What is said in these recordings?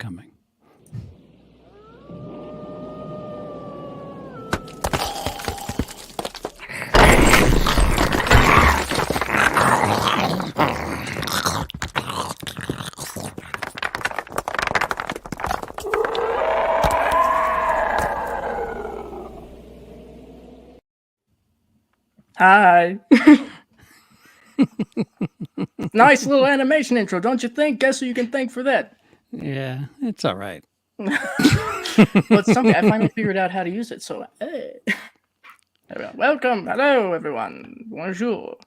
coming. Hi. Nice little animation intro, don't you think? Guess who you can thank for that? Yeah, it's all right. But something I finally figured out how to use it. So, hey, welcome, hello everyone, bonjour,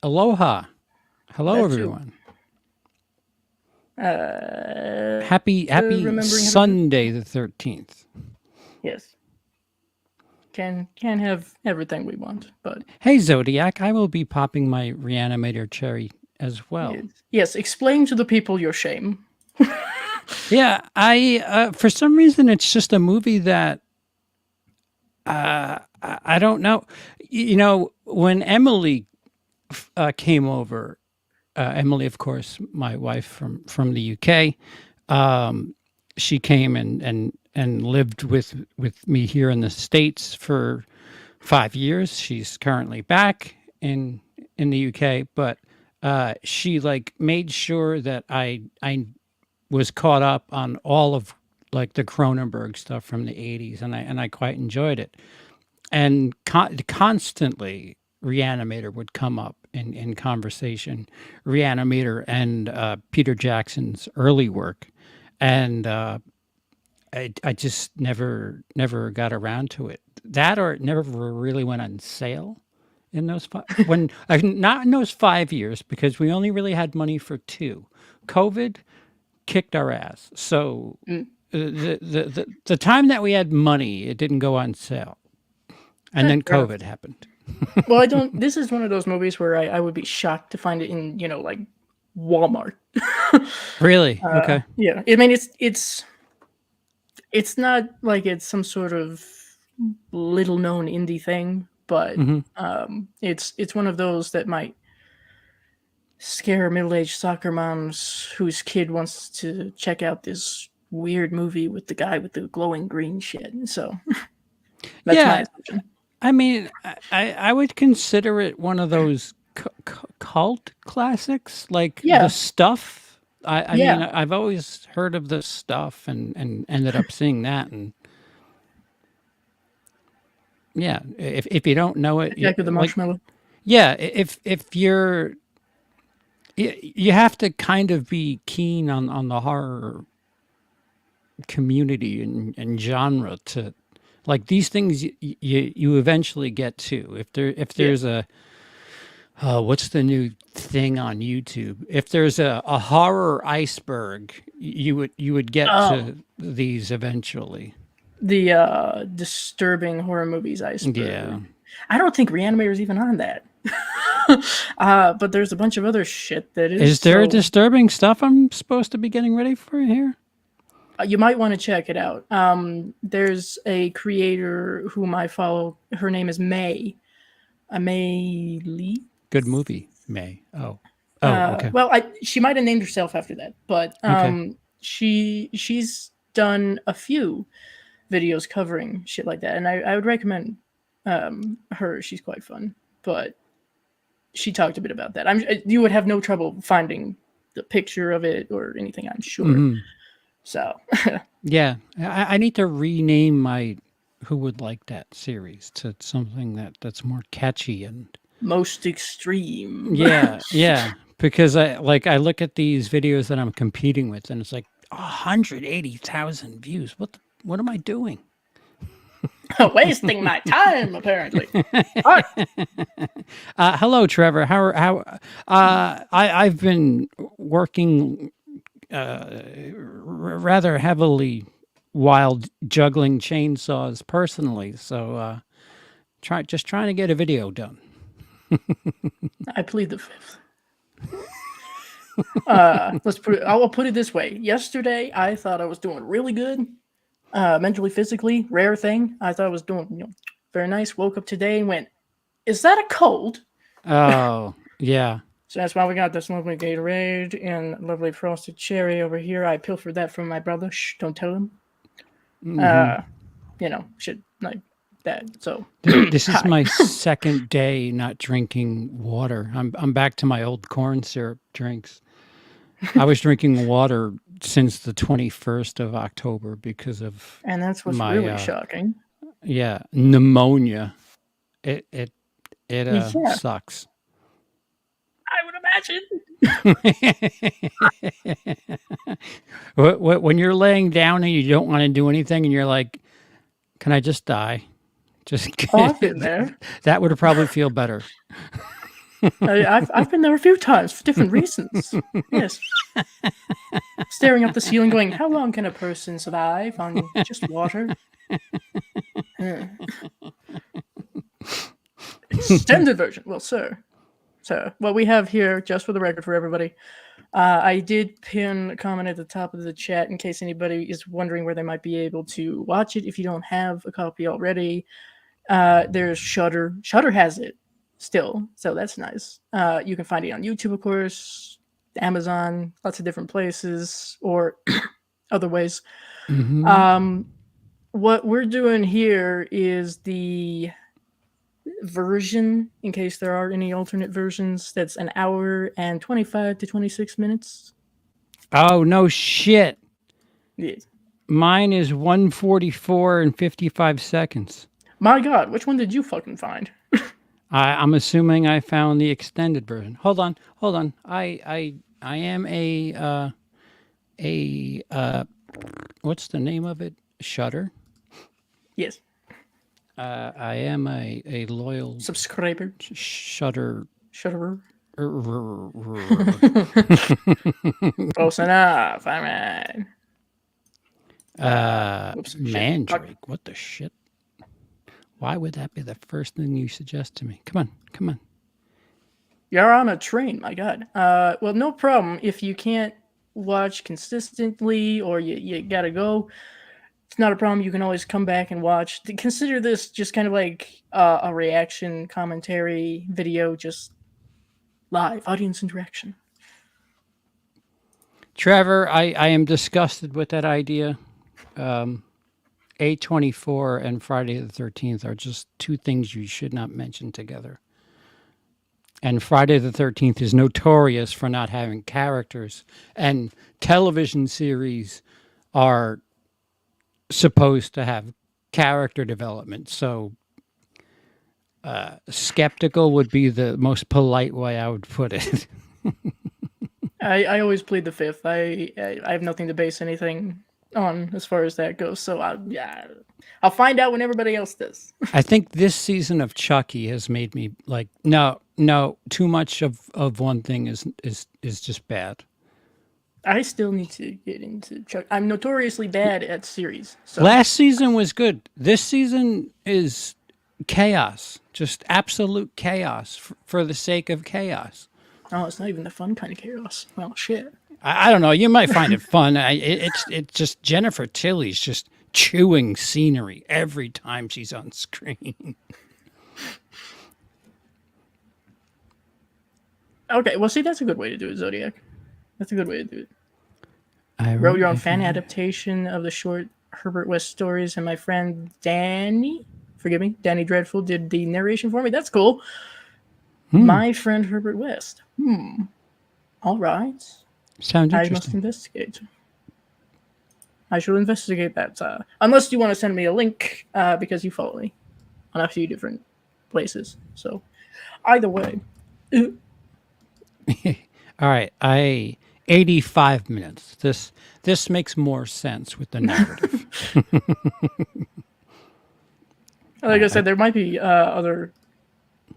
Aloha, hello that too. everyone. Uh, Happy remembering Sunday the 13th. Yes. Can't have everything we want, but Hey Zodiac, I will be popping my Re-Animator cherry as well. yes. Explain to the people your shame. Yeah, I for some reason it's just a movie that I don't know. You know, when Emily came over, Emily, of course, my wife from the UK, she came and lived with me here in the States for 5 years. She's currently back in the UK, but she like made sure that I was caught up on all of like the Cronenberg stuff from the 80s, and I quite enjoyed it. And constantly Re-Animator would come up in conversation. Re-Animator and Peter Jackson's early work, and I just never got around to it. That or it never really went on sale in those when not in those 5 years, because we only really had money for 2. COVID kicked our ass. So the time that we had money, it didn't go on sale. And then COVID happened. Well, I don't. This is one of those movies where I would be shocked to find it in like Walmart. Really? Okay. Yeah, I mean it's not like it's some sort of little known indie thing, but it's one of those that might scare middle-aged soccer moms whose kid wants to check out this weird movie with the guy with the glowing green shit. So that's my assumption. I mean, I would consider it one of those cult classics, like The Stuff. I mean, I've always heard of The Stuff and ended up seeing that. And yeah, if you don't know it, Attack of the Marshmallow. Yeah, if you're, you have to kind of be keen on the horror community and genre to like these things. You eventually get to if there's a what's the new thing on YouTube? If there's a horror iceberg, you would get to these eventually. The disturbing horror movies iceberg. Yeah. I don't think Re-Animator is even on that. But there's a bunch of other shit that is. Is there disturbing stuff I'm supposed to be getting ready for here? You might want to check it out. There's a creator whom I follow. Her name is May. May Lee. Good movie, May. Okay. Well, she might have named herself after that, but she's done a few videos covering shit like that, and I would recommend her. She's quite fun, but she talked a bit about that. You would have no trouble finding the picture of it or anything, I'm sure. So yeah, I need to rename my Who Would Like That series to something that's more catchy and most extreme. Yeah, because I look at these videos that I'm competing with, and it's like 180,000 views. What am I doing? Wasting my time, apparently. Hello, Trevor. I've been working rather heavily while juggling chainsaws personally, so just trying to get a video done. I plead the fifth. I'll put it this way. Yesterday, I thought I was doing really good, mentally, physically, rare thing. I thought I was doing very nice. Woke up today and went, "Is that a cold?" Oh, yeah. So that's why we got this lovely Gatorade and lovely frosted cherry over here. I pilfered that from my brother. Shh, don't tell him. Shit like that. So, This is hi. my second day not drinking water. I'm back to my old corn syrup drinks. I was drinking water since the 21st of October because of And that's what's my really shocking. pneumonia. It Yeah, sucks. I would imagine. When you're laying down and you don't want to do anything and you're like, can I just die? Just Oh, I've been there. that would probably feel better. I've been there a few times for different reasons. Yes. Staring up the ceiling, going, "How long can a person survive on just water?" Extended version. Well, sir. So, what we have here, just for the record for everybody, I did pin a comment at the top of the chat in case anybody is wondering where they might be able to watch it. If you don't have a copy already, there's Shudder. Shudder has it still, so that's nice. You can find it on YouTube, of course, Amazon, lots of different places, or other ways. What we're doing here is the version, in case there are any alternate versions, that's an hour and 25 to 26 minutes. Oh, no shit. Yes. Mine is 144 and 55 seconds. My God, which one did you fucking find? I'm assuming I found the extended version. Hold on. I am what's the name of it? Shutter. Yes. I am a loyal Subscriber. Shutter. Shudderer. Close Close enough. All right. Mandrake. What the shit? Why would that be the first thing you suggest to me? Come on. You're on a train, my God. Well, no problem. If you can't watch consistently or you gotta go, it's not a problem. You can always come back and watch. Consider this just kind of like a reaction commentary video, just live audience interaction. Trevor, I am disgusted with that idea. A24 and Friday the 13th are just two things you should not mention together. And Friday the 13th is notorious for not having characters. And television series are supposed to have character development. So skeptical would be the most polite way I would put it. I always plead the fifth. I have nothing to base anything on as far as that goes. So I'll find out when everybody else does. I think this season of Chucky has made me like, no, too much of one thing is just bad. I still need to get into Chuck. I'm notoriously bad at series. So. Last season was good. This season is chaos, just absolute chaos for the sake of chaos. Oh, it's not even the fun kind of chaos. Well, shit. I don't know. You might find it fun. It's just Jennifer Tilly's just chewing scenery every time she's on screen. Okay, well, see, that's a good way to do it, Zodiac. That's a good way to do it. I wrote your own fan adaptation of the short Herbert West stories, and my friend Danny Dreadful, did the narration for me. That's cool. My friend Herbert West. All right. Sounds interesting. I must investigate. I shall investigate that. Unless you want to send me a link, because you follow me on a few different places. So, either way. All right. 85 minutes. This makes more sense with the narrative. Like I said, there might be other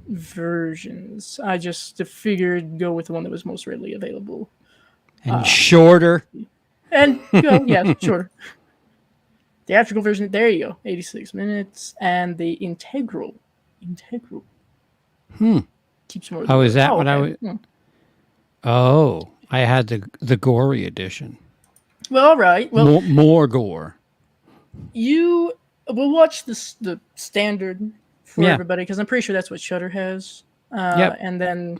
versions. I just figured go with the one that was most readily available. And shorter. And shorter. Theatrical version, there you go, 86 minutes. And the integral. Keeps more. Oh, is that what I would? Oh, I had the gory edition. Well, all right. Well, more gore. We'll watch the standard for everybody because I'm pretty sure that's what Shudder has. And then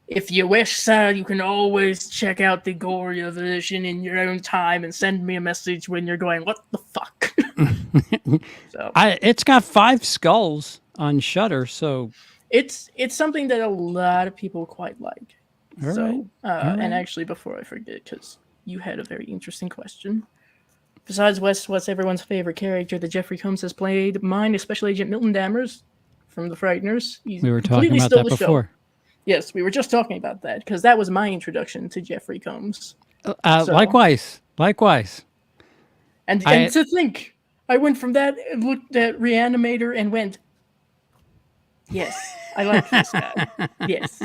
If you wish, sir, you can always check out the Goria version in your own time and send me a message when you're going, what the fuck? So It's got 5 skulls on Shutter, so it's something that a lot of people quite like. all right, So, all and right. actually, before I forget, because you had a very interesting question. Besides Wes, what's everyone's favorite character that Jeffrey Combs has played? Mine is Special Agent Milton Dammers from The Frighteners. He We were talking completely about stole that the show. before. Yes, we were just talking about that because that was my introduction to Jeffrey Combs. So, Likewise, likewise. and I to think, I went from that and looked at Re-Animator and went, yes, I like this guy. Yes.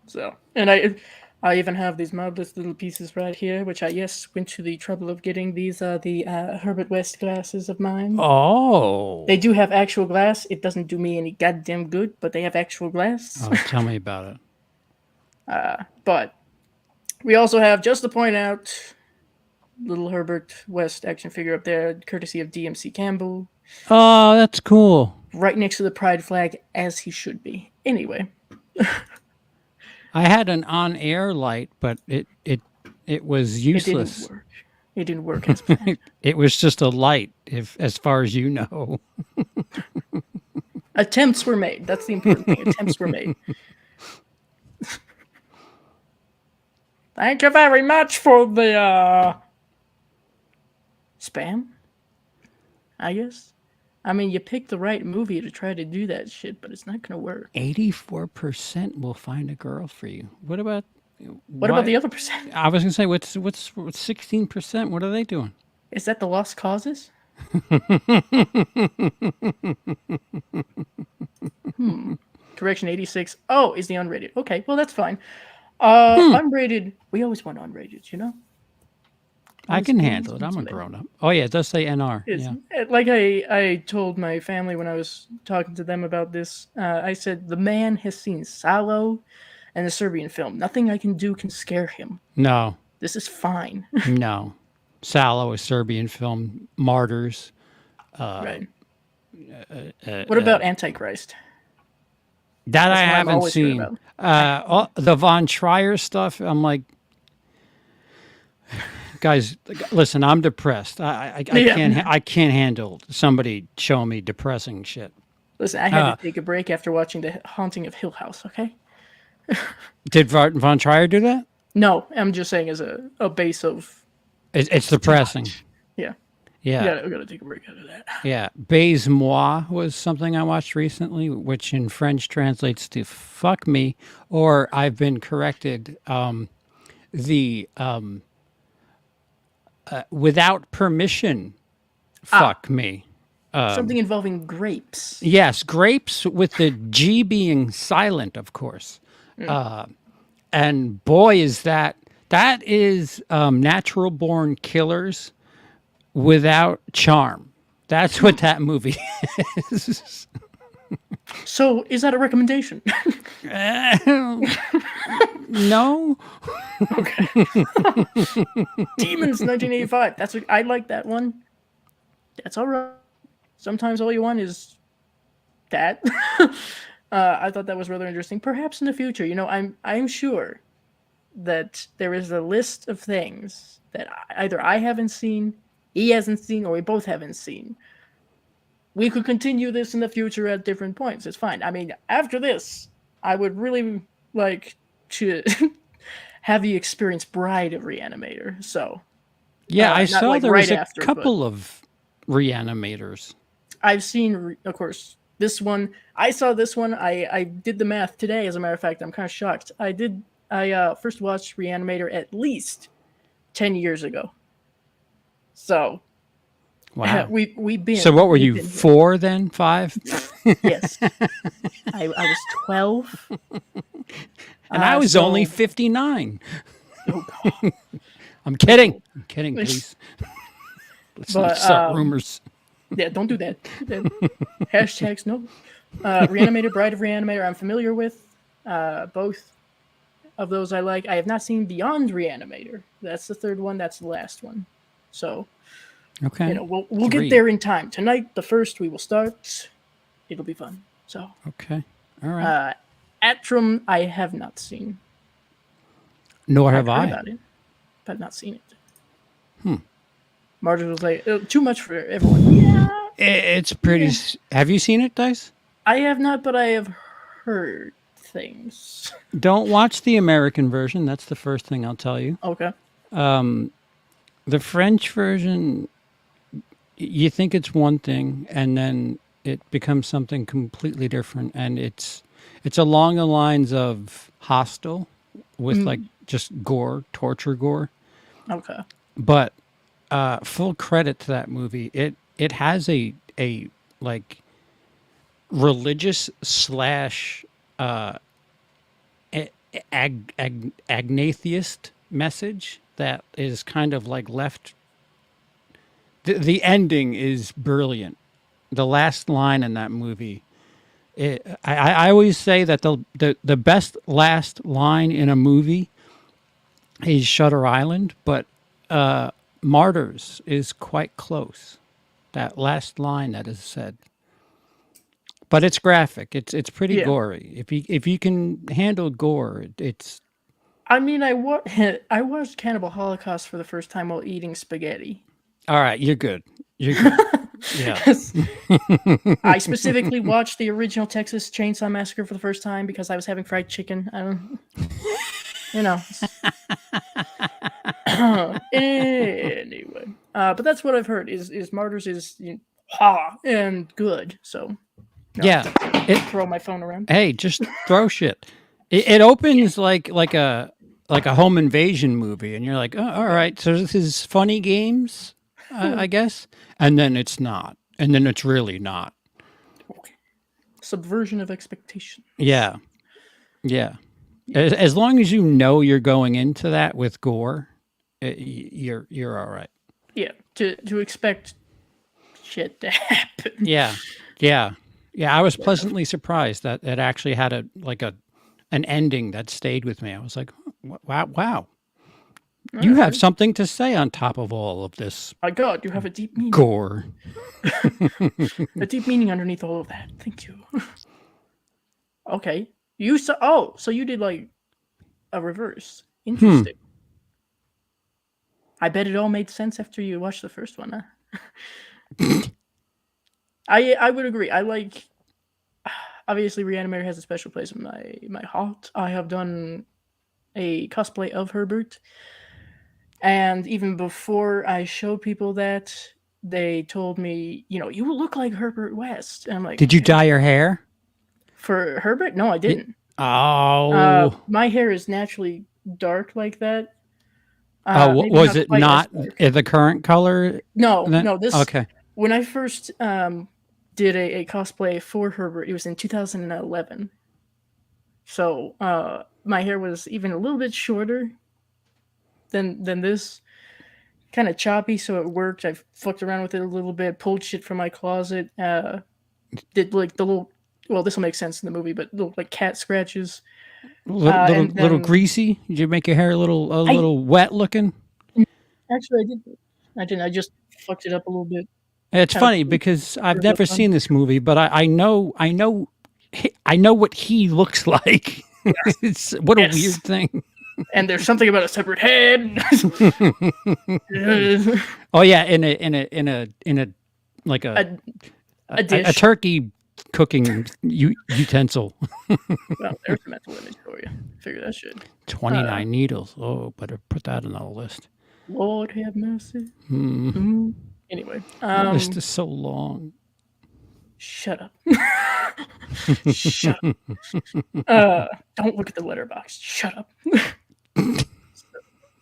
So, and I even have these marvelous little pieces right here, which I went to the trouble of getting. These are the Herbert West glasses of mine. oh They do have actual glass. It doesn't do me any goddamn good, but they have actual glass. oh, tell me about it. But we also have, just to point out, little Herbert West action figure up there, courtesy of DMC Campbell, Oh, that's cool. right next to the pride flag, as he should be. Anyway, I had an on-air light, but it was it didn't useless. work. It didn't work as planned. It was just a light, if as far as you know. Attempts were made. That's the important thing. Attempts were made. Thank you very much for the spam, I guess. I mean, you picked the right movie to try to do that shit, but it's not going to work. 84% will find a girl for you. What about What about the other percent? I was gonna say what's 16%? What are they doing? Is that the lost causes? Correction, 86. Oh, is the unrated. Okay, well, that's fine. Unrated. We always want unrated, you know? I can handle it. I'm a grown up. Oh yeah, it does say NR. It's, Yeah. like I told my family when I was talking to them about this, I said, the man has seen Salo and the Serbian film. Nothing I can do can scare him. No, This is fine. no. Salo, a Serbian film. Martyrs. Right. What about Antichrist? That That's I one I'm haven't always good seen. about. The Von Trier stuff. I'm like, guys, listen. I'm depressed. I Yeah. I can't handle somebody showing me depressing shit. Listen, I had to take a break after watching The Haunting of Hill House, okay? Did Von Trier do that? No, I'm just saying as a base of, It's depressing. yeah. Yeah. We gotta take a break out of that. Yeah. Baise moi was something I watched recently, which in French translates to fuck me, or I've been corrected. The without permission, fuck me. Something involving grapes. Yes, grapes with the G being silent, of course. And boy, is that is natural born killers without charm. That's what that movie is. So, is that a recommendation? No. Okay. Demons 1985. I like that one. That's all right. Sometimes all you want is that. I thought that was rather interesting. Perhaps in the future, I'm sure that there is a list of things that either I haven't seen, he hasn't seen, or we both haven't seen. We could continue this in the future at different points. It's fine. I mean, after this, I would really like to have you experience Bride of Re-Animator. So, Yeah, I saw like there right was a after, couple of Re-Animators. I've seen, of course, this one. I saw this one. I did the math today. As a matter of fact, I'm kind of shocked. I first watched Re-Animator at least 10 years ago. So Wow. we've been. So what were we've you, been here. 4 then? 5? Yes, I was 12, And I was so- only 59. Oh, God. I'm kidding. I'm kidding, please. Let's not But, start rumors. Yeah, don't do that. Hashtags no. Re-Animator, Bride of Re-Animator, I'm familiar with. Both of those I like. I have not seen Beyond Re-Animator. That's the third one. That's the last one. So, Okay. we'll 3. get there in time. Tonight, the first, we will start. It'll be fun. So, Okay. All right. Atrum, I have not seen. Nor I've have heard I. about it, but not seen it. Marjorie was like, too much for everyone. Yeah, It's pretty. yeah. Have you seen it, Dice? I have not, but I have heard things. Don't watch the American version. That's the first thing I'll tell you. Okay. The French version, you think it's one thing, and then it becomes something completely different, and it's along the lines of Hostel, with like just gore, torture gore. Okay. But full credit to that movie. It has a like religious slash agnatheist message that is kind of like left. The ending is brilliant. The last line in that movie. I always say that the best last line in a movie is Shutter Island, but Martyrs is quite close. That last line that is said, but it's graphic. It's pretty Yeah. gory. If you can handle gore, it's I mean, I watched Cannibal Holocaust for the first time while eating spaghetti. all right. You're good. You're good. Yeah. I specifically watched the original Texas Chainsaw Massacre for the first time because I was having fried chicken. I don't, you know. Anyway, but that's what I've heard is Martyrs is ha and good. So Yeah. It, throw my phone around. hey, just throw shit. It opens like a home invasion movie, and you're like, oh, all right. So this is funny games, I guess, and then it's not, and then it's really not. Okay. Subversion of expectation. Yeah. Yeah. As long as you know you're going into that with gore, you're all right. Yeah, to expect shit to happen. Yeah, yeah, yeah. I was pleasantly surprised that it actually had a like a an ending that stayed with me. I was like, wow, wow. You have something to say on top of all of this My God, you have a deep meaning. gore. A deep meaning underneath all of that. Thank you. Okay, you saw. Oh, so you did like a reverse. Interesting. I bet it all made sense after you watched the first one, huh? I would agree. I like obviously Re-Animator has a special place in my heart. I have done a cosplay of Herbert, and even before I showed people that, they told me, you look like Herbert West. And I'm like, Did you dye your hair? for Herbert? No, I didn't. Oh, My hair is naturally dark like that. Maybe was not it quite as not dark. the current color? No. This Okay. when I first did a cosplay for Herbert, it was in 2011. So my hair was even a little bit shorter than this, kind of choppy, so it worked. I fucked around with it a little bit, pulled shit from my closet, did like the little. Well, this will make sense in the movie, but little like cat scratches. And Little then greasy. Did you make your hair a I little wet looking? actually I did. I didn't. I just fucked it up a little bit. It's Kind of funny because I've screwed it up never on. seen this movie, but I know what he looks like. It's what a Yes. weird thing. And there's something about a separate head. Oh yeah, in a like a dish. a turkey cooking utensil. Well, there's a mental image for you. Figure that shit. 29 needles. Oh, better put that on the list. Lord have mercy. Anyway, The list is so long. shut up. Shut up. Don't look at the letterbox. Shut up.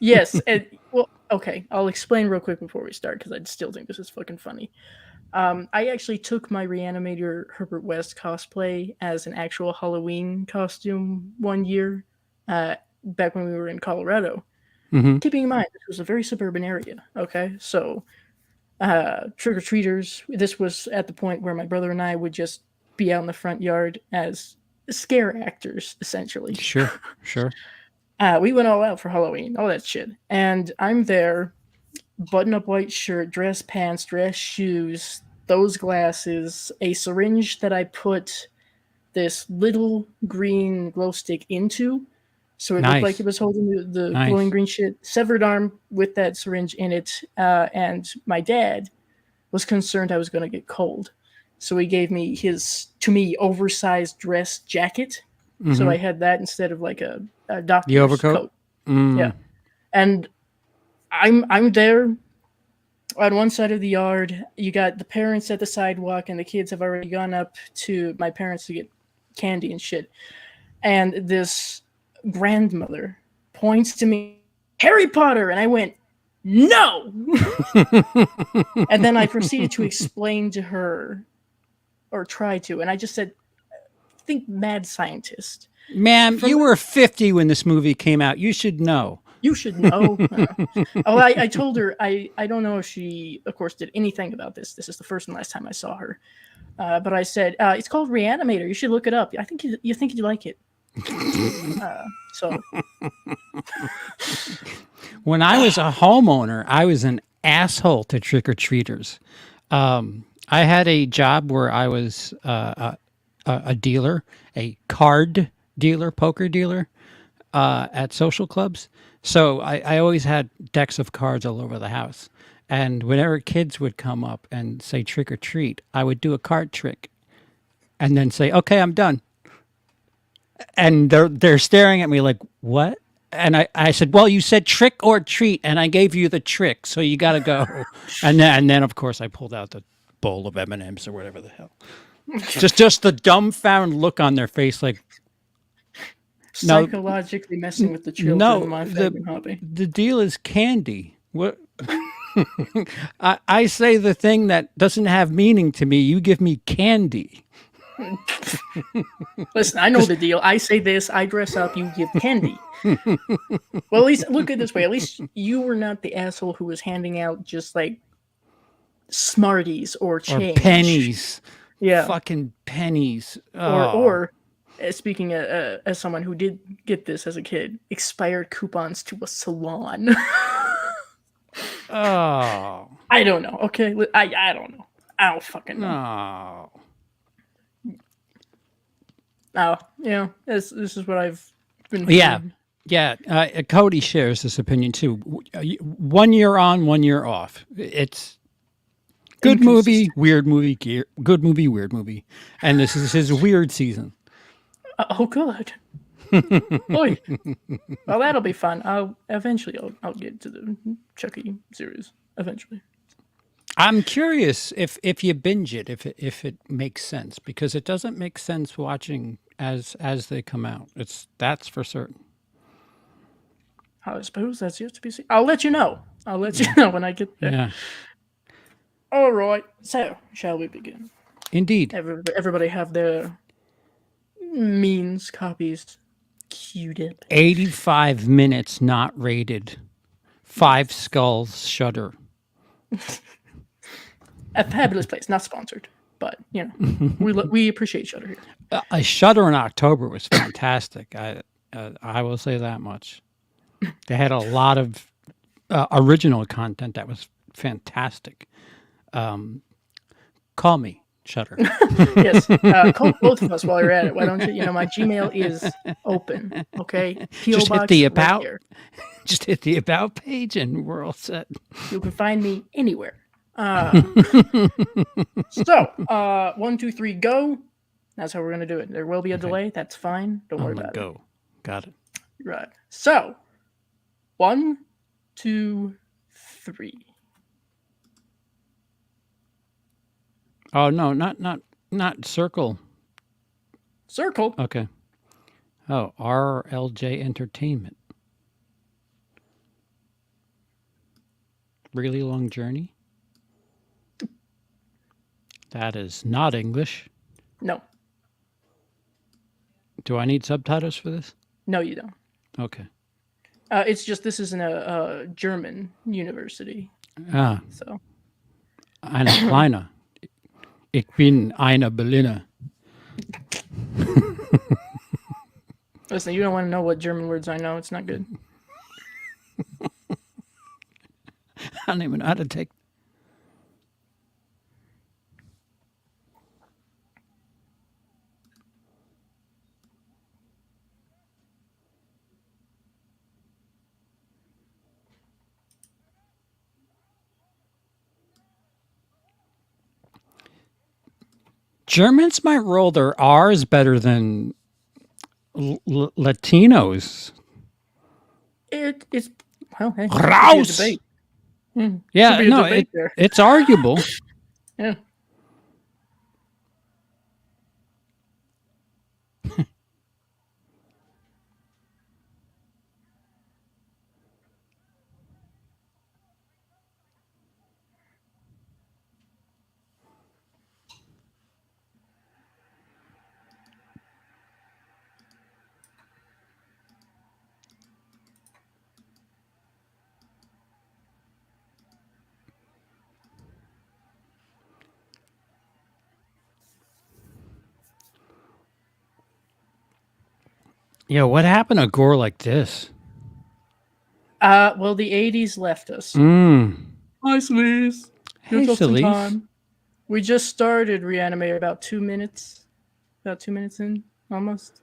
Yes, and well, okay. I'll explain real quick before we start because I still think this is fucking funny. I actually took my Re-Animator Herbert West cosplay as an actual Halloween costume one year, back when we were in Colorado. Keeping in mind, this was a very suburban area. Okay, so trick or treaters. This was at the point where my brother and I would just be out in the front yard as scare actors, essentially. Sure. We went all out for Halloween, all that shit, and I'm there, button-up white shirt, dress pants, dress shoes, those glasses, a syringe that I put this little green glow stick into, so it looked like it Nice. was holding the glowing Nice. green shit. Severed arm with that syringe in it, and my dad was concerned I was going to get cold, so he gave me his, to me, oversized dress jacket. So I had that instead of like a The doctor's overcoat? coat. Yeah, and I'm there on one side of the yard. You got the parents at the sidewalk, and the kids have already gone up to my parents to get candy and shit. And this grandmother points to me, Harry Potter, and I went, no. And then I proceeded to explain to her, or try to, and I just said, think mad scientist. Ma'am, From you were 50 when this movie came out. You should know. You should know. Oh, I told her, I don't know if she, of course, did anything about this. This is the first and last time I saw her. But I said, it's called Re-Animator. You should look it up. I think you think you'd like it. So When I was a homeowner, I was an asshole to trick-or-treaters. I had a job where I was a dealer, a card dealer, poker dealer at social clubs. So I always had decks of cards all over the house. And whenever kids would come up and say trick or treat, I would do a card trick and then say, okay, I'm done. And they're staring at me like, what? And I said, well, you said trick or treat, and I gave you the trick, so you got to go. And then, of course, I pulled out the bowl of M&Ms or whatever the hell. Just the dumbfound look on their face, like, no, psychologically messing with the children, no, my favorite hobby. the deal is candy. What? I say the thing that doesn't have meaning to me. You give me candy. Listen, I know the deal. I say this, I dress up, you give candy. Well, at least look at it this way. At least you were not the asshole who was handing out just like Smarties or Or change. pennies. Yeah. Fucking pennies. Or speaking as someone who did get this as a kid, expired coupons to a salon. Oh. I don't know. Okay, I don't know. I don't fucking know. Oh. Oh, yeah. This is what I've been. Yeah. Hearing. Yeah. Cody shares this opinion too. 1 year on, 1 year off. It's good movie, weird movie, good movie, weird movie. And this is his weird season. Oh, good. Boy. Well, that'll be fun. I'll get to the Chucky series eventually. I'm curious if you binge it, if it makes sense, because it doesn't make sense watching as they come out. That's for certain. I suppose that's yet to be seen. I'll let you know. I'll let you know when I get there. Yeah. All right. So, shall we begin? Indeed. Everybody have their means copies queued up. 85 minutes not rated. 5 skulls Shudder. A fabulous place, not sponsored, but you know, we appreciate Shudder here. A Shudder in October was fantastic. I will say that much. They had a lot of original content that was fantastic. Call me, Shudder. Yes, call both of us while you're at it. Why don't you? You know, my Gmail is open. Okay, PO Just box hit the right about. there. Just hit the about page, and we're all set. You can find me anywhere. So, 1, 2, 3, go. That's how we're gonna do it. There will be a delay. That's fine. Don't worry about Go. Got it. it. Right. So, 1, 2, 3. Oh no, not circle. Circle. Okay. Oh, RLJ Entertainment. Really long journey. That is not English. No. Do I need subtitles for this? No, you don't. Okay. It's just this isn't a German university. So. Eine kleine. Ich bin eine Berliner. Listen, you don't want to know what German words I know. It's not good. I don't even know how to take. Germans might roll their R's better than Latinos. It's well, hey, could be a Raus. debate. Could Yeah, be a no, debate there. it's arguable. Yeah. Yeah, what happened to gore like this? Well, the 80s left us. Hi, Sleaze. You're Hey, just in Celise. time. We just started Re-Animator about 2 minutes. About 2 minutes in, almost.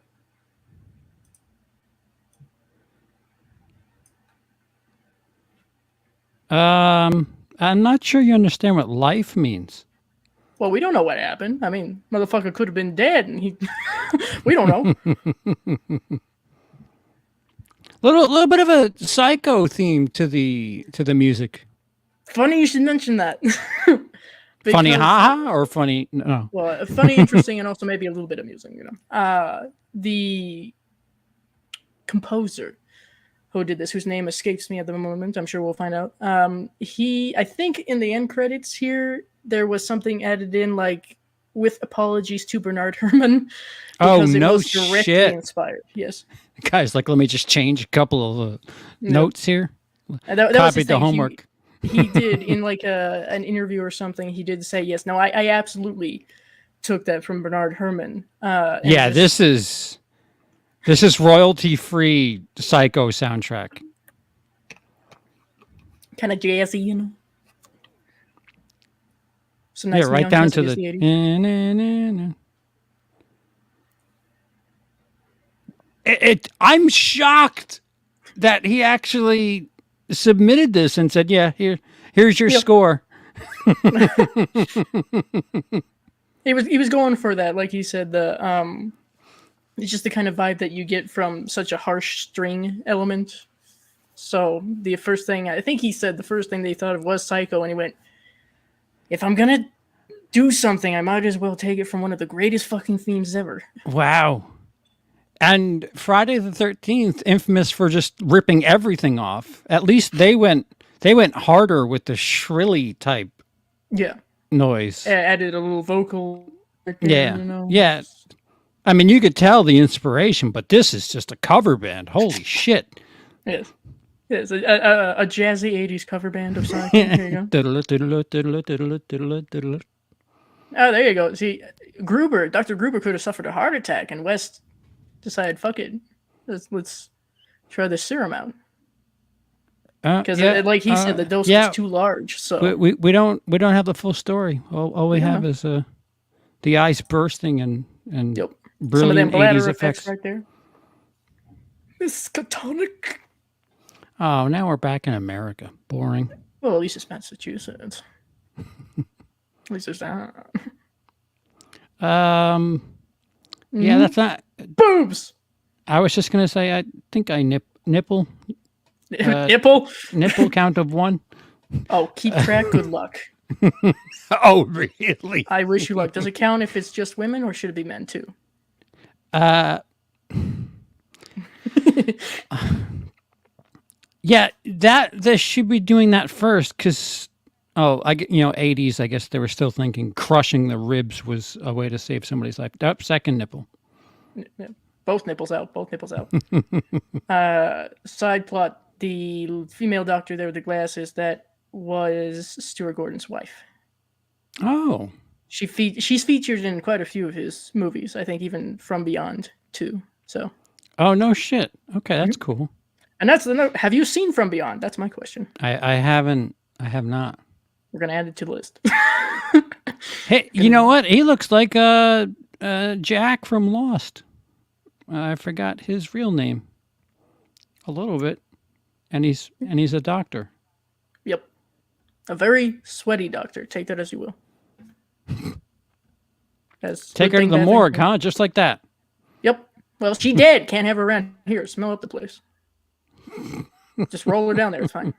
I'm not sure you understand what life means. Well, we don't know what happened. I mean, motherfucker could have been dead, and he. We don't know. Little bit of a psycho theme to the music. Funny you should mention that. Funny, haha, or funny? No. Well, funny, interesting, and also maybe a little bit amusing. You know, the composer who did this, whose name escapes me at the moment. I'm sure we'll find out. I think in the end credits here, there was something added in like with apologies to Bernard Herrmann because it was directly inspired. Yes. Guys, like, let me just change a couple of notes here. That Copied the homework. He did in like an interview or something. He did say, yes, no, I absolutely took that from Bernard Herrmann. Yeah, this is royalty-free Psycho soundtrack. Kind of jazzy, you know. So nice, yeah, right down to the. I'm shocked that he actually submitted this and said, "Yeah, here's your score." He was going for that, like he said. It's just the kind of vibe that you get from such a harsh string element. So the first thing I think he said, the first thing they thought of was Psycho, and he went, "If I'm gonna do something, I might as well take it from one of the greatest fucking themes ever." Wow. And Friday the 13th, infamous for just ripping everything off. At least they went harder with the shrilly type. Yeah. Noise. Added a little vocal. Right there, yeah. You know? Yeah. I mean, you could tell the inspiration, but this is just a cover band. Holy shit. Yes. Yes, a jazzy 80s cover band of Psycho. There you go. Oh, there you go. See, Dr. Gruber could have suffered a heart attack, and West decided, fuck it, let's try this serum out. Because, like he said, the dose was too large. So we don't have the full story. All we have is the ice bursting and brilliant 80s effects right there. Miskatonic. Oh, now we're back in America. Boring. Well, at least it's Massachusetts. At least it's that. Yeah, that's not boobs. I was just gonna say, I think I nipple. Nipple count of 1. Oh, keep track. Good luck. Oh, really? I wish you luck. Does it count if it's just women, or should it be men too? Yeah, they should be doing that first, because 80s. I guess they were still thinking crushing the ribs was a way to save somebody's life. Oh, second nipple. Both nipples out. Side plot: the female doctor there with the glasses, that was Stuart Gordon's wife. Oh, she's featured in quite a few of his movies. I think even From Beyond too. So. Oh, no shit. Okay, that's cool. And that's the note. Have you seen From Beyond? That's my question. I haven't. I have not. We're gonna add it to the list. Hey, you know what? He looks like Jack from Lost. I forgot his real name. A little bit, and he's a doctor. Yep, a very sweaty doctor. Take that as you will. That's Take good her to thing, the bad thing. morgue, huh? Just like that. Yep. Well, she dead. Can't have her around here. Smell up the place. Just roll her down there. It's fine.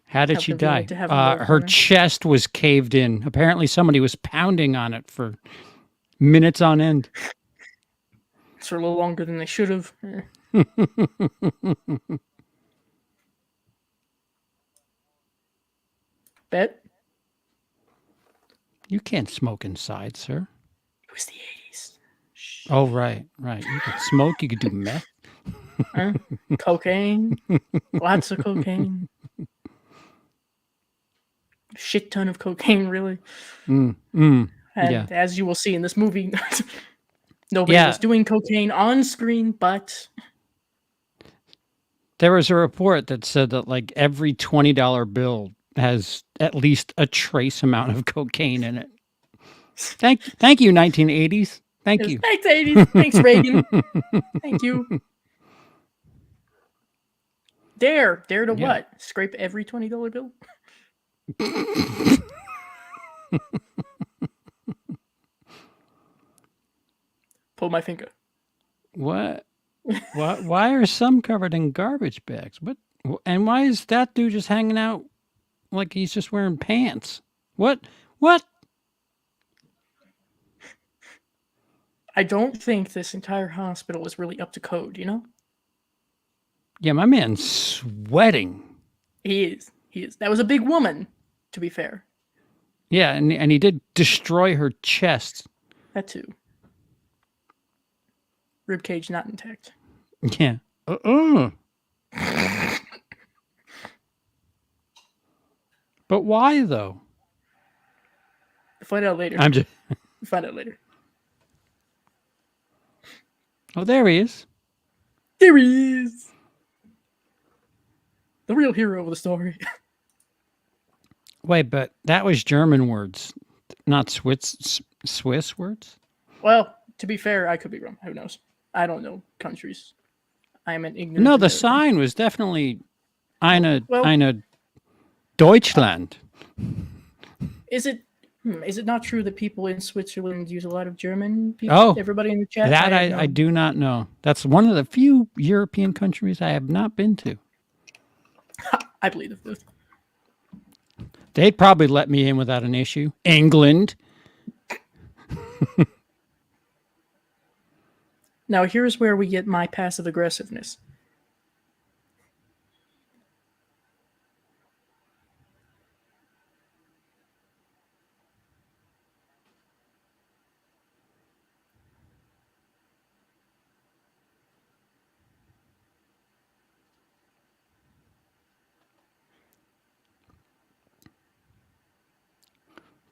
How did How she die? convenient to have a morgue Her down there. chest was caved in. Apparently, somebody was pounding on it for minutes on end. It's for a little longer than they should have. Bet. You can't smoke inside, sir. It was the 80s. Shh. Oh, right. You could smoke. You could do meth. Cocaine. Lots of cocaine. Shit ton of cocaine, really. And Yeah. as you will see in this movie, nobody was doing cocaine on screen, but there was a report that said that like every $20 bill has at least a trace amount of cocaine in it. Thank you, 1980s. Thank you. Thanks, 80s. Thanks, Reagan. Thank you. Dare to what? Scrape every $20 bill? Pull my finger. What? Why are some covered in garbage bags? What? And why is that dude just hanging out like he's just wearing pants? What? I don't think this entire hospital was really up to code, you know? Yeah, my man's sweating. He is. That was a big woman, to be fair. Yeah, and he did destroy her chest. That too. Ribcage not intact. Yeah. But why though? Find out later. Find out later. Oh, there he is. There he is. The real hero of the story. Wait, but that was German words, not Swiss words? Well, to be fair, I could be wrong. Who knows? I don't know countries. I'm an ignorant. No, the American. sign was definitely eine Deutschland. Is it not true that people in Switzerland use a lot of German people? Oh, everybody in the chat. That I do not know. That's one of the few European countries I have not been to. I believe it. They'd probably let me in without an issue. England. Now here's where we get my passive aggressiveness.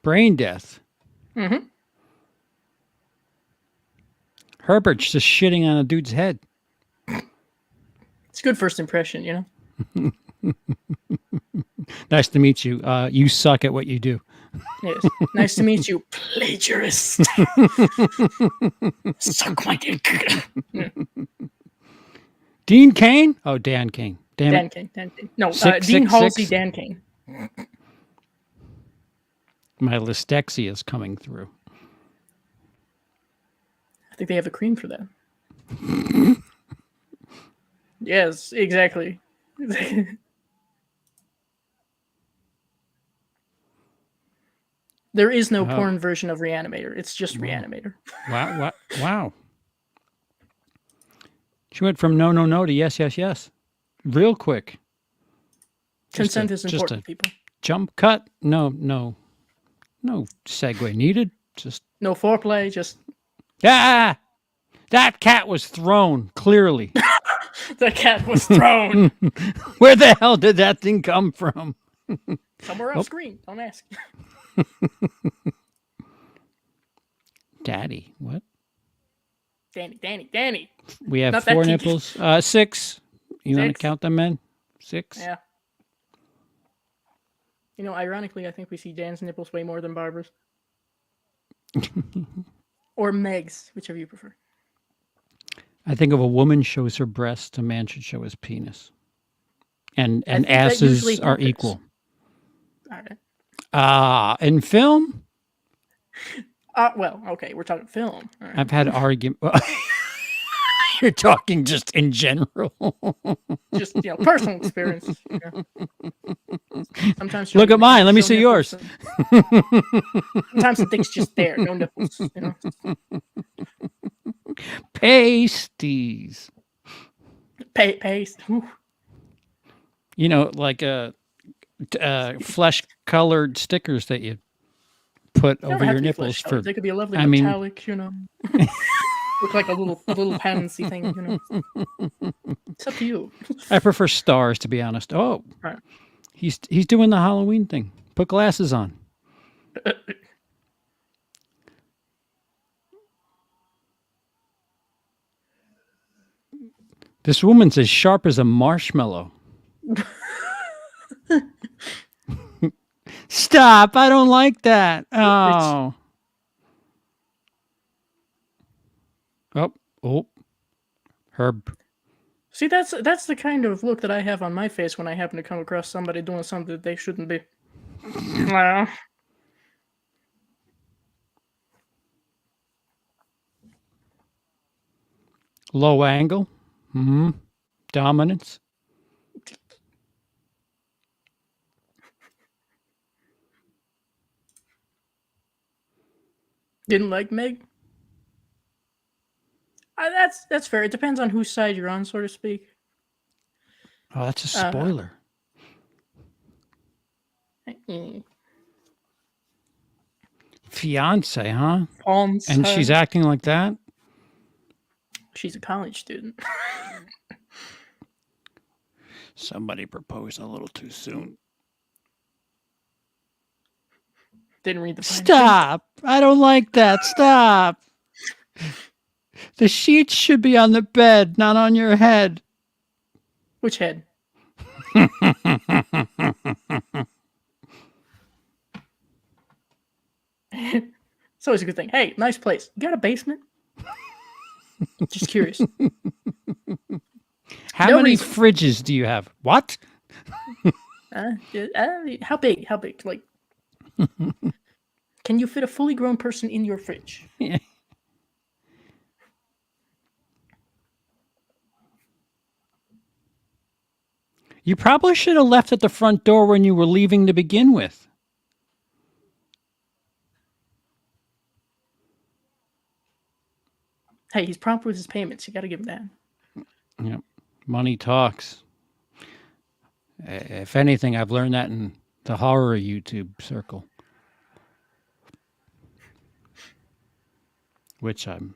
Brain death. Mm-hmm. Herbert's just shitting on a dude's head. It's a good first impression, you know? Nice to meet you. You suck at what you do. Yes. Nice to meet you, plagiarist. Suck my dick. Dean Cain? Oh, Dan Cain. Dan Cain. No, Dean Halsey, Dan Cain. My lystexia is coming through. I think they have the cream for that. Yes, exactly. There is no porn version of Re-Animator. It's just Re-Animator. Wow. She went from no to yes. Real quick. Consent is important, people. Jump cut. No segue needed. Just no foreplay. Just that cat was thrown. Clearly, the cat was thrown. Where the hell did that thing come from? Somewhere off screen. Don't ask. Daddy, what? Danny. We have not 4 nipples. 6. You want to count them, men? 6. Yeah. You know, ironically, I think we see Dan's nipples way more than Barbara's. Or Meg's, whichever you prefer. I think if a woman shows her breast, a man should show his penis. And asses are equal. All right. In film, Well, okay, we're talking film. All right. I've had argument. You're talking just in general. Just personal experience. Sometimes you Look don't at even have mine. to Let me show see nipples. yours. Sometimes the dick's just there, no nipples. Pasties. Paste. Like flesh-colored stickers that you put They don't over have your to be nipples flesh colored. for. They could be a lovely I mean, metallic. Look like a little pansy thing. It's up to you. I prefer stars, to be honest. Oh, Right. he's doing the Halloween thing. Put glasses on. This woman's as sharp as a marshmallow. Stop! I don't like that. Oh. Oh. Herb. See, that's the kind of look that I have on my face when I happen to come across somebody doing something that they shouldn't be. Low angle. Dominance. Didn't like Meg. That's fair. It depends on whose side you're on, so to speak. Oh, that's a spoiler. Fiance, huh? And she's acting like that? She's a college student. Somebody proposed a little too soon. Didn't read the fine Stop! I don't like that. Stop! The sheets should be on the bed, not on your head. Which head? It's always a good thing. Hey, nice place. You got a basement? Just curious. How many fridges do you have? What? How big? How big? Like, can you fit a fully grown person in your fridge? Yeah. You probably should have left at the front door when you were leaving to begin with. Hey, he's prompt with his payments. You got to give him that. Yep. Money talks. If anything, I've learned that in the horror YouTube circle, which I'm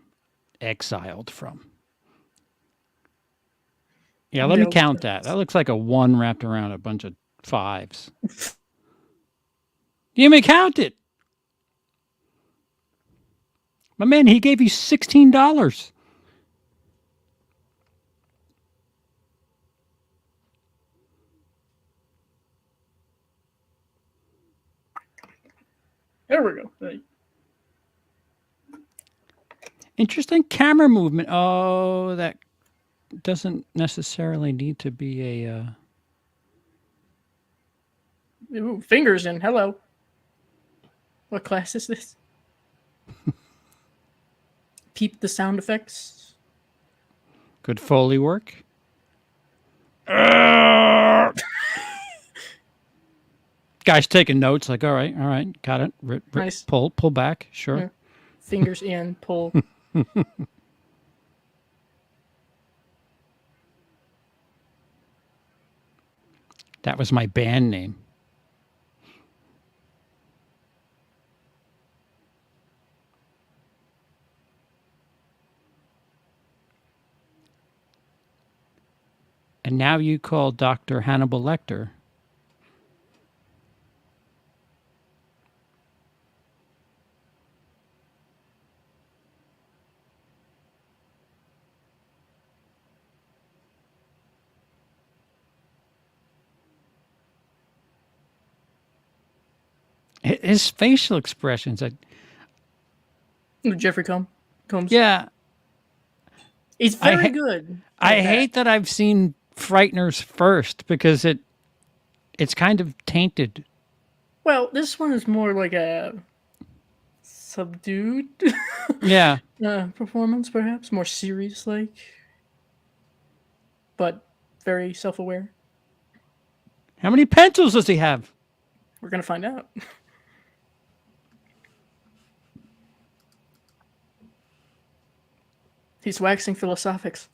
exiled from. Yeah, let me count that. That looks like a 1 wrapped around a bunch of 5s. You may count it. My man, he gave you $16. There we go. Right. Interesting camera movement. Oh, that doesn't necessarily need to be a... Ooh, fingers in. Hello. What class is this? Peep the sound effects. Good Foley work. Guy's taking notes like, all right, got it. Nice. Pull back, sure. Yeah. Fingers in, pull. That was my band name. And now you call Dr. Hannibal Lecter. His facial expressions. Jeffrey Combs. Yeah. He's very good. I hate that I've seen Frighteners first because it's kind of tainted Well, this one is more like a subdued Yeah. performance, perhaps more serious-like, but very self-aware. How many pencils does he have? We're gonna find out. He's waxing philosophics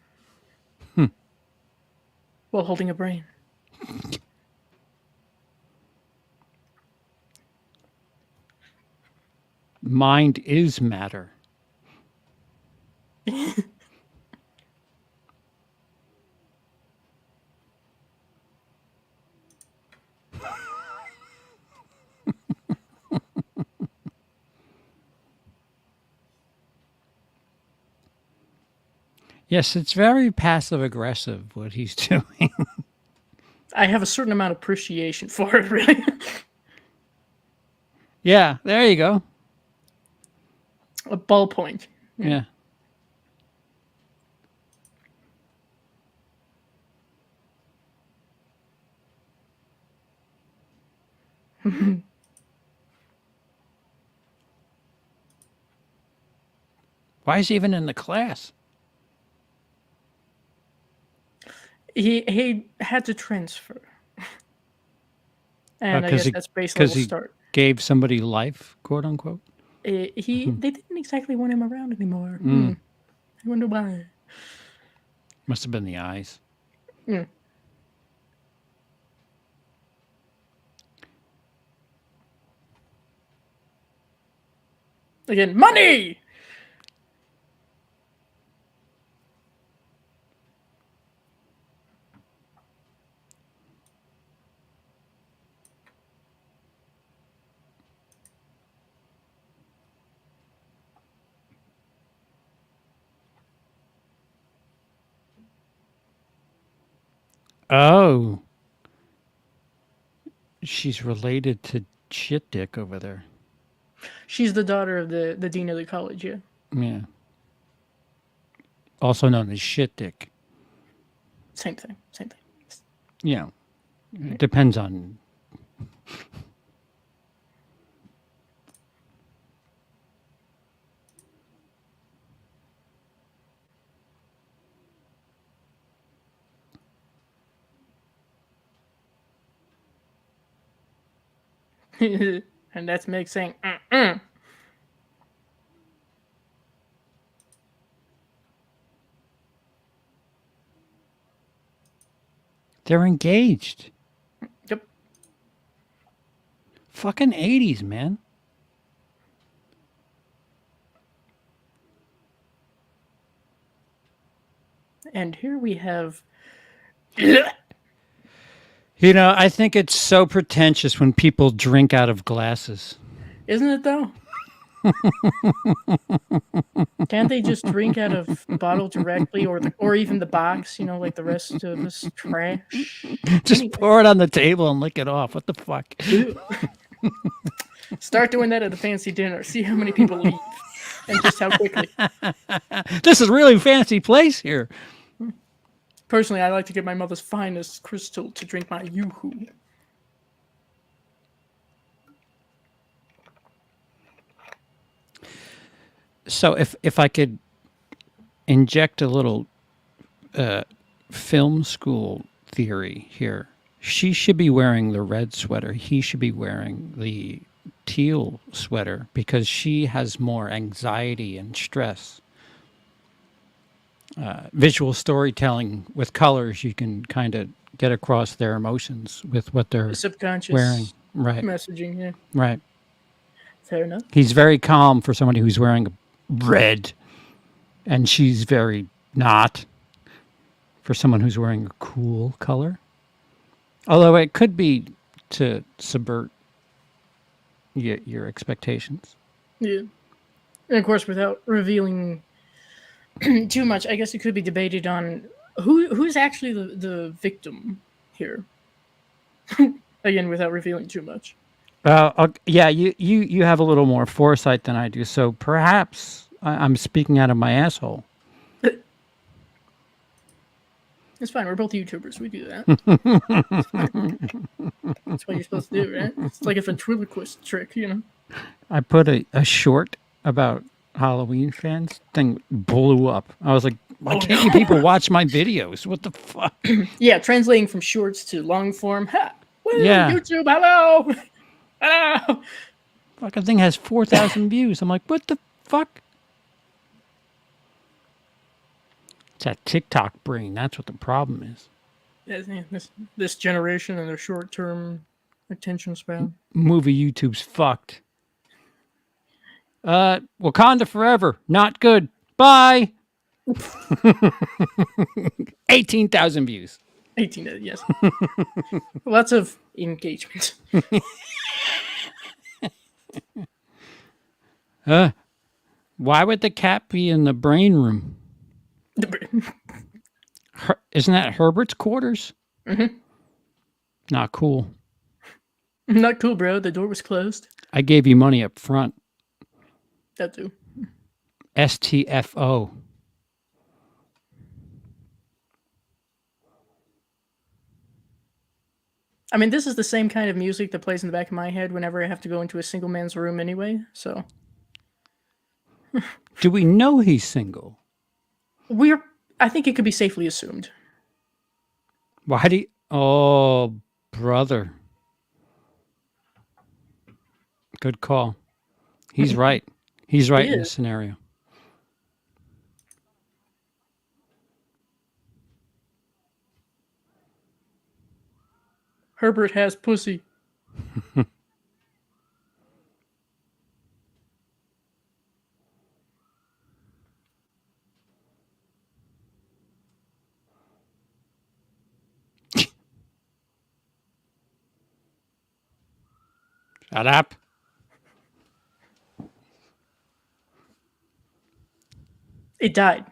while holding a brain. Mind is matter. Yes, it's very passive aggressive what he's doing. I have a certain amount of appreciation for it, really. Yeah, there you go. A ballpoint. Yeah. Why is he even in the class? He had to transfer, and I guess that's base Because level he start. gave somebody life, quote unquote. They didn't exactly want him around anymore. I wonder why. Must have been the eyes. Again, money. Oh. She's related to Shit Dick over there. She's the daughter of the dean of the college. Yeah. Yeah. Also known as Shit Dick. Same thing. Same thing. Yeah. It depends on. And that's Meg saying, They're engaged. Yep. Fucking 80s, man. And here we have. You know, I think it's so pretentious when people drink out of glasses. Isn't it though? Can't they just drink out of the bottle directly, or even the box? You know, like the rest of this trash. Just pour it on the table and lick it off. What the fuck? Start doing that at a fancy dinner. See how many people leave, and just how quickly. This is a really fancy place here. Personally, I like to get my mother's finest crystal to drink my yoo-hoo. So if I could inject a little film school theory here, she should be wearing the red sweater. He should be wearing the teal sweater because she has more anxiety and stress. Visual storytelling with colors, you can kind of get across their emotions with what they're Subconscious wearing. Right. messaging. Yeah, Right. fair enough. He's very calm for somebody who's wearing red, and she's very not for someone who's wearing a cool color. Although it could be to subvert your expectations. Yeah, and of course, without revealing too much, I guess it could be debated on who's actually the victim here. Again, without revealing too much. Yeah, you have a little more foresight than I do, so perhaps I'm speaking out of my asshole. It's fine. We're both YouTubers. We do that. That's what you're supposed to do, right? It's like a ventriloquist trick, you know? I put a short about Halloween fans. Thing blew up. I was like, why Oh, can't you no. people watch my videos? What the fuck? Yeah, translating from shorts to long form. Ha! Woo! Yeah. YouTube, hello! Hello! Fucking thing has 4,000 views. I'm like, what the fuck? It's that TikTok brain. That's what the problem is. This generation and their short term attention span. Movie YouTube's fucked. Wakanda Forever. Not good. Bye. 18,000 views. 18, yes. Lots of engagement. Why would the cat be in the brain room? Isn't that Herbert's quarters? Mm-hmm. Not cool. Not cool, bro. The door was closed. I gave you money up front. That too. STFO. I mean, this is the same kind of music that plays in the back of my head whenever I have to go into a single man's room anyway, so. Do we know he's single? I think it could be safely assumed. Why do you... Oh, brother. Good call. He's right. He's right in this scenario. Herbert has pussy. Shut up. It died.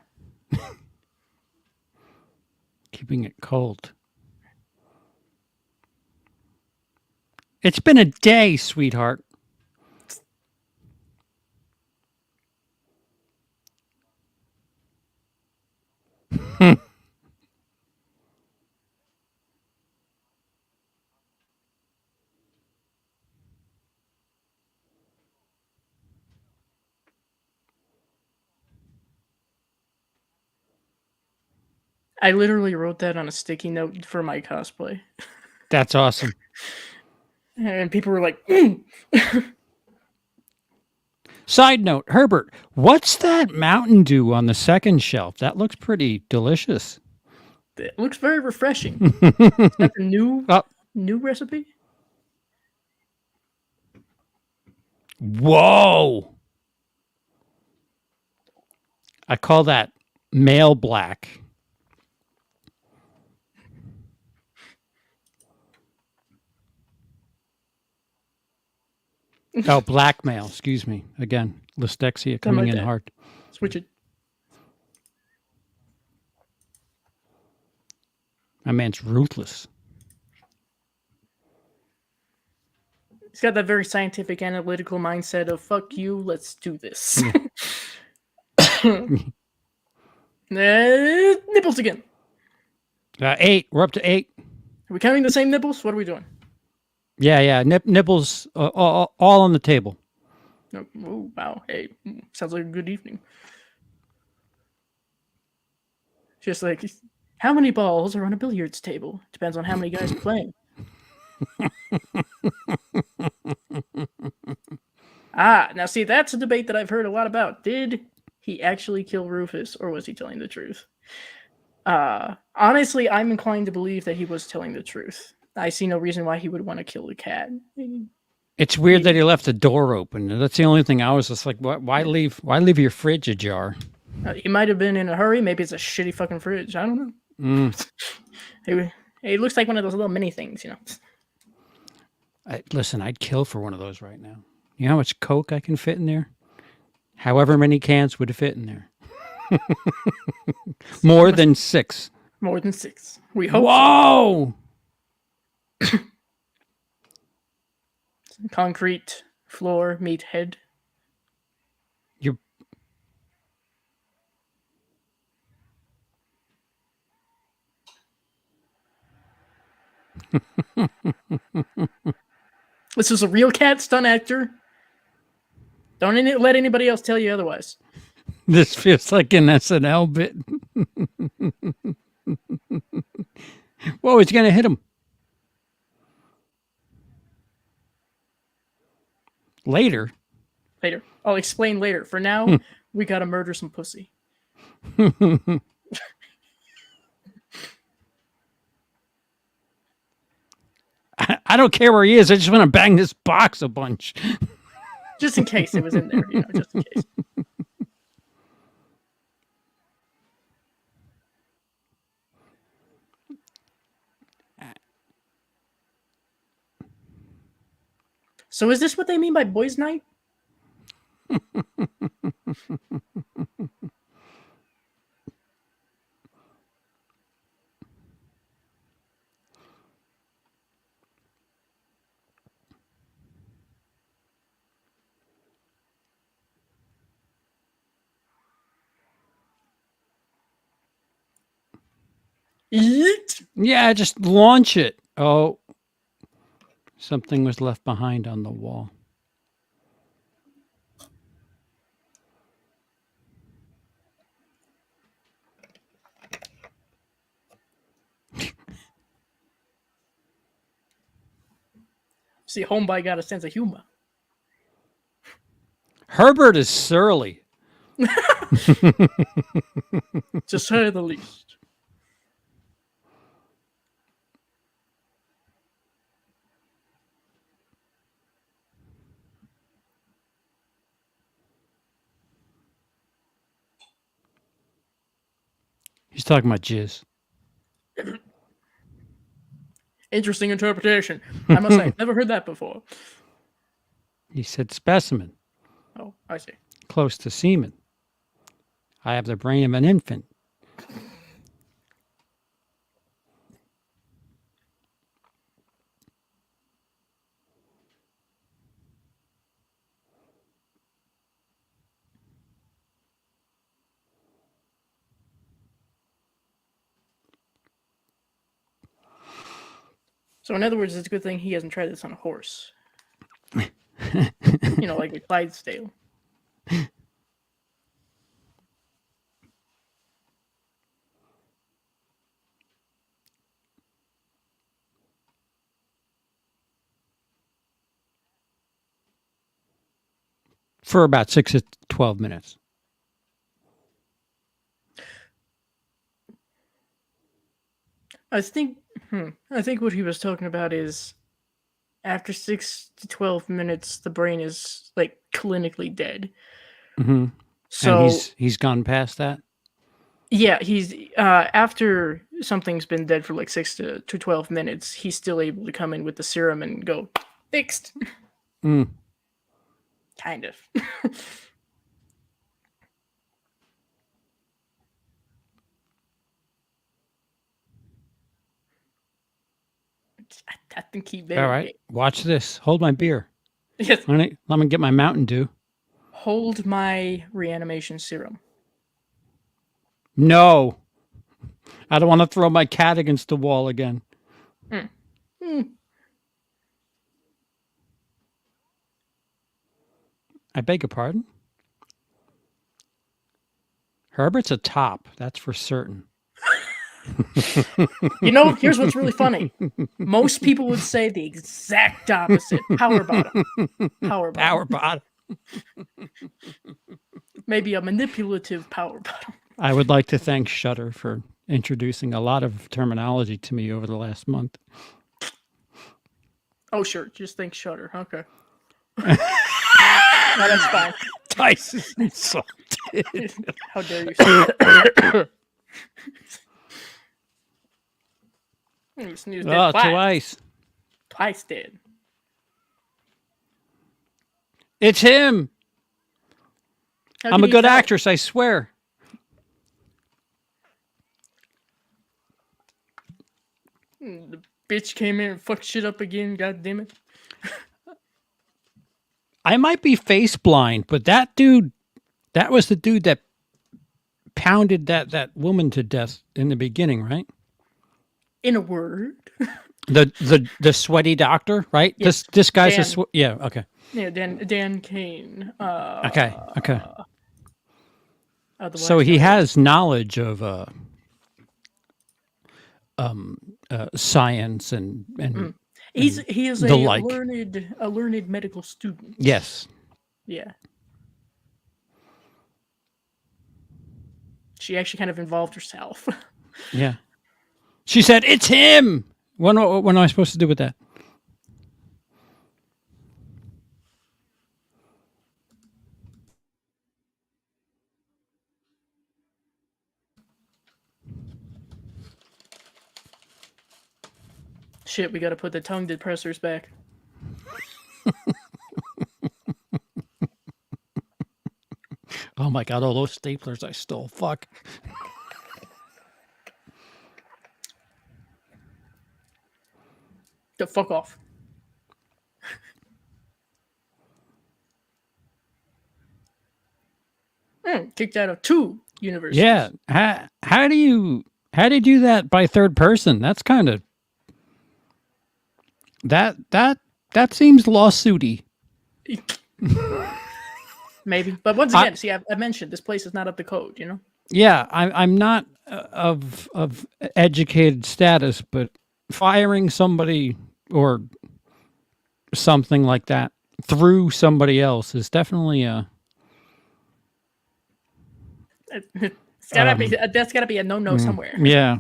Keeping it cold. It's been a day, sweetheart. I literally wrote that on a sticky note for my cosplay. That's awesome. And people were like, Side note, Herbert, what's that Mountain Dew on the second shelf? That looks pretty delicious. It looks very refreshing. Is that the new recipe? Whoa. I call that male black. Oh, blackmail. Excuse me. Again, Lystexia coming in hard. Switch it. My man's ruthless. He's got that very scientific, analytical mindset of "fuck you, let's do this." Nipples again. 8. We're up to 8. Are we counting the same nipples? What are we doing? Yeah. Nipples all on the table. Oh, wow. Hey, sounds like a good evening. Just like, how many balls are on a billiards table? Depends on how many guys are playing. Now see, that's a debate that I've heard a lot about. Did he actually kill Rufus, or was he telling the truth? Honestly, I'm inclined to believe that he was telling the truth. I see no reason why he would want to kill the cat. It's weird that he left the door open. That's the only thing I was just like, why leave your fridge ajar? He might have been in a hurry. Maybe it's a shitty fucking fridge. I don't know. It looks like one of those little mini things, you know. Listen, I'd kill for one of those right now. You know how much Coke I can fit in there? However many cans would fit in there. More than 6. More than 6. We hope. Whoa! So. Concrete floor meet head. This is a real cat stunt actor. Don't let anybody else tell you otherwise. This feels like an SNL bit. Whoa, he's going to hit him. Later. Later. I'll explain later. For now, we gotta murder some pussy. I don't care where he is. I just want to bang this box a bunch. Just in case it was in there, just in case. So is this what they mean by boys' night? Yeet. Yeah, just launch it. Oh, something was left behind on the wall. See, homeboy got a sense of humor. Herbert is surly. To say the least. He's talking about jizz. Interesting interpretation. I must say, never heard that before. He said specimen. Oh, I see. Close to semen. I have the brain of an infant. So in other words, it's a good thing he hasn't tried this on a horse. Like a Clydesdale. For about 6 to 12 minutes. I think what he was talking about is after 6 to 12 minutes, the brain is like clinically dead. Mm-hmm. So and he's gone past that? Yeah, he's after something's been dead for like 6 to 12 minutes, he's still able to come in with the serum and go, fixed. Mm. Kind of. I think he better. All right, watch this. Hold my beer. Yes. Let me get my Mountain Dew. Hold my reanimation serum. No. I don't want to throw my cat against the wall again. I beg your pardon? Herbert's a top, that's for certain. Here's what's really funny. Most people would say the exact opposite. Power bottom. Power bottom. Power bottom. Maybe a manipulative power bottom. I would like to thank Shudder for introducing a lot of terminology to me over the last month. Oh, sure. Just think Shudder. Okay. No, that's fine. Dice is insulted. How dare you say that? You snoozed it twice. Twice did. It's him. I'm a good actress, I swear. The bitch came in and fucked shit up again, god damn it. I might be face blind, but that dude, that was the dude that pounded that woman to death in the beginning, right? In a word. The sweaty doctor, right? Yes, This guy's Dan. yeah. Okay. Yeah, Dan Kane. Okay. Okay. So Otherwise he known as. has knowledge of science and He is the a like. learned medical student. Yes. Yeah. She actually kind of involved herself. Yeah. She said, "It's him." What am I supposed to do with that? Shit, we got to put the tongue depressors back. Oh my god! All those staplers I stole. Fuck. The fuck off. Kicked out of 2 universities. Yeah. How do you do that by third person? That's kind of that seems lawsuity. Maybe, but once again, see, I mentioned this place is not up to code. You know. Yeah, I'm not of educated status, but firing somebody or something like that through somebody else is definitely a. It's gotta be. That's gotta be a no somewhere. Yeah,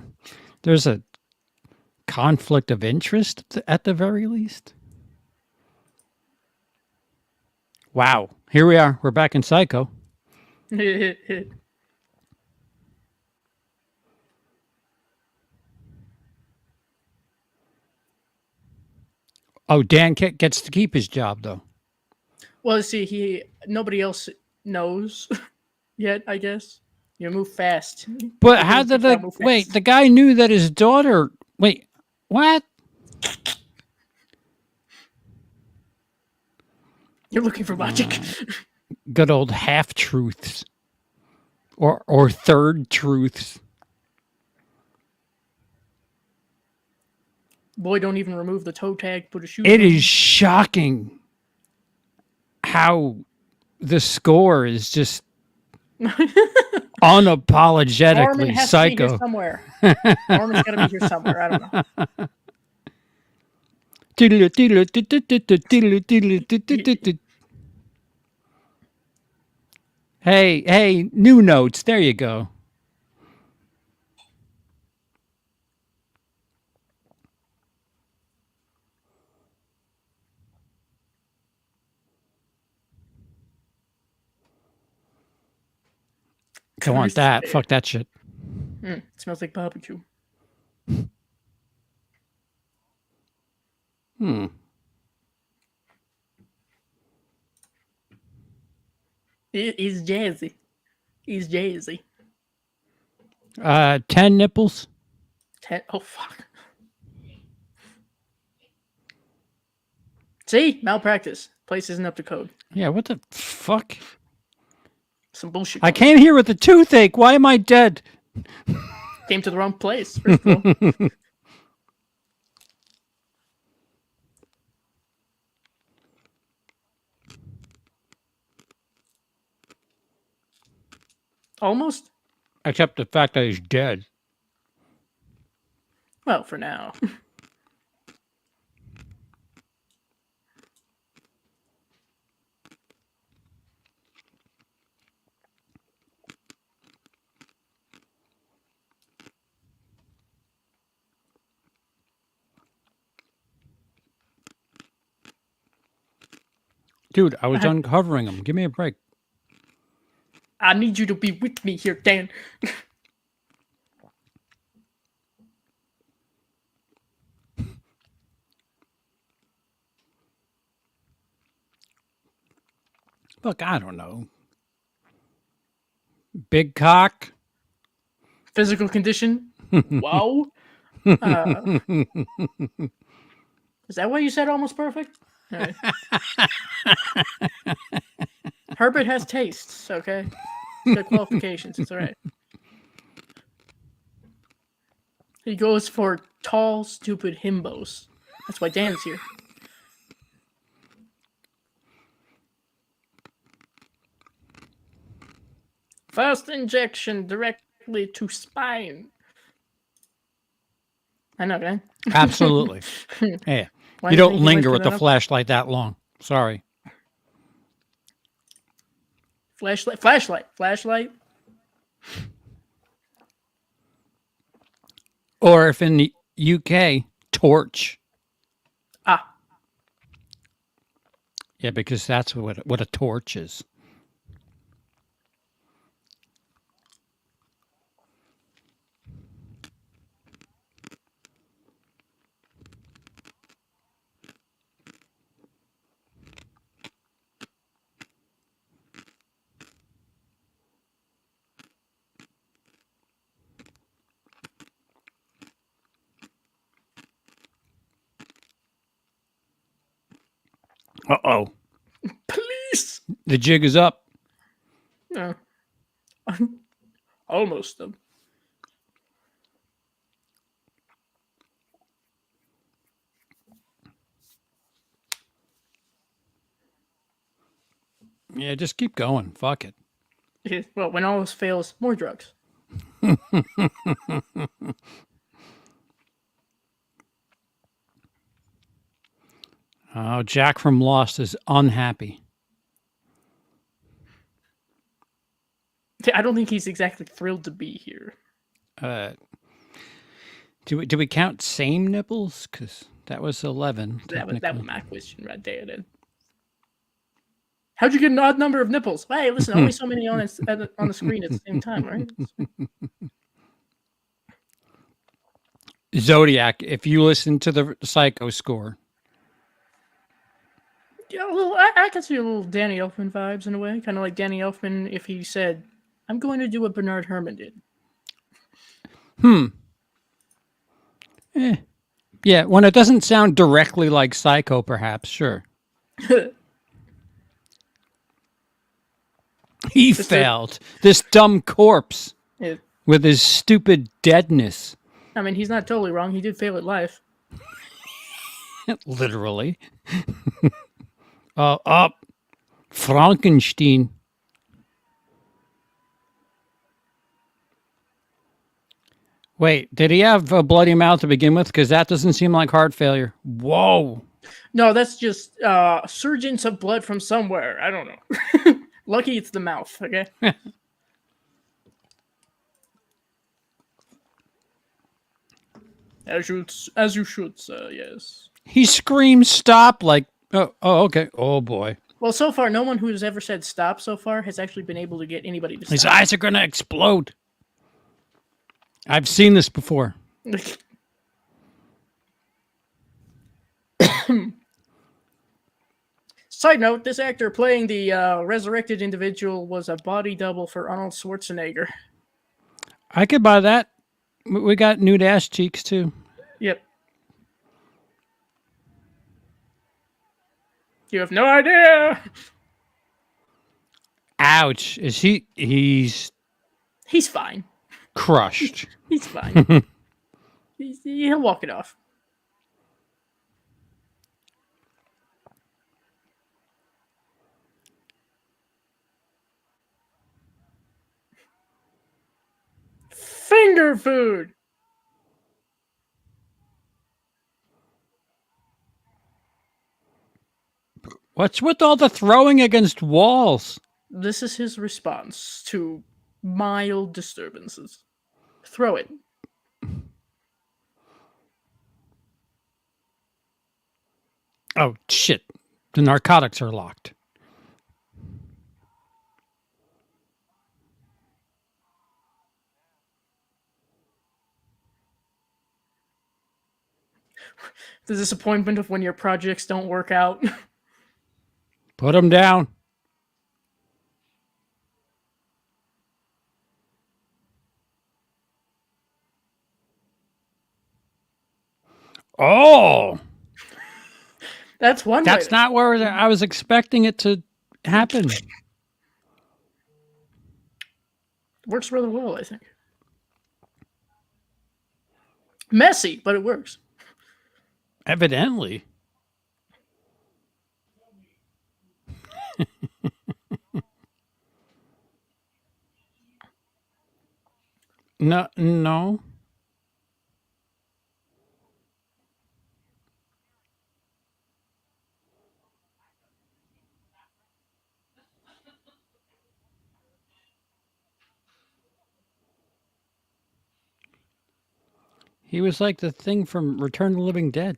there's a conflict of interest at the very least. Wow, here we are. We're back in Psycho. Oh, Dan gets to keep his job though. Well, see, nobody else knows yet. I guess you move fast. But how did wait? The guy knew that his daughter. Wait, what? You're looking for logic. Good old half truths, or third truths. Boy, don't even remove the toe tag. Put a shoe. It is shocking how the score is just unapologetically Psycho. Somewhere. Norman's got to be here somewhere. I don't know. Hey, new notes. There you go. Don't want that. Fuck that shit. It smells like barbecue. He's jazzy. He's jazzy. 10 nipples. 10. Oh, fuck. See? Malpractice. Place isn't up to code. Yeah, what the fuck? Some bullshit. I came here with a toothache. Why am I dead? Came to the wrong place. First of all. Almost. Except the fact that he's dead. Well, for now. Dude, I was uncovering him. Give me a break. I need you to be with me here, Dan. Look, I don't know. Big cock. Physical condition. Wow. Is that why you said almost perfect? Right. Herbert has tastes, okay? He's got qualifications. It's all right. He goes for tall, stupid himbos. That's why Dan's here. First injection directly to spine. I know, right? Absolutely. Yeah. Why You do you don't think he went linger for with the that up? flashlight that long. Sorry. Flashlight. Or if in the UK, torch. Ah, Yeah, because that's what a torch is. Uh-oh. please. The jig is up. No, almost them. Yeah, just keep going. Fuck it. Well, when all else fails, more drugs. Oh, Jack from Lost is unhappy. I don't think he's exactly thrilled to be here. Uh, do we count same nipples? Because that was 11, That was technically. my question right there. Then, how'd you get an odd number of nipples? Hey, listen, only so many on the screen at the same time, right? Zodiac, if you listen to the Psycho score. Yeah, I can see a little Danny Elfman vibes in a way, kind of like Danny Elfman if he said, "I'm going to do what Bernard Herrmann did." Yeah, when it doesn't sound directly like Psycho, perhaps, sure. He failed. This dumb corpse with his stupid deadness. I mean, he's not totally wrong. He did fail at life. Literally. Up. Frankenstein. Wait, did he have a bloody mouth to begin with? Because that doesn't seem like heart failure. Whoa. No, that's just surgence of blood from somewhere. I don't know. Lucky it's the mouth, okay? As you should, sir, yes. He screams stop like, oh, okay. Oh, boy. Well, so far, no one who has ever said stop so far has actually been able to get anybody to stop. His eyes are going to explode. I've seen this before. Side note, this actor playing the resurrected individual was a body double for Arnold Schwarzenegger. I could buy that. We got nude ass cheeks, too. Yep. You have no idea. Ouch. Is he... He's fine. crushed. He's fine. He'll walk it off. Finger food. What's with all the throwing against walls? This is his response to mild disturbances. Throw it. Oh, shit. The narcotics are locked. The disappointment of when your projects don't work out. Put them down. Oh, That's one. that's not where I was expecting it to happen. Works really well, I think. Messy, but it works. Evidently. No, no. He was like the thing from Return of the Living Dead.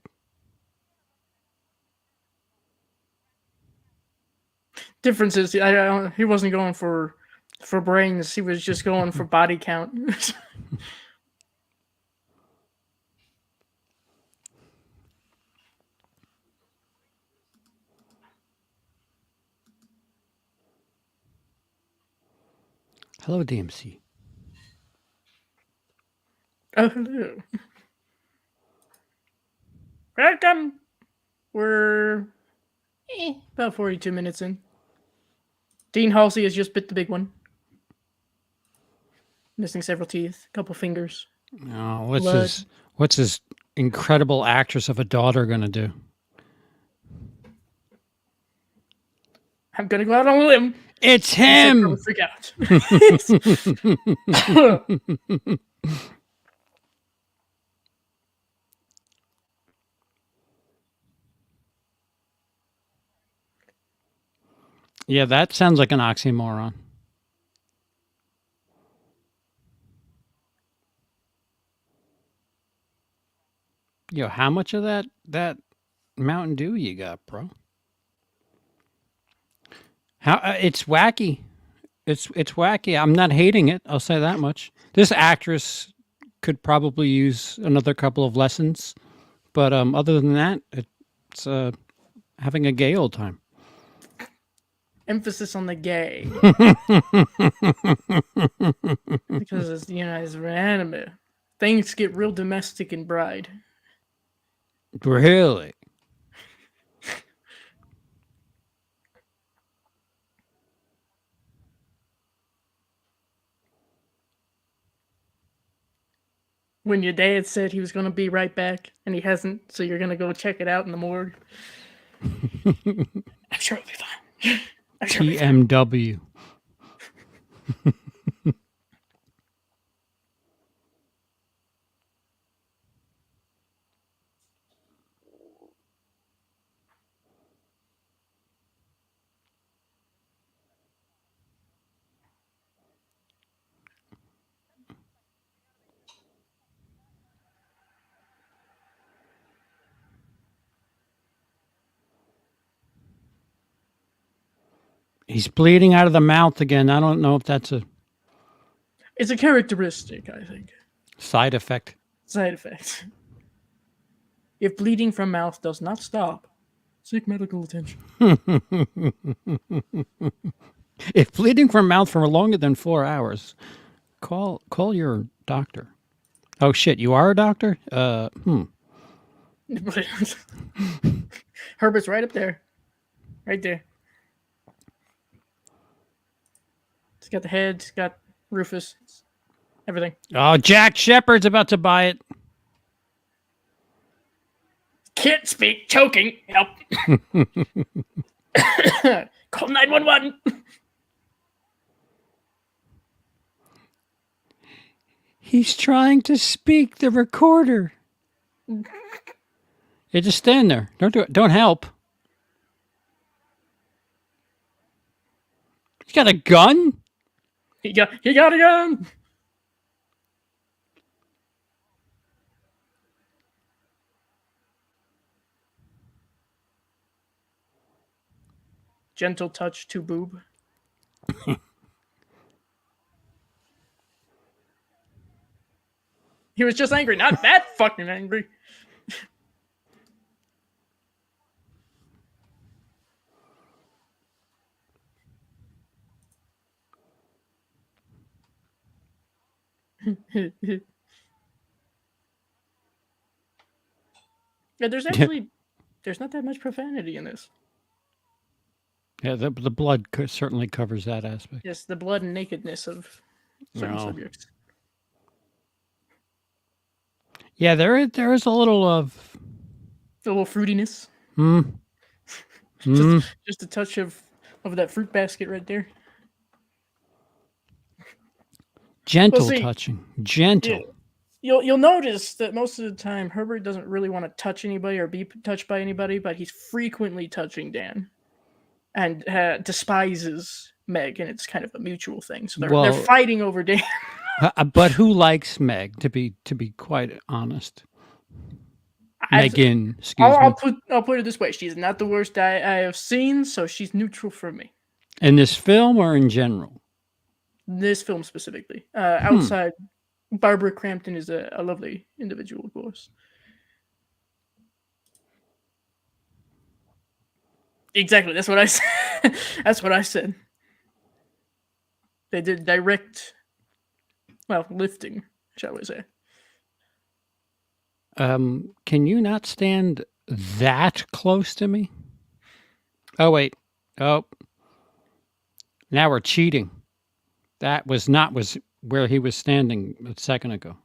Difference is, he wasn't going for brains. He was just going for body count. Hello, DMC. Oh, hello. Welcome. We're about 42 minutes in. Dean Halsey has just bit the big one. Missing several teeth, a couple fingers. Oh, Blood. what's his incredible actress of a daughter gonna do? I'm gonna go out on a limb. It's him. Freak out. Yeah, that sounds like an oxymoron. Yo, how much of that Mountain Dew you got, bro? How it's wacky. It's wacky. I'm not hating it. I'll say that much. This actress could probably use another couple of lessons, but other than that, it's having a gay old time. Emphasis on the gay. Because it's, it's Re-Animator. Things get real domestic in Bride. Really? When your dad said he was going to be right back, and he hasn't, so you're going to go check it out in the morgue. I'm sure it'll be fine. TMW. He's bleeding out of the mouth again. I don't know if that's a It's a characteristic, I think. side effect. Side effect. If bleeding from mouth does not stop, seek medical attention. If bleeding from mouth for longer than 4 hours, call your doctor. Oh shit, you are a doctor? Herbert's right up there. Right there. It's got the head, it's got Rufus, everything. Oh, Jack Shepard's about to buy it. Can't speak, choking. Help. Call 911. He's trying to speak the recorder. Yeah, just stand there. Don't do it. Don't help. He's got a gun? He got a gun. Gentle touch to boob. He was just angry, not that fucking angry. Yeah, there's not that much profanity in this. Yeah, the blood certainly covers that aspect. Yes, the blood and nakedness of certain subjects. Yeah, there is a little of A little fruitiness. mm, just mm, just a touch of that fruit basket right there. Well, gentle see, touching. yeah, Gentle. you'll notice that most of the time Herbert doesn't really want to touch anybody or be touched by anybody, but he's frequently touching Dan and despises Meg, and it's kind of a mutual thing. So they're Well, fighting over Dan. but who likes Meg? To be quite honest, I've, Megan, I'll, excuse I'll me. put I'll put it this way: she's not the worst I have seen, so she's neutral for me. In this film or in general? This film specifically, Hmm. outside Barbara Crampton is a lovely individual, of course. Exactly, that's what I said. That's what I said. They did direct, well, lifting, shall we say? Can you not stand that close to me? Oh wait. Oh, now we're cheating. That was where he was standing a second ago.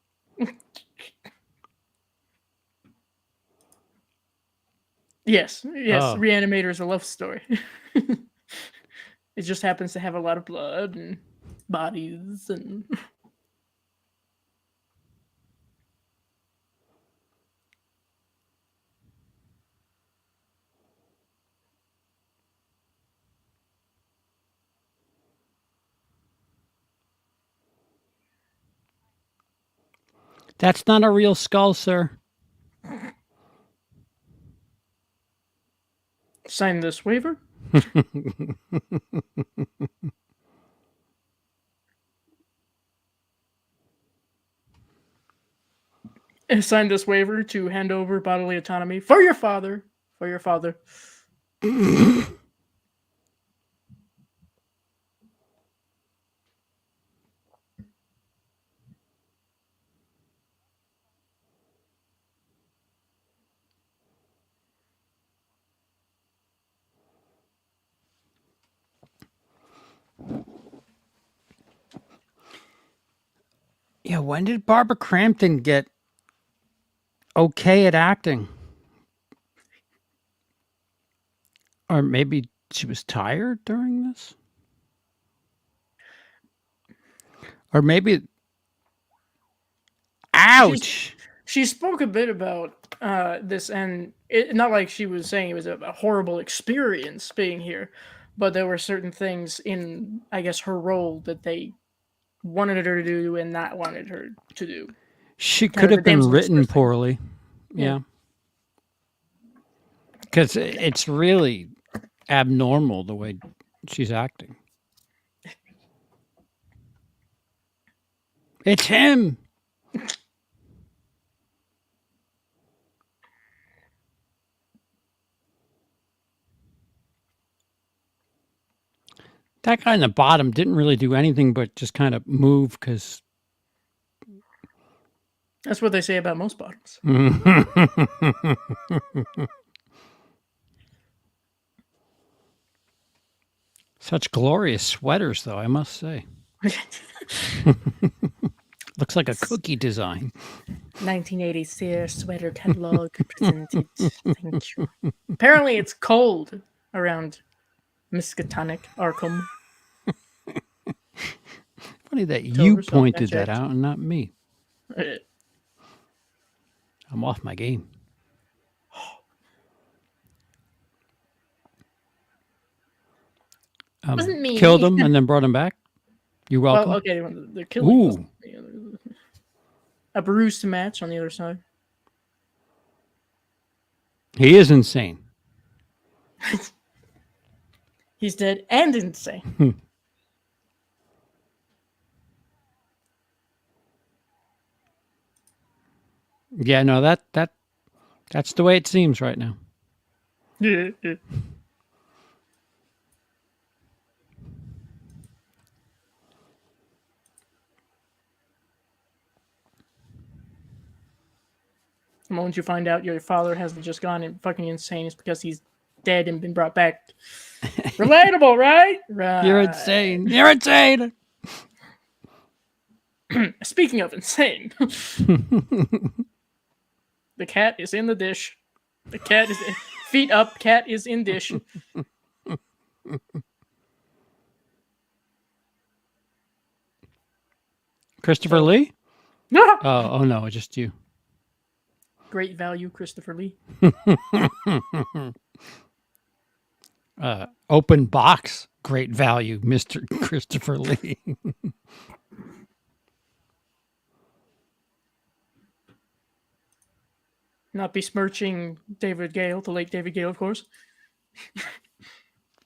Yes, Oh, Re-Animator is a love story. It just happens to have a lot of blood and bodies and that's not a real skull, sir. sign this waiver. And sign this waiver to hand over bodily autonomy for your father. For your father. Yeah, when did Barbara Crampton get okay at acting? Or maybe she was tired during this? Or maybe She ouch. she spoke a bit about this, and not like she was saying it was a horrible experience being here, but there were certain things in, I guess, her role that they wanted her to do and not wanted her to do. She Kind could of the have been damsel in written distress thing. poorly. Yeah. Yeah. Because it's really abnormal the way she's acting. It's him. That guy in the bottom didn't really do anything but just kind of move because. That's what they say about most bottoms. Such glorious sweaters, though, I must say. Looks like a cookie design. 1980 Sears sweater catalog presented. Thank you. Apparently, it's cold around Miskatonic, Arkham. Funny that you October, so I pointed that checked. out and not me. Uh, I'm off my game. wasn't Killed me. him and then brought him back. You're Well, welcome. okay, the killing wasn't Ooh, me. A bruise to match on the other side. he is insane. He's dead and insane. Yeah, no, that's the way it seems right now. Yeah. The moment you find out your father hasn't just gone and fucking insane, it's because he's dead and been brought back. Relatable, right? You're Right. insane. You're insane. Speaking of insane, The cat is in the dish. The cat is feet up. Cat is in dish. Christopher So- Lee? Ah! Oh no, just you. Great value, Christopher Lee. Open box, great value, Mr. Christopher Lee. Not besmirching David Gale, the late David Gale, of course.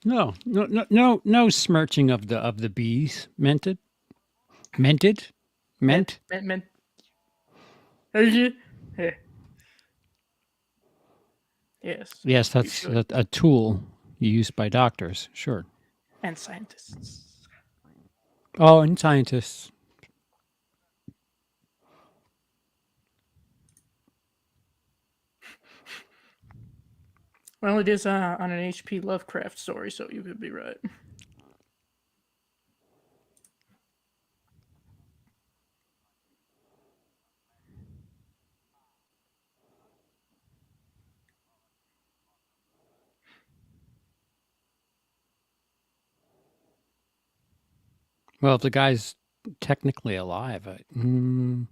No smirching of the bees. Meant. Yes. Yes, that's a tool used by doctors. Sure. And scientists. Oh, and scientists. Well, it is on an H.P. Lovecraft story, so you could be right. Well, if the guy's technically alive, It's kind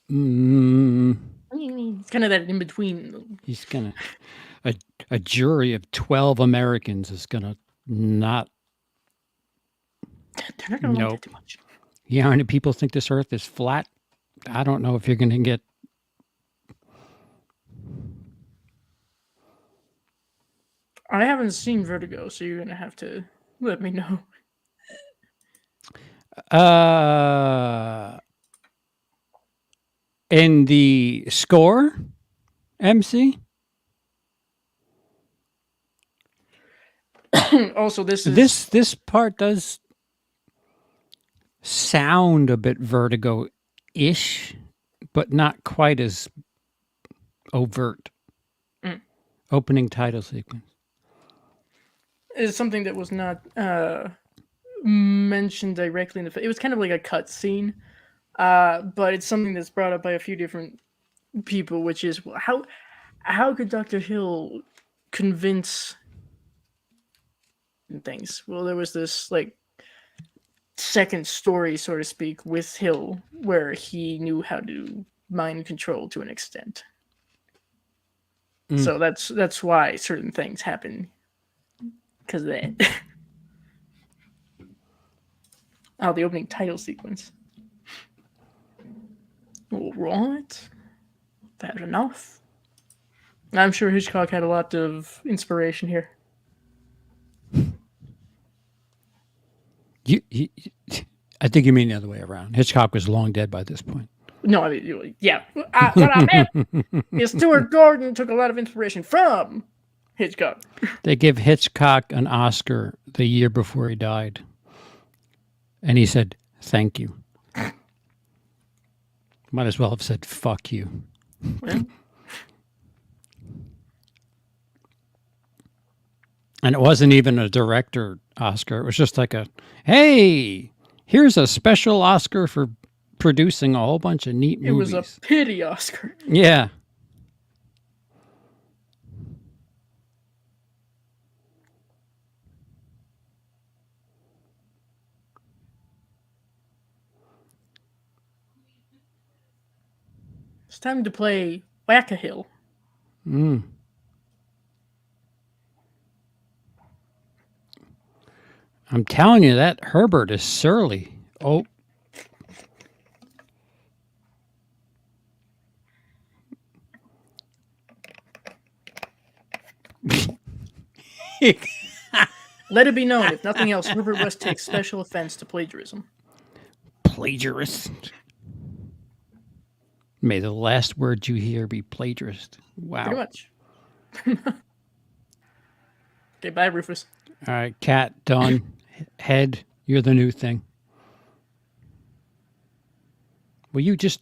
of that in between. he's gonna a jury of 12 Americans is gonna not. They're not gonna like that too much. You know how many people think this Earth is flat? I don't know if you're gonna get. I haven't seen Vertigo, so you're gonna have to let me know. In the score, MC. Also, this part does sound a bit Vertigo-ish, but not quite as overt. Opening title sequence is something that was not mentioned directly in the. It was kind of like a cut scene, but it's something that's brought up by a few different people, which is how could Dr. Hill convince things? Well, there was this like second story, so to speak, with Hill where he knew how to mind control to an extent. So that's why certain things happen because of that. Oh, the opening title sequence. All right, fair enough. I'm sure Hitchcock had a lot of inspiration here. I think you mean the other way around. Hitchcock was long dead by this point. No, I mean, yeah. What I meant is Stuart Gordon took a lot of inspiration from Hitchcock. They give Hitchcock an Oscar the year before he died. And he said, "Thank you." Might as well have said, "Fuck you." Well, and it wasn't even a director Oscar. It was just like hey, here's a special Oscar for producing a whole bunch of neat movies. It was a pity Oscar. Yeah. It's time to play Whack-A-Hill. I'm telling you, that Herbert is surly. Oh. Let it be known, if nothing else, Herbert West takes special offense to plagiarism. Plagiarist. May the last word you hear be plagiarist. Wow. Pretty much. Okay, bye, Rufus. All right, Cat, done. Head, you're the new thing. Will you just...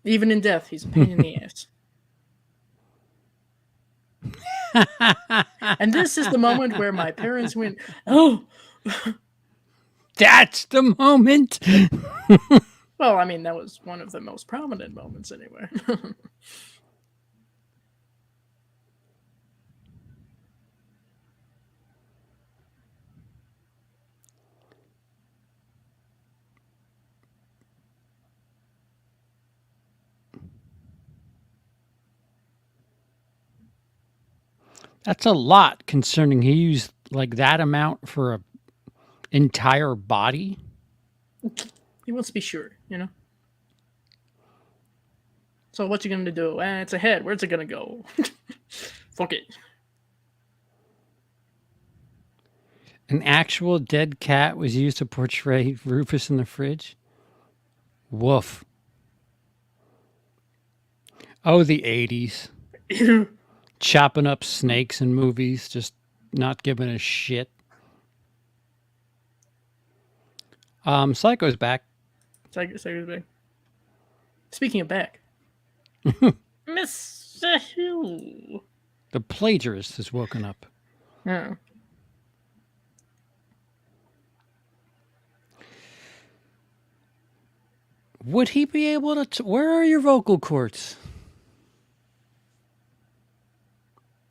Even in death, he's a pain in the ass. And this is the moment where my parents went, "Oh, that's the moment." Well, I mean, that was one of the most prominent moments anyway. That's a lot concerning he used like that amount for a entire body. He wants to be sure, you know. So what you gonna do? It's a head. Where's it gonna go? Fuck it. An actual dead cat was used to portray Rufus in the fridge. Woof. Oh, the 80s. Chopping up snakes in movies, just not giving a shit. Psycho's back. Psycho's back. Speaking of back, Mr. Hill. The plagiarist has woken up. Yeah. Would he be able to? Where are your vocal cords?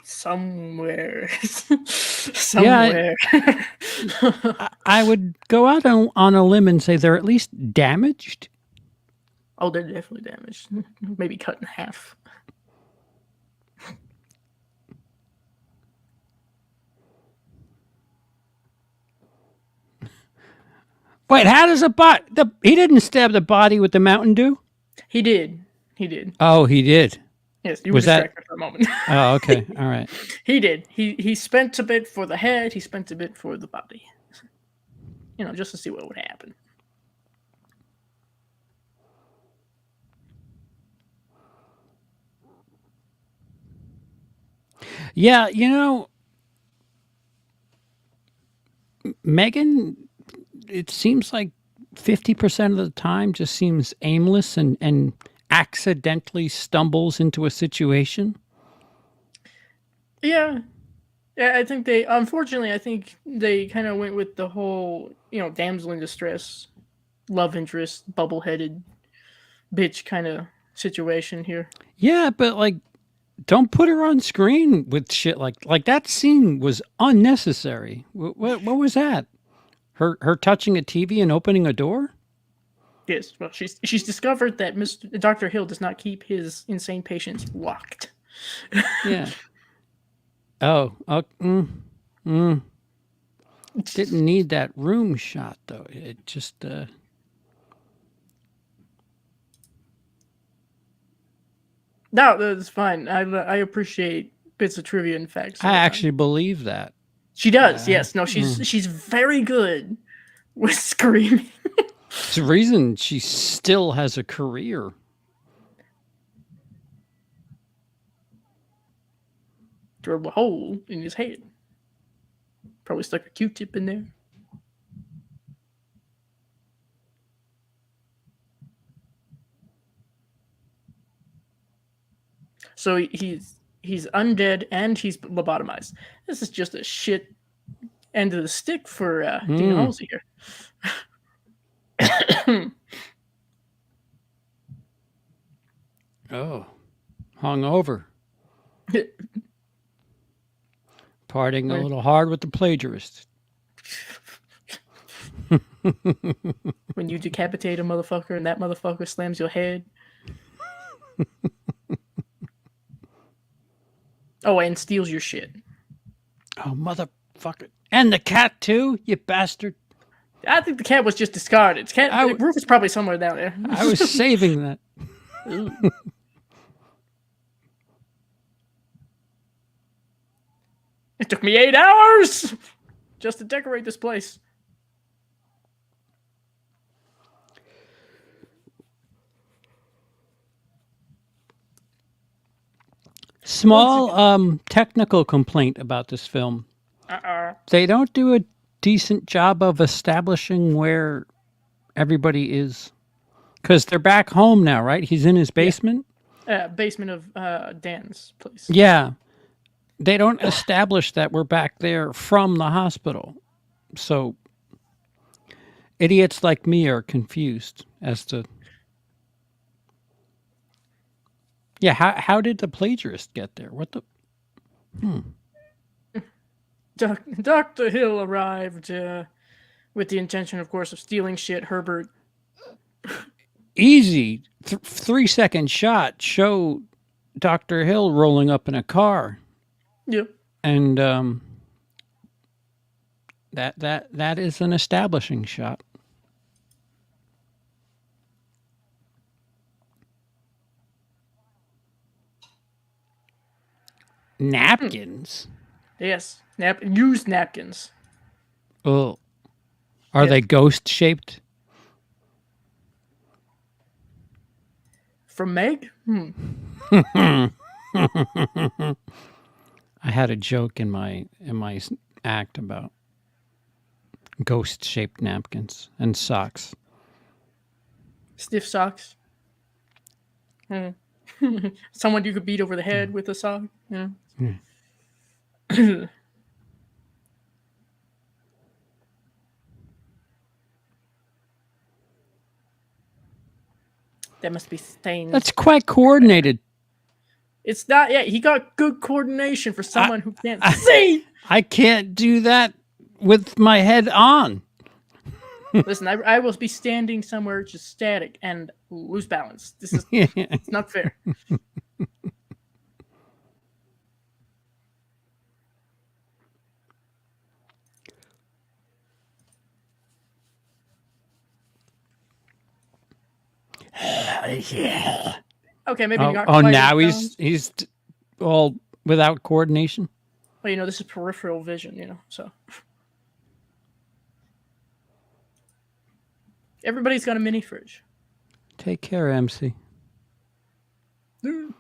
Somewhere. Somewhere. Yeah, I would go out on a limb and say they're at least damaged. Oh, they're definitely damaged. Maybe cut in half. Wait, how does he didn't stab the body with the Mountain Dew? He did. He did. Oh, he did. Yes, you were distracted for a moment. Oh, okay. All right. He did. He spent a bit for the head. He spent a bit for the body. You know, just to see what would happen. Yeah, you know, Megan, it seems like 50% of the time just seems aimless and accidentally stumbles into a situation. Yeah. Yeah, I think unfortunately, I think they kind of went with the whole, damsel in distress, love interest, bubble-headed bitch kind of situation here. Yeah, but like, don't put her on screen with shit like that scene was unnecessary. What was that? Her touching a TV and opening a door? Yes, well, she's discovered that Dr. Hill does not keep his insane patients locked. Yeah. Oh, didn't need that room shot though. It just No, that's fine. I appreciate bits of trivia and facts. I actually believe that. She does. Yes. No, she's very good with screaming. It's the reason she still has a career. Drilled a hole in his head. Probably stuck a Q-tip in there. So he's undead and he's lobotomized. This is just a shit end of the stick for Dean Halsey here. Oh, hungover. Partying a little hard with the plagiarist. When you decapitate a motherfucker and that motherfucker slams your head. Oh, and steals your shit. Oh, motherfucker. And the cat too, you bastard. I think the cat was just discarded. Roof is probably somewhere down there. I was saving that. It took me 8 hours just to decorate this place. Small technical complaint about this film. They don't do a decent job of establishing where everybody is. Because they're back home now, right? He's in his basement? Basement of Dan's place. Yeah. They don't establish that we're back there from the hospital. So idiots like me are confused as to... Yeah, how did the plagiarist get there? What the... Dr. Hill arrived with the intention, of course, of stealing shit. Herbert. Easy. 3-second shot. Show Dr. Hill rolling up in a car. Yep. And that is an establishing shot. Napkins. Yes, used napkins. Oh, are Yes, they ghost shaped? from Meg. I had a joke in my act about ghost shaped napkins and socks. Stiff socks. Someone you could beat over the head with a sock. Yeah. That must be That's stains. quite coordinated. It's not. Yeah, he got good coordination for I, someone who can't see. I can't do that with my head on. Listen, I will be standing somewhere just static and lose balance. This is it's not fair. Yeah. Okay, maybe not Oh, quite as now balanced. he's all without coordination. Well, this is peripheral vision. So everybody's got a mini fridge. Take care, MC. Well,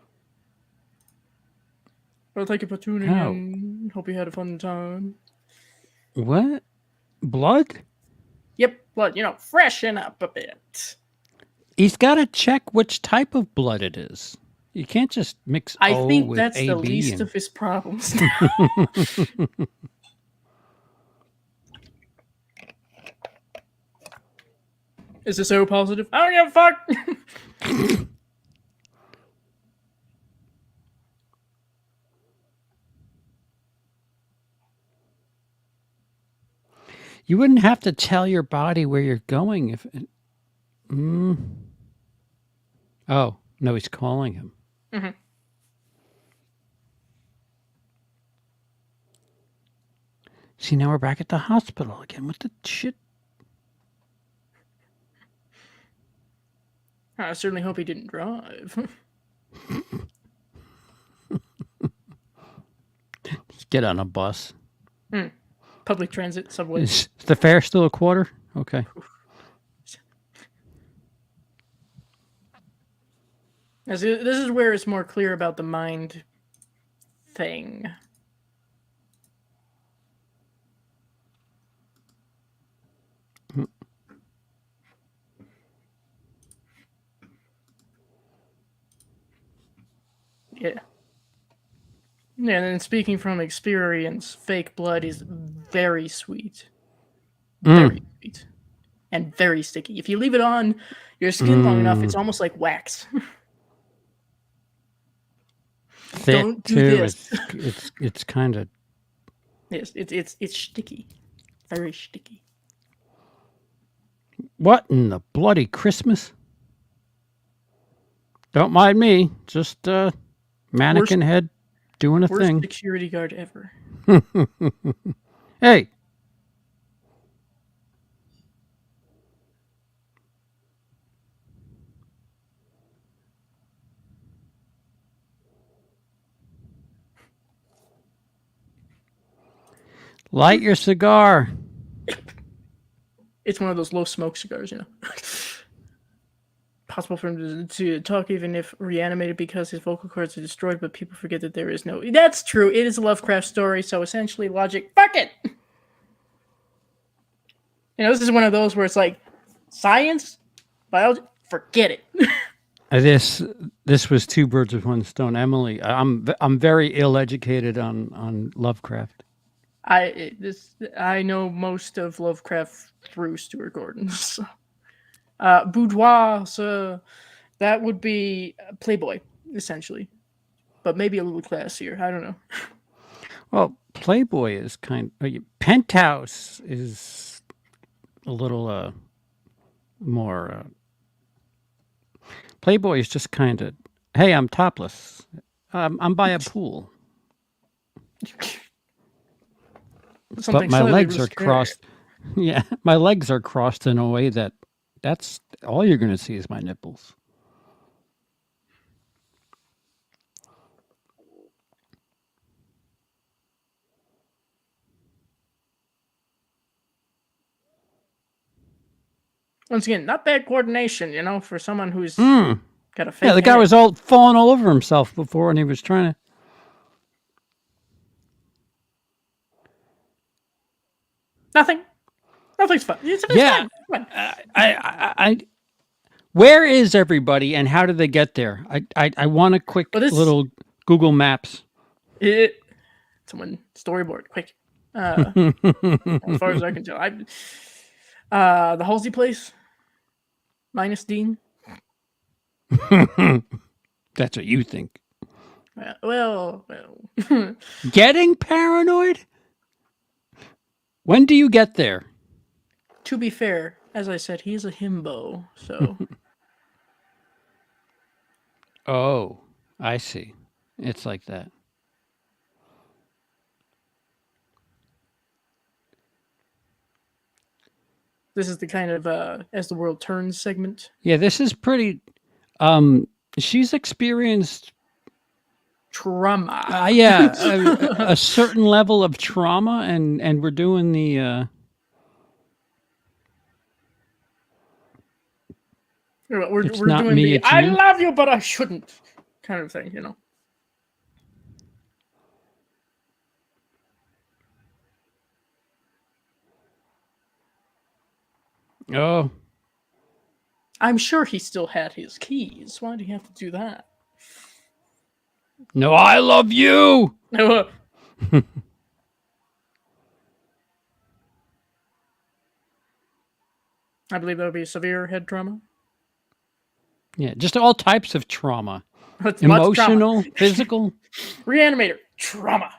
thank you for tuning How? in. Hope you had a fun time. What? Blood? Yep, but freshen up a bit. He's got to check which type of blood it is. You can't just mix I O think with that's the AB. least of his problems. Is this so positive? I don't give a fuck. You wouldn't have to tell your body where you're going if. Oh no, he's calling him. Mm-hmm. See, now we're back at the hospital again. What the shit? I certainly hope he didn't drive. Get on a bus. Public transit, subway. Is the fare still a quarter? Okay. This is where it's more clear about the mind thing. Yeah. Yeah, and then speaking from experience, fake blood is very sweet. Very sweet. And very sticky. If you leave it on your skin long enough, it's almost like wax. Thick Don't do too. this. It's kind of. Yes, it's sticky. Very sticky. What in the bloody Christmas? Don't mind me. Just mannequin head doing a Worst thing. security guard ever. Hey. Light your cigar. It's one of those low smoke cigars. Possible for him to talk even if reanimated because his vocal cords are destroyed, but people forget that there is no. That's true. It is a Lovecraft story, so essentially logic. Fuck it! This is one of those where it's like, science, biology, forget it. This was two birds with one stone. Emily, I'm very ill-educated on Lovecraft. I know most of Lovecraft through Stuart Gordon. So. Boudoir, so that would be Playboy, essentially. But maybe a little classier. I don't know. Well, Playboy is Penthouse is a little more. Playboy is just kind of, hey, I'm topless. I'm by a pool. Something my slightly legs are risque. crossed. Yeah, my legs are crossed in a way that's all you're going to see is my nipples. Once again, not bad coordination, for someone who's got a fake Yeah, the guy head. was all falling all over himself before, and he was trying to. Nothing's fun. It's Yeah, fine. It's fine. I where is everybody, and how did they get there? I want a quick Well, this little Google Maps. someone storyboard quick. As far as I can tell, the Halsey place minus Dean. That's what you think. Well. Getting paranoid? When do you get there? To be fair, as I said, he's a himbo, so. Oh, I see. It's like that. This is the kind of as the world turns segment. Yeah, this is pretty. She's experienced Trauma. a certain level of trauma, and we're doing the. We're not doing me, the it's "I you." love you, but I shouldn't" kind of thing, Oh, I'm sure he still had his keys. Why did he have to do that? no, I love you. I believe that would be severe head trauma. Yeah, just all types of trauma. Lots of Emotional, trauma. physical. Re-Animator trauma.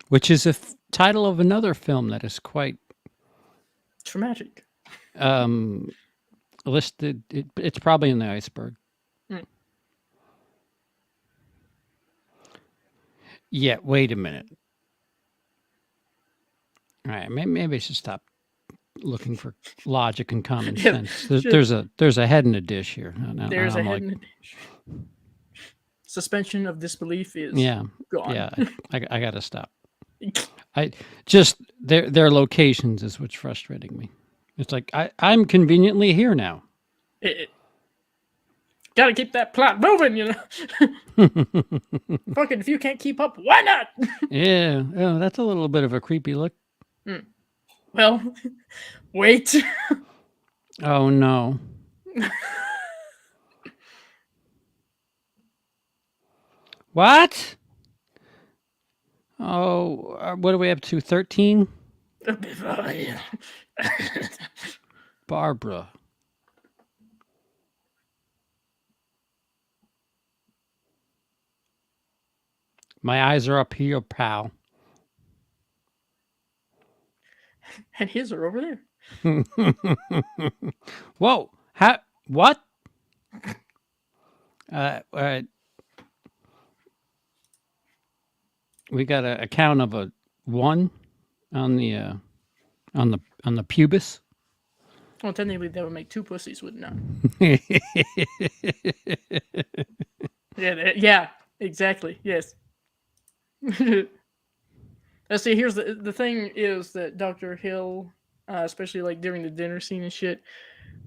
Which is a title of another film that is quite Traumatic. listed. It's probably in the iceberg. Yeah, wait a minute. All right, maybe I should stop looking for logic and common sense. There's a head in a dish here. There's a head in a dish. Suspension of disbelief is gone. Yeah, I got to stop. I just their locations is what's frustrating me. It's like I'm conveniently here now. Gotta keep that plot moving, Fucking, if you can't keep up, why not? Yeah, oh, that's a little bit of a creepy look. Well, wait. Oh no. What? Oh, what are we up to? 13? Barbara. My eyes are up here, pal. And his are over there. Whoa. What? We got a count of a 1 on the pubis. Well, technically, that would make 2 pussies, wouldn't it? Yeah, exactly. Yes. Let's see. Here's the thing: is that Dr. Hill, especially like during the dinner scene and shit,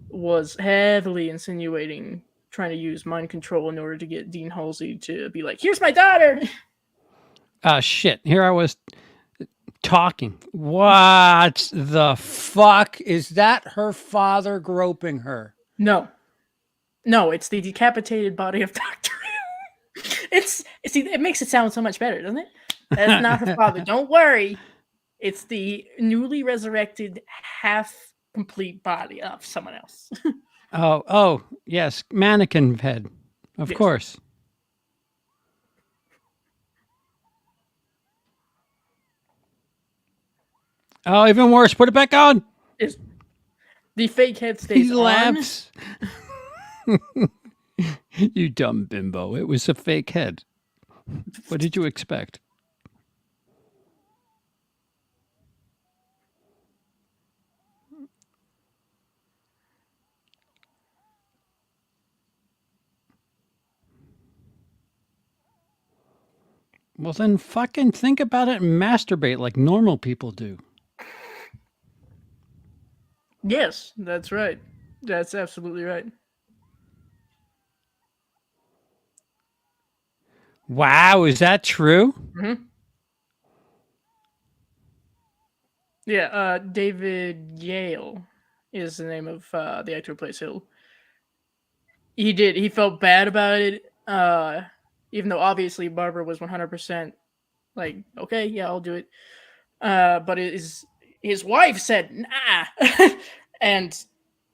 was heavily insinuating trying to use mind control in order to get Dean Halsey to be like, "Here's my daughter." Shit. Here I was talking. What the fuck? Is that her father groping her? No, it's the decapitated body of Dr. Hill. It makes it sound so much better, doesn't it? That's not her father. Don't worry. It's the newly resurrected half-complete body of someone else. Oh, yes. Mannequin head. Of course. Oh, even worse. Put it back on. The fake head stays He laughs. You dumb bimbo. It was a fake head. What did you expect? Well, then fucking think about it and masturbate like normal people do. Yes, that's right. That's absolutely right. Wow, is that true? Mm-hmm. Yeah, David Yale is the name of the actor who plays Hill. He felt bad about it, even though obviously Barbara was 100% like, okay, yeah, I'll do it. But his wife said nah, and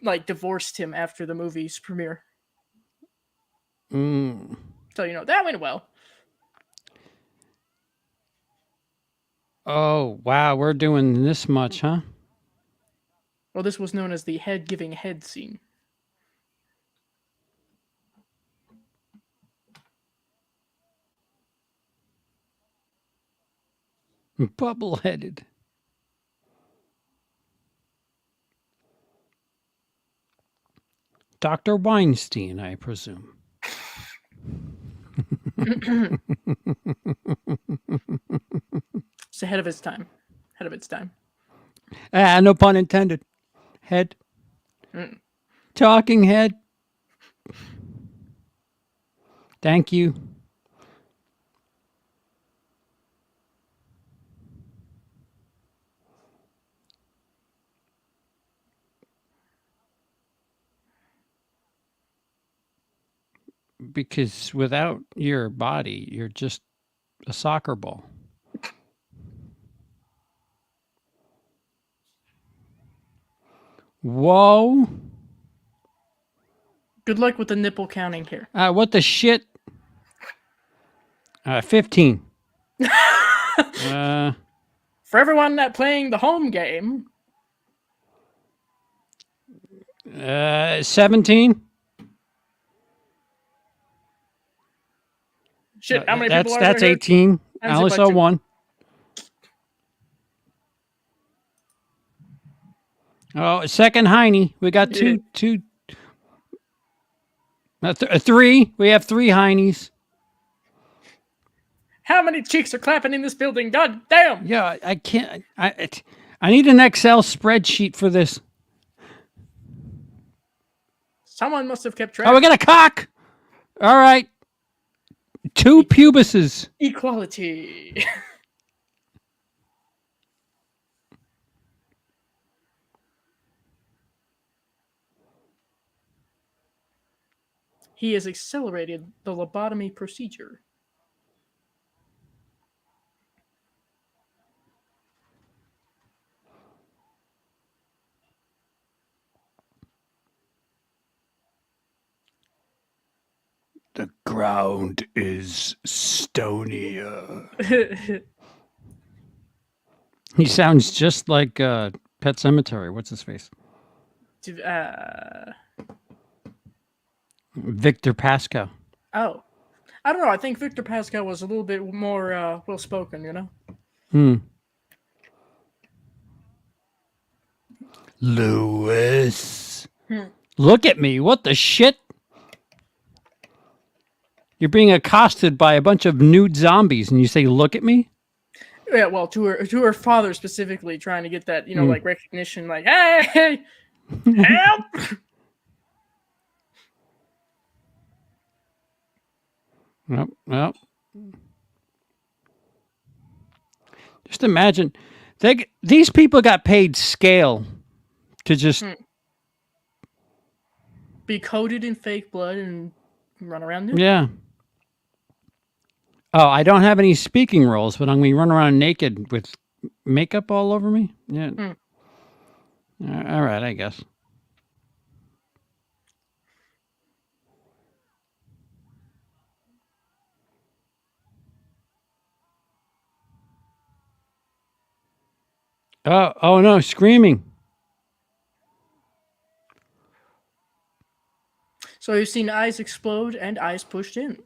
like divorced him after the movie's premiere. Mm. So that went well. Oh, wow, we're doing this much, huh? Well, this was known as the head giving head scene. Bubble-headed. Dr. Weinstein, I presume. It's ahead of its time. Ahead of its time. Ah, no pun intended. Head. Mm. Talking head. Thank you. Because without your body, you're just a soccer ball. Whoa. Good luck with the nipple counting here. What the shit? 15. For everyone that playing the home game, 17. shit, how many people are there That's here? 18. I Times it only by saw two. one. Oh, second Heine. We got Yeah. two. Three. We have 3 Heinies. How many cheeks are clapping in this building? God damn! Yeah, I can't. I need an Excel spreadsheet for this. Someone must have kept Oh, track. we got a cock. All right. 2 pubises. Equality. He has accelerated the lobotomy procedure. The ground is stonier. He sounds just like Pet Cemetery. What's his face? uh, Victor Pascow. oh. I don't know. I think Victor Pascal was a little bit more well spoken, Lewis. Look at me. What the shit? You're being accosted by a bunch of nude zombies and you say, look at me? Yeah, well, to her father specifically, trying to get that, like recognition, like, hey, help! Well. Just imagine. These people got paid scale to just... Be coated in fake blood and run around nude. Yeah. Oh, I don't have any speaking roles, but I'm going to run around naked with makeup all over me? Yeah. All right, I guess. Oh no, screaming. So you've seen eyes explode and eyes pushed in.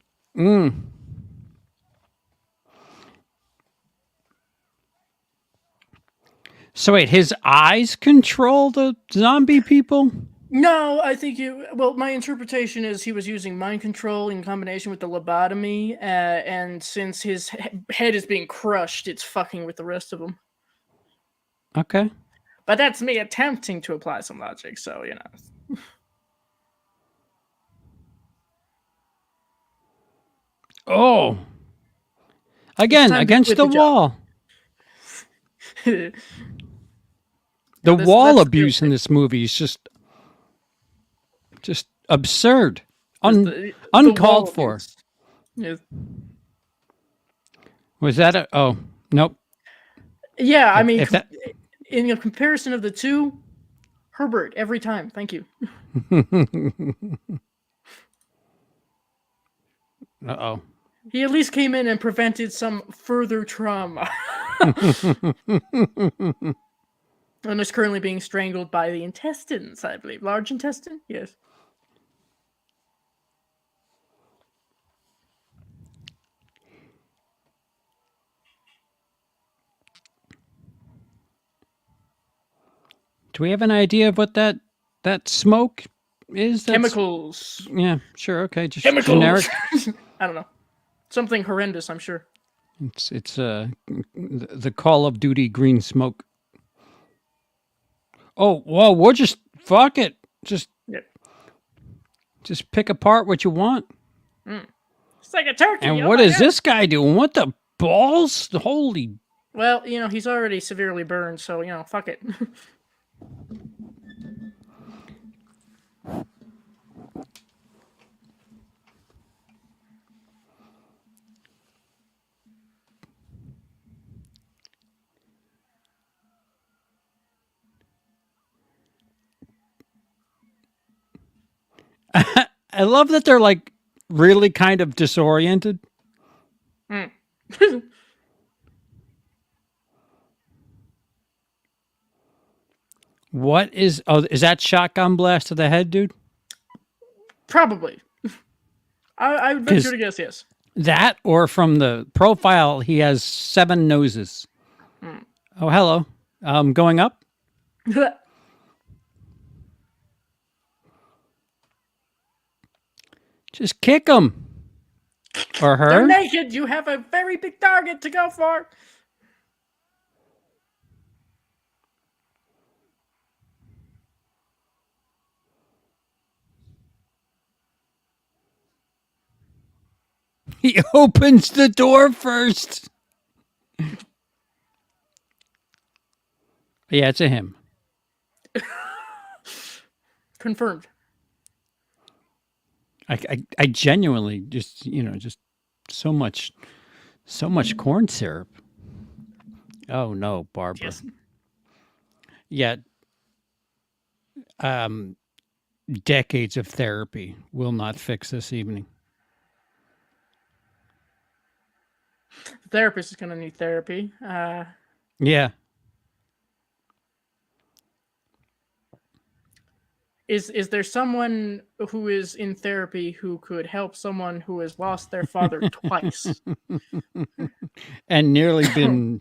So wait, his eyes control the zombie people? No, I think my interpretation is he was using mind control in combination with the lobotomy, and since his head is being crushed, it's fucking with the rest of them. Okay. But that's me attempting to apply some logic, so, Oh. It's Again, time to against quit the the job. wall. The Let's wall feel abuse in this movie is just absurd. the wall Uncalled for. abuse. Yes. Was that a... Oh, nope. Yeah, I mean, If that... in a comparison of the two, Herbert every time. Thank you. Uh-oh. He at least came in and prevented some further trauma. And is currently being strangled by the intestines, I believe. Large intestine? Yes. Do we have an idea of what that smoke is? Chemicals. Yeah, sure. Okay, just Chemicals. generic. I don't know. Something horrendous, I'm sure. It's the Call of Duty green smoke. Oh, whoa! We'll just fuck it. Just pick apart what you want. It's like a turkey. And what is this guy doing? What the balls? Holy! Well, he's already severely burned, so fuck it. I love that they're like really kind of disoriented. What is... Oh, is that shotgun blast to the head, dude? Probably. I would venture to guess yes. That, or from the profile, he has 7 noses. Oh, hello. Going up? Just kick him. Or her. They're naked. You have a very big target to go for. He opens the door first. Yeah, it's a him. Confirmed. I genuinely just so much corn syrup. Oh no, Barbara. Yes. Yeah. Decades of therapy will not fix this evening. The therapist is going to need therapy. Yeah. Is there someone who is in therapy who could help someone who has lost their father twice and nearly been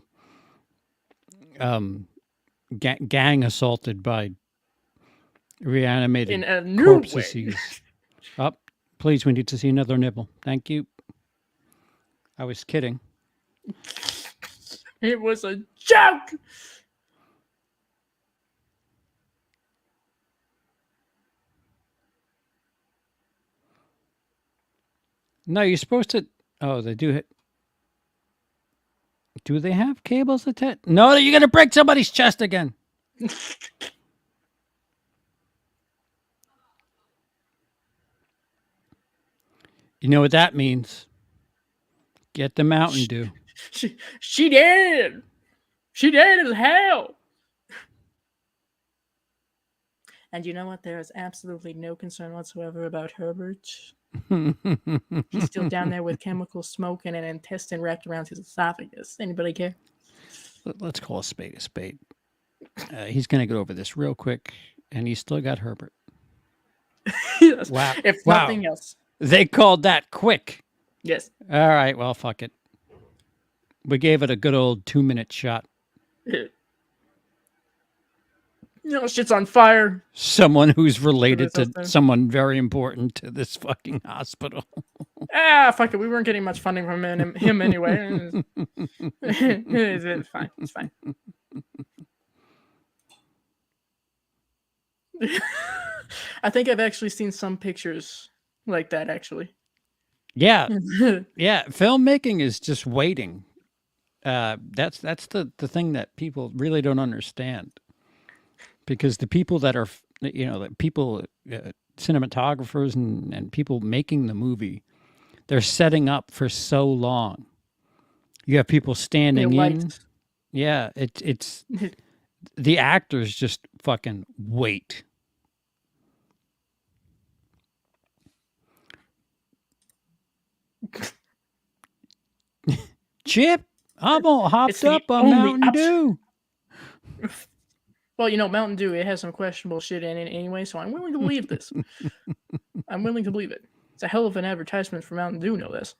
gang assaulted by reanimated in a new corpses? way? Oh, please, we need to see another nipple. Thank you. I was kidding. It was a joke. No, you're supposed to... Oh, they do hit... Do they have cables attached? No, you're going to break somebody's chest again. You know what that means? Get the Mountain Dew. She did. She did as hell. And you know what? There is absolutely no concern whatsoever about Herbert. He's still down there with chemical smoke and an intestine wrapped around his esophagus. Anybody care? Let's call a spade a spade. He's going to get over this real quick, and he's still got Herbert. Yes. Wow. If nothing else. They called that quick. Yes. All right, well, fuck it. We gave it a good old 2-minute shot. shit's on fire. Someone who's related Everybody's to outside. someone very important to this fucking hospital. Fuck it. We weren't getting much funding from him anyway. It's fine. It's fine. I think I've actually seen some pictures like that, actually. Yeah. Yeah. Filmmaking is just waiting. That's the thing that people really don't understand. Because the people that are, the people, cinematographers and people making the movie, they're setting up for so long. You have people standing in. Lights. Yeah, it's the actors just fucking wait. Chip, I'm all It's hopped the up on only Mountain option. Dew. Well, Mountain Dew, it has some questionable shit in it anyway, so I'm willing to believe this. I'm willing to believe it. It's a hell of an advertisement for Mountain Dew, no less.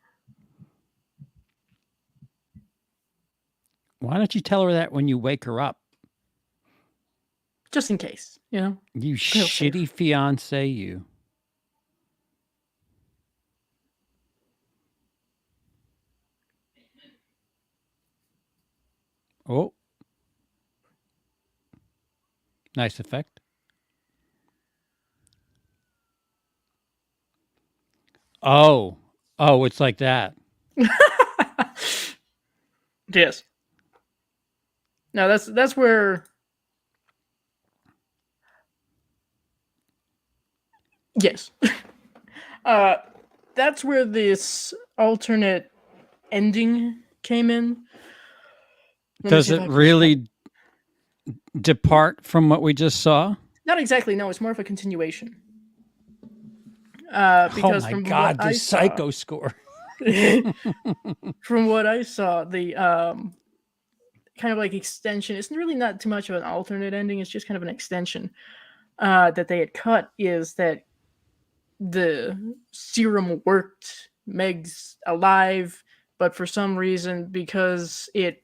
Why don't you tell her that when you wake her up? Just in case, You Fail safe. shitty fiance, you. Oh. Nice effect. Oh. Oh, it's like that. Yes. No, that's where. Yes. That's where this alternate ending came in. Does it really depart from what we just saw? Not exactly. No, it's more of a continuation. Oh Because my from god, what I this saw, psycho score. from what I saw, the kind of like extension. It's really not too much of an alternate ending. It's just kind of an extension that they had cut. Is that the serum worked? Meg's alive, but for some reason, because it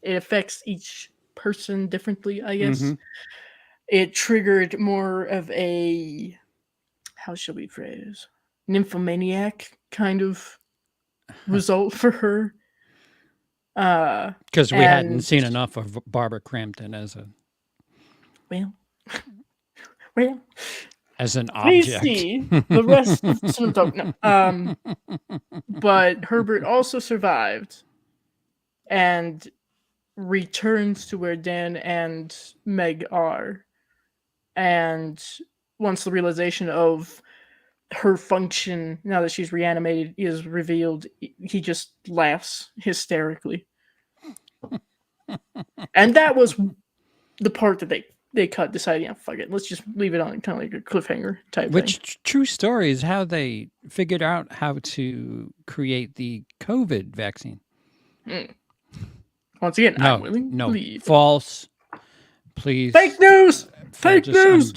affects each person differently, I guess. It triggered more of a, how shall we phrase, nymphomaniac kind of result for her. Because we hadn't And seen enough of Barbara Crampton as a well, well, as an please object. see the rest of Cinematog. No, but Herbert also survived and returns to where Dan and Meg are, and once the realization of her function now that she's reanimated is revealed, he just laughs hysterically. And that was the part that they cut, deciding, fuck it, let's just leave it on kind of like a cliffhanger type Which thing. true story is how they figured out how to create the COVID vaccine. Once again, I'm No, willing to no, believe. false. Please, Fake news. Fake news.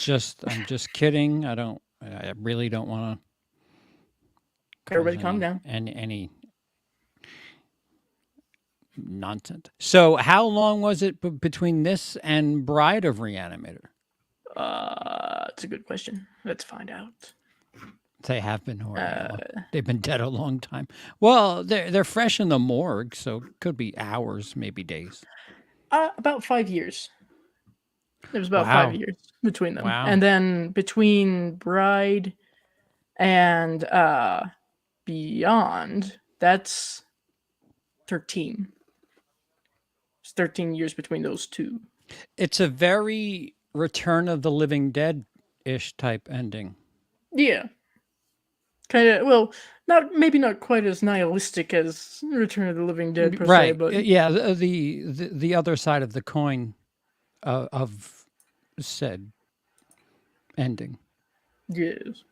I'm just kidding. I really don't want to. Everybody, calm down. Any nonsense. So, how long was it between this and Bride of Re-Animator? It's a good question. Let's find out. They have been they've been dead a long time. Well, they're fresh in the morgue, so it could be hours, maybe days. About 5 years. There was about Wow. 5 years between them. Wow. And then between Bride and Beyond, that's 13. It's 13 years between those two. It's a very Return of the Living Dead-ish type ending. Yeah. Kind of, well, maybe not quite as nihilistic as Return of the Living Dead per se, but yeah, the other side of the coin of said ending. yes.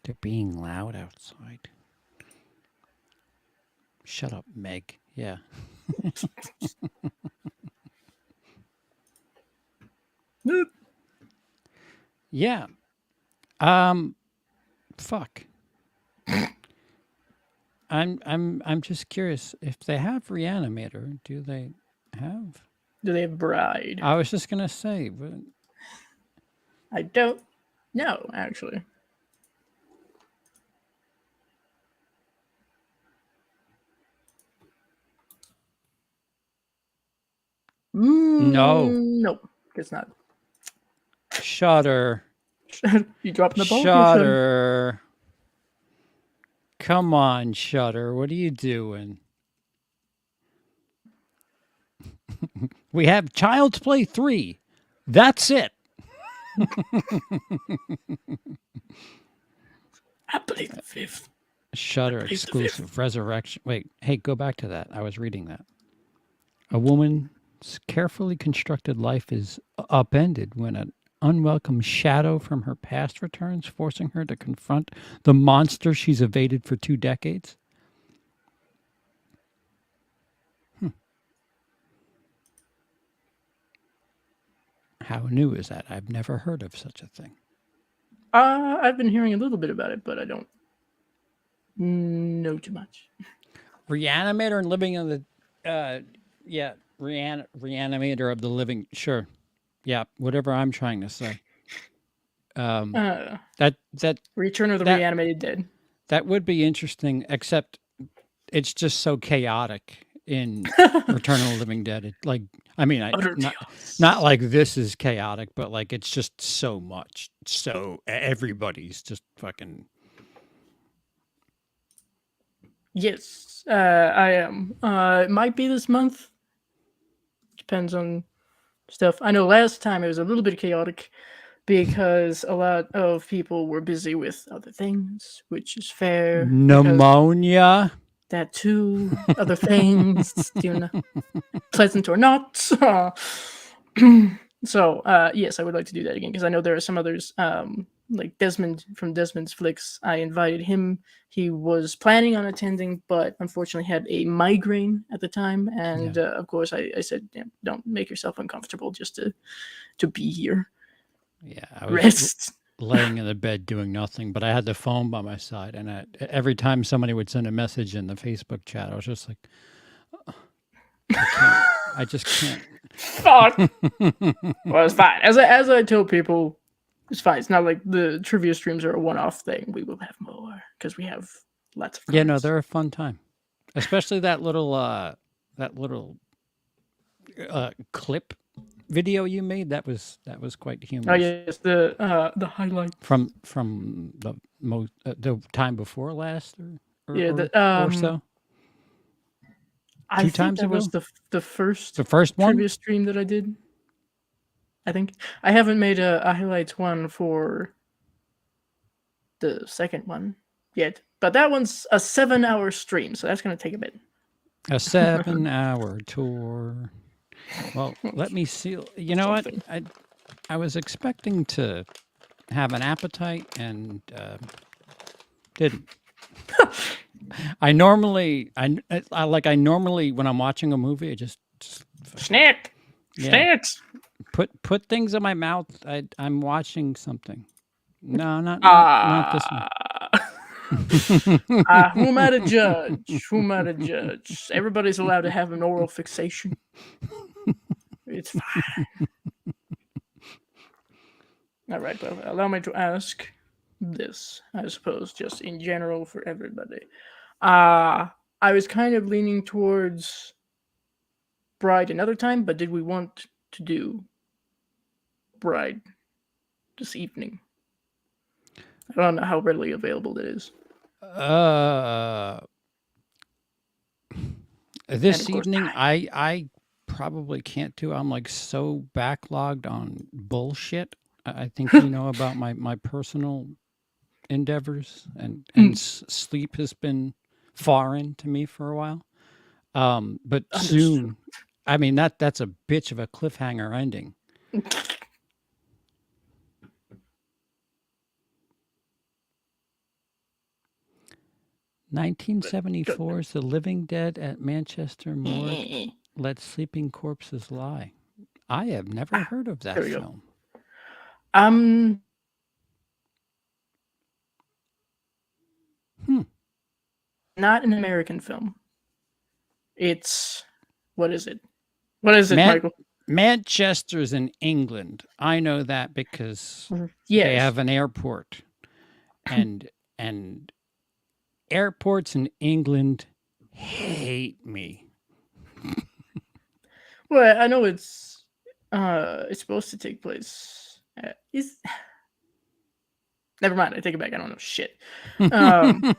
They're being loud outside. Shut up, Meg. Yeah. Yeah. Fuck. I'm just curious if they have Re-Animator. Do they have? Do they have Bride? I was just gonna say, but I don't know, actually. no. Nope, it's not. Shutter. You dropping the ball here, Shutter. Shutter. Come on, Shutter. What are you doing? We have Child's Play 3. That's it. I believe the fifth. Shutter exclusive Resurrection. Wait, hey, go back to that. I was reading that. A woman's carefully constructed life is upended when an unwelcome shadow from her past returns, forcing her to confront the monster she's evaded for 2 decades. How new is that? I've never heard of such a thing. I've been hearing a little bit about it, but I don't know too much. Re-Animator and Living in the, Re-Animator of the Living. Sure, yeah, whatever I'm trying to say. That Return of the Re-Animated Dead. That would be interesting, except it's just so chaotic in Return of the Living Dead. It, like, I mean, not like this is chaotic, but like it's just so much. So everybody's just fucking. Yes, I am. It might be this month. Depends on stuff. I know last time it was a little bit chaotic because a lot of people were busy with other things, which is fair. Pneumonia. That too. Other things, you know, pleasant or not. So, yes, I would like to do that again because I know there are some others, like Desmond from Desmond's Flicks. I invited him. He was planning on attending, but unfortunately had a migraine at the time. And of course, I said, don't make yourself uncomfortable just to be here. Yeah, I was Rest. laying in the bed doing nothing, but I had the phone by my side, and every time somebody would send a message in the Facebook chat, I was just like, I just can't. Fuck. Well, it's fine. As I tell people, it's fine. It's not like the trivia streams are a one-off thing. We will have more because we have lots of cards. Yeah, no, they're a fun time, especially that little clip video you made. That was quite humorous. Oh yes, the highlight from the time before last, or so. I think that was the first one trivia stream that I did. I think I haven't made a highlights one for the second one yet, but that one's a 7-hour stream, so that's going to take a bit. A 7-hour tour. Well, let me see. You know what? I was expecting to have an appetite and didn't. I normally when I'm watching a movie, I just snack. Yeah. Snacks. Put things in my mouth. I'm watching something. No, not this one. Who am I to judge? Who am I to judge? Everybody's allowed to have an oral fixation. It's fine. All right, but allow me to ask this, I suppose, just in general for everybody. I was kind of leaning towards Bride another time, but did we want to do Bride this evening? I don't know how readily available it is. This evening, I probably can't do. I'm like so backlogged on bullshit. I think you know about my personal endeavors, and sleep has been foreign to me for a while. But soon, I mean that's a bitch of a cliffhanger ending. 1974's The Living Dead at Manchester Morgue Let Sleeping Corpses Lie. I have never heard of that film. not an American film. It's what is it? What is it, Man- Michael? Manchester's in England. I know that because they Yes. have an airport, and and airports in England hate me. Well, I know it's supposed to take place. Is Never mind. I take it back. I don't know shit. Um,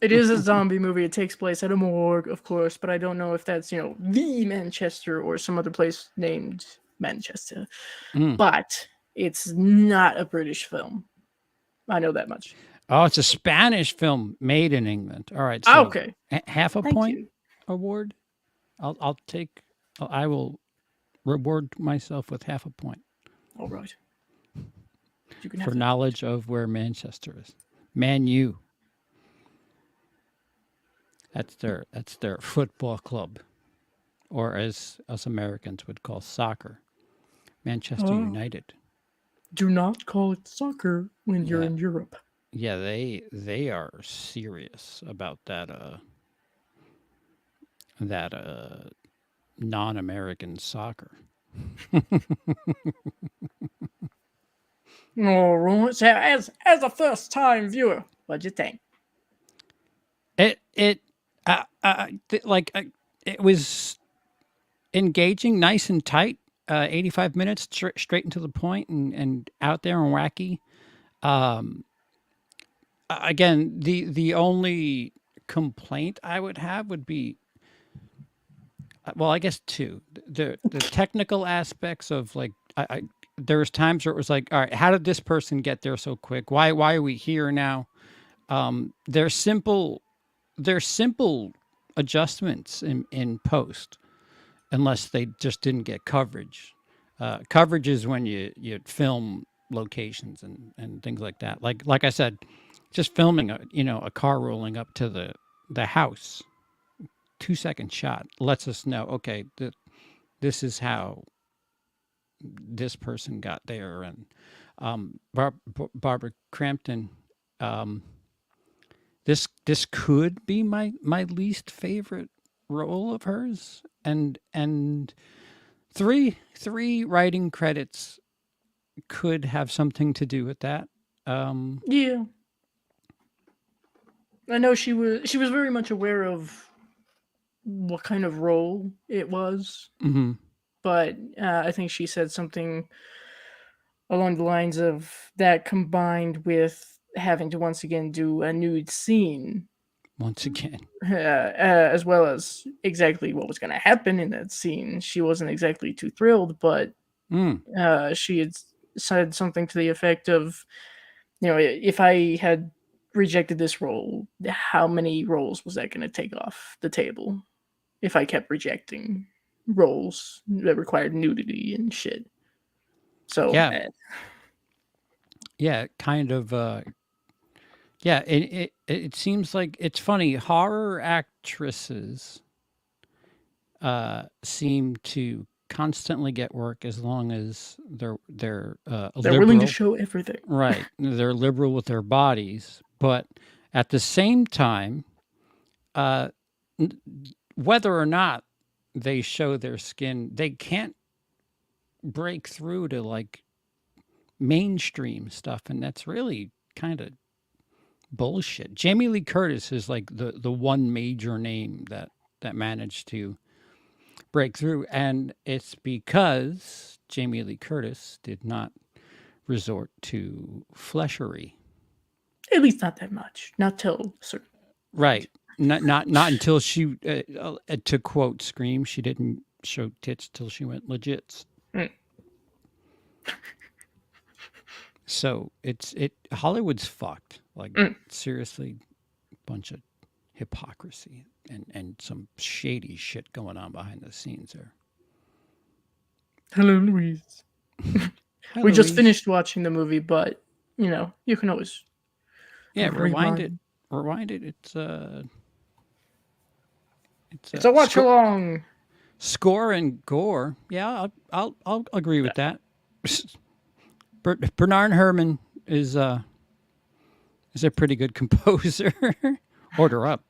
it is a zombie movie. It takes place at a morgue, of course, but I don't know if that's the Manchester or some other place named Manchester. Mm. But it's not a British film. I know that much. Oh, it's a Spanish film made in England. All right, Ah, so okay. half a Thank point you. award. I'll take. I will reward myself with half a point All right. You can for have that. knowledge of where Manchester is. Man U. That's their football club, or as us Americans would call soccer, Manchester Oh, United. do not call it soccer when you're Yeah, in Europe. yeah, they are serious about that non-American soccer. All right. So as a first time viewer, what'd you think? It like it was engaging, nice and tight. 85 minutes straight into the point and out there and wacky. Um, Again, the only complaint I would have would be well, I guess two. The technical aspects of like I there was times where it was like, all right, how did this person get there so quick? Why are we here now? They're simple adjustments in post, unless they just didn't get coverage. Coverage is when you film locations and things like that. Like I said, just filming a car rolling up to the house, 2 second shot lets us know, okay, this is how this person got there. And Barbara Crampton, um, this could be my least favorite role of hers, and three writing credits could have something to do with that. Um, Yeah, I know she was very much aware of what kind of role it was, mm-hmm. but I think she said something along the lines of that combined with having to once again do a nude scene, Once again, as well as exactly what was going to happen in that scene. She wasn't exactly too thrilled, but mm, she had said something to the effect of, if I had rejected this role, how many roles was that going to take off the table if I kept rejecting roles that required nudity and shit? So, yeah, yeah, kind of. Yeah, it seems like it's funny. Horror actresses seem to constantly get work as long as they're they're willing to liberal. show everything. Right, they're liberal with their bodies, but at the same time, uh, n- whether or not they show their skin, they can't break through to like mainstream stuff, and that's really kind of bullshit. Jamie Lee Curtis is like the one major name that managed to break through, and it's because Jamie Lee Curtis did not resort to fleshery. At least not that much. Not till a certain point. Right. Not until she to quote Scream, she didn't show tits till she went legit. Mm, So it Hollywood's fucked. Like mm. seriously, bunch of hypocrisy and some shady shit going on behind the scenes there. Hello, Louise. Hi, We just Louise. finished watching the movie, but you can always Yeah, rewind it. rewind. Rewind it. It's It's a watch along. score and gore. Yeah, I'll agree with that. Bernard Herrmann is a pretty good composer. Order up.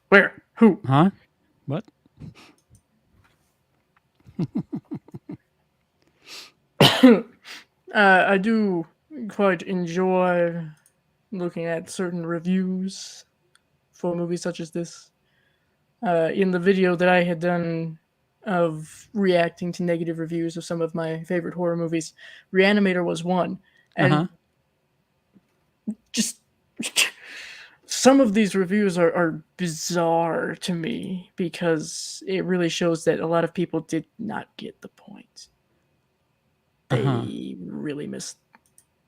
Where? Who? Huh? What? I do quite enjoy looking at certain reviews for movies such as this. In the video that I had done of reacting to negative reviews of some of my favorite horror movies, Re-Animator was one. Uh-huh. And just some of these reviews are bizarre to me because it really shows that a lot of people did not get the point. They really missed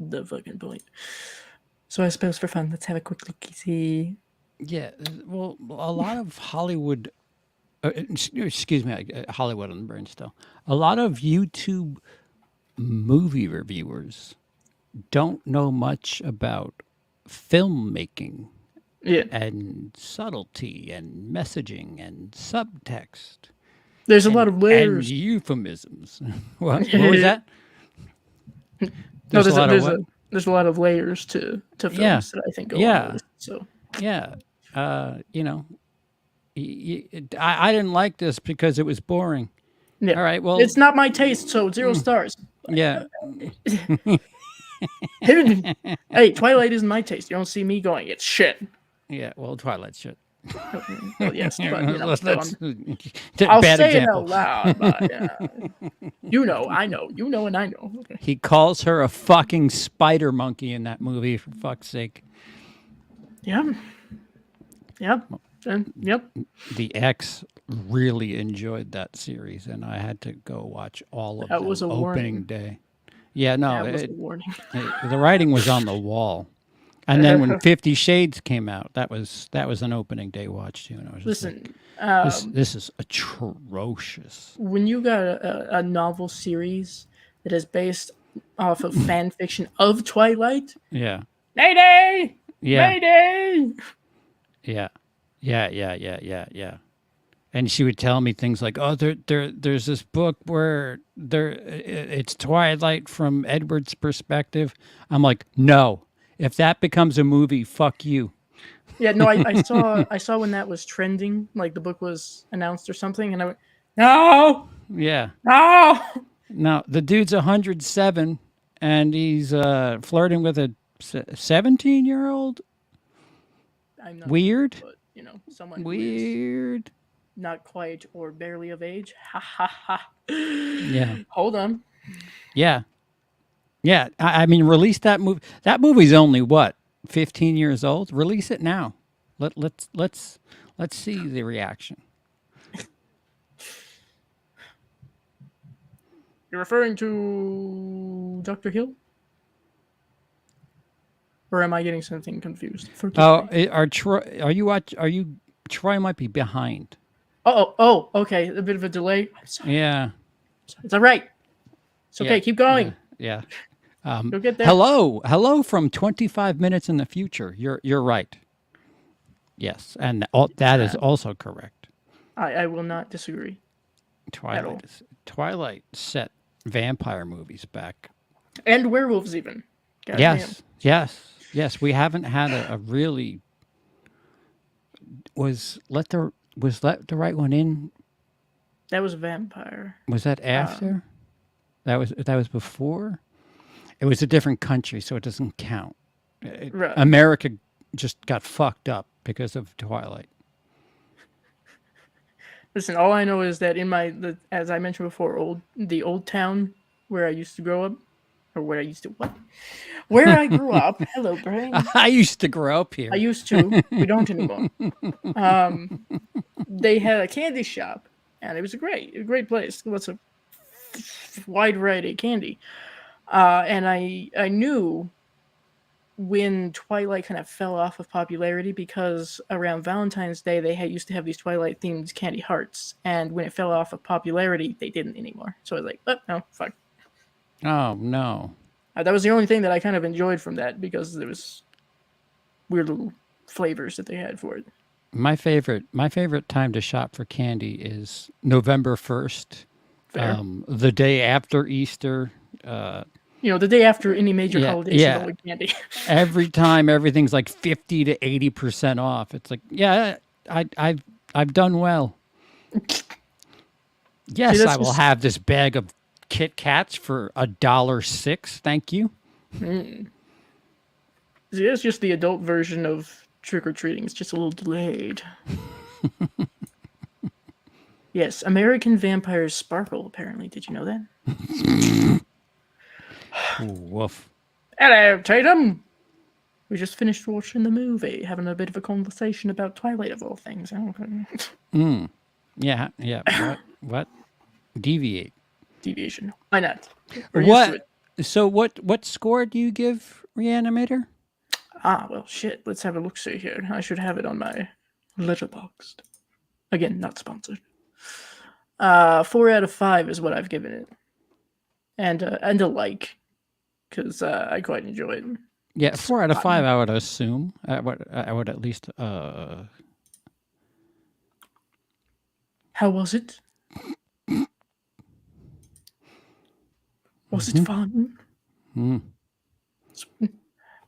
the fucking point. So I suppose for fun, let's have a quick look-see. Yeah. Well, a lot of Hollywood, excuse me, Hollywood on the brain still. A lot of YouTube movie reviewers don't know much about filmmaking Yeah, and subtlety and messaging and subtext there's a lot of and layers. euphemisms. What was that? No, There's a lot of what? there's a lot of layers to Yeah. films that I think go Yeah. unnoticed. So Yeah. You know, I didn't like this because it was boring. yeah, All right. Well, it's not my taste, so 0 stars. yeah. Hey, Twilight isn't my taste. You don't see me going, it's shit. Yeah. Well, Twilight shit. Well, yes, but you know, still, That's I'll bad say example. it out loud. But, you know, I know, you know, and I know. Okay. He calls her a fucking spider monkey in that movie, for fuck's sake. Yeah. Yep. Yep. The ex really enjoyed that series, and I had to go watch all of That them was a opening warning. day. Yeah, no, That was a warning. the writing was on the wall. And then when 50 Shades came out, that was an opening day watch too. And I was just Listen, like, this is atrocious. when you got a novel series that is based off of fan fiction of Twilight, Yeah, Mayday! yeah, Mayday! yeah. And she would tell me things like, "Oh, there's this book where it's Twilight from Edward's perspective." I'm like, "No, if that becomes a movie, fuck you." Yeah, no, I saw when that was trending, like the book was announced or something, and I went, no, Yeah, no. no, the dude's 107, and he's flirting with a 17-year-old. I'm not Weird, sure, but you know, someone who is weird. not quite or barely of age. Ha ha ha. Yeah, Hold on. yeah, yeah. I mean, release that movie. That movie's only what, 15 years old. Release it now. Let's see the reaction. You're referring to Dr. Hill? Or am I getting something confused? Oh, are you Troy might be behind. Oh, okay. A bit of a delay. I'm sorry. Yeah. It's all right. It's okay. Yeah, Keep going. Yeah. You'll get there. Hello from 25 minutes in the future. You're right. Yes, and that is also correct. I will not disagree. Twilight set vampire movies back. And werewolves even. God Yes, damn. yes. We haven't had a really was let the right one in. That was a vampire. Was that after? That was before. It was a different country, so it doesn't count. Right. America just got fucked up because of Twilight. Listen, all I know is that in as I mentioned before, the old town where I used to grow up, or where I used to what? Where I grew up. Hello, brain. I used to grow up here. I used to. We don't anymore. They had a candy shop, and it was a great place. Lots of wide variety of candy. And I knew when Twilight kind of fell off of popularity because around Valentine's Day they used to have these Twilight themed candy hearts, and when it fell off of popularity, they didn't anymore. So I was like, oh no, fuck. Oh no. That was the only thing that I kind of enjoyed from that because there was weird little flavors that they had for it. My favorite time to shop for candy is November 1st, the day after Easter. the day after any major Yeah, holiday, she's yeah. going candy. Every time everything's like 50 to 80% off. It's like, yeah, I've done well. See, Yes, that's I will just have this bag of Kit Kats for $1.06. Thank you. see, that's just the adult version of trick or treating. It's just a little delayed. Yes, American vampires sparkle. Apparently, did you know that? Ooh, woof. Hello, Tatum. We just finished watching the movie, having a bit of a conversation about Twilight of all things. Yeah, yeah. What? Deviate. Deviation. Why not? We're used to What? it. So what score do you give Re-Animator? Ah, well, shit. Let's have a look see here. I should have it on my letterboxd. Again, not sponsored. 4 out of 5 is what I've given it, and a like, because I quite enjoy it. Yeah, It's 4 out of 5. fun. I would assume. I would at least. How was it? Was it fun? It's a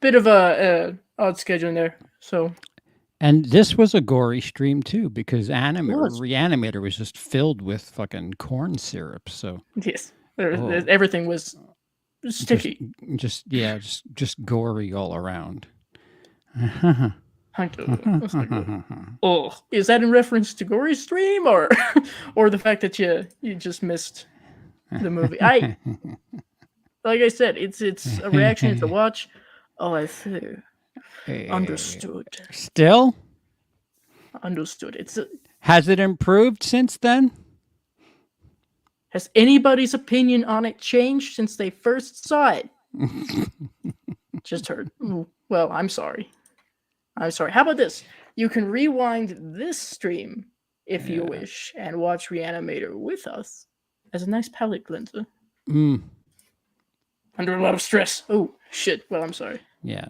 bit of a odd scheduling there. So And this was a gory stream too, because it was. Re-Animator was just filled with fucking corn syrup. So Yes. oh, Everything was just sticky. just gory all around. Hunter. Oh, is that in reference to Gory Stream or or the fact that you just missed the movie? Like I said, it's a reaction, it's a watch. Oh, I see. Understood. Still, Understood. has it improved since then? Has anybody's opinion on it changed since they first saw it? Just heard. Ooh, well, I'm sorry. I'm sorry. How about this? You can rewind this stream if you wish and watch Re-Animator with us as a nice palate cleanser. Under a lot of stress. Oh, shit. Well, I'm sorry. Yeah.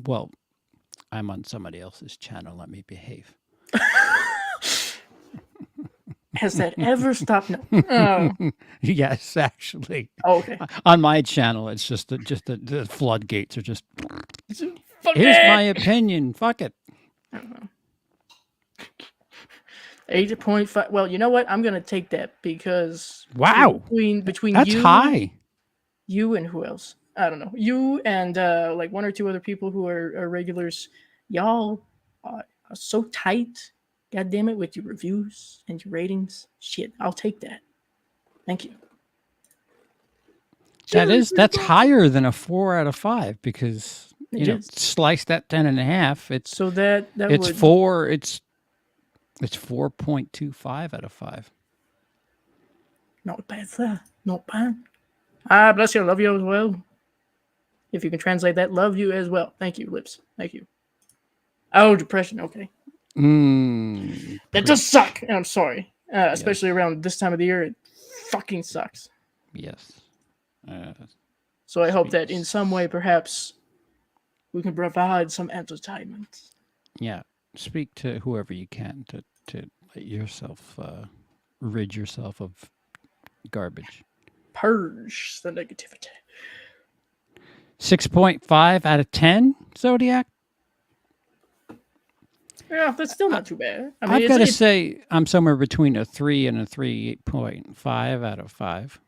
Well, I'm on somebody else's channel. Let me behave. Has that ever stopped? No. Yes, actually. Oh, okay. On my channel, it's just the floodgates are just. Fuck Here's it! my opinion. Fuck it. 8.5. Well, you know what? I'm gonna take that because Wow, between that's high. you and who else? I don't know. You and like one or two other people who are regulars. Y'all are so tight. God damn it, with your reviews and your ratings. Shit, I'll take that. Thank you. That's higher than a 4 out of 5 because It is. slice that 10.5. So that It's would 4. It's 4.25 out of 5. not bad, sir. Not bad. Ah, bless you. Love you as well. If you can translate that, love you as well. Thank you, lips. Thank you. Oh, depression. Okay. That does suck. And I'm sorry. Especially around this time of the year, it fucking sucks. Yes. So I hope that in some way, perhaps, we can provide some entertainment. Yeah. Speak to whoever you can to let yourself rid yourself of garbage. Purge the negativity. 6.5 out of 10, Zodiac. Yeah, that's still not too bad. I mean, I've got to say I'm somewhere between a 3 and a 3.5 out of 5.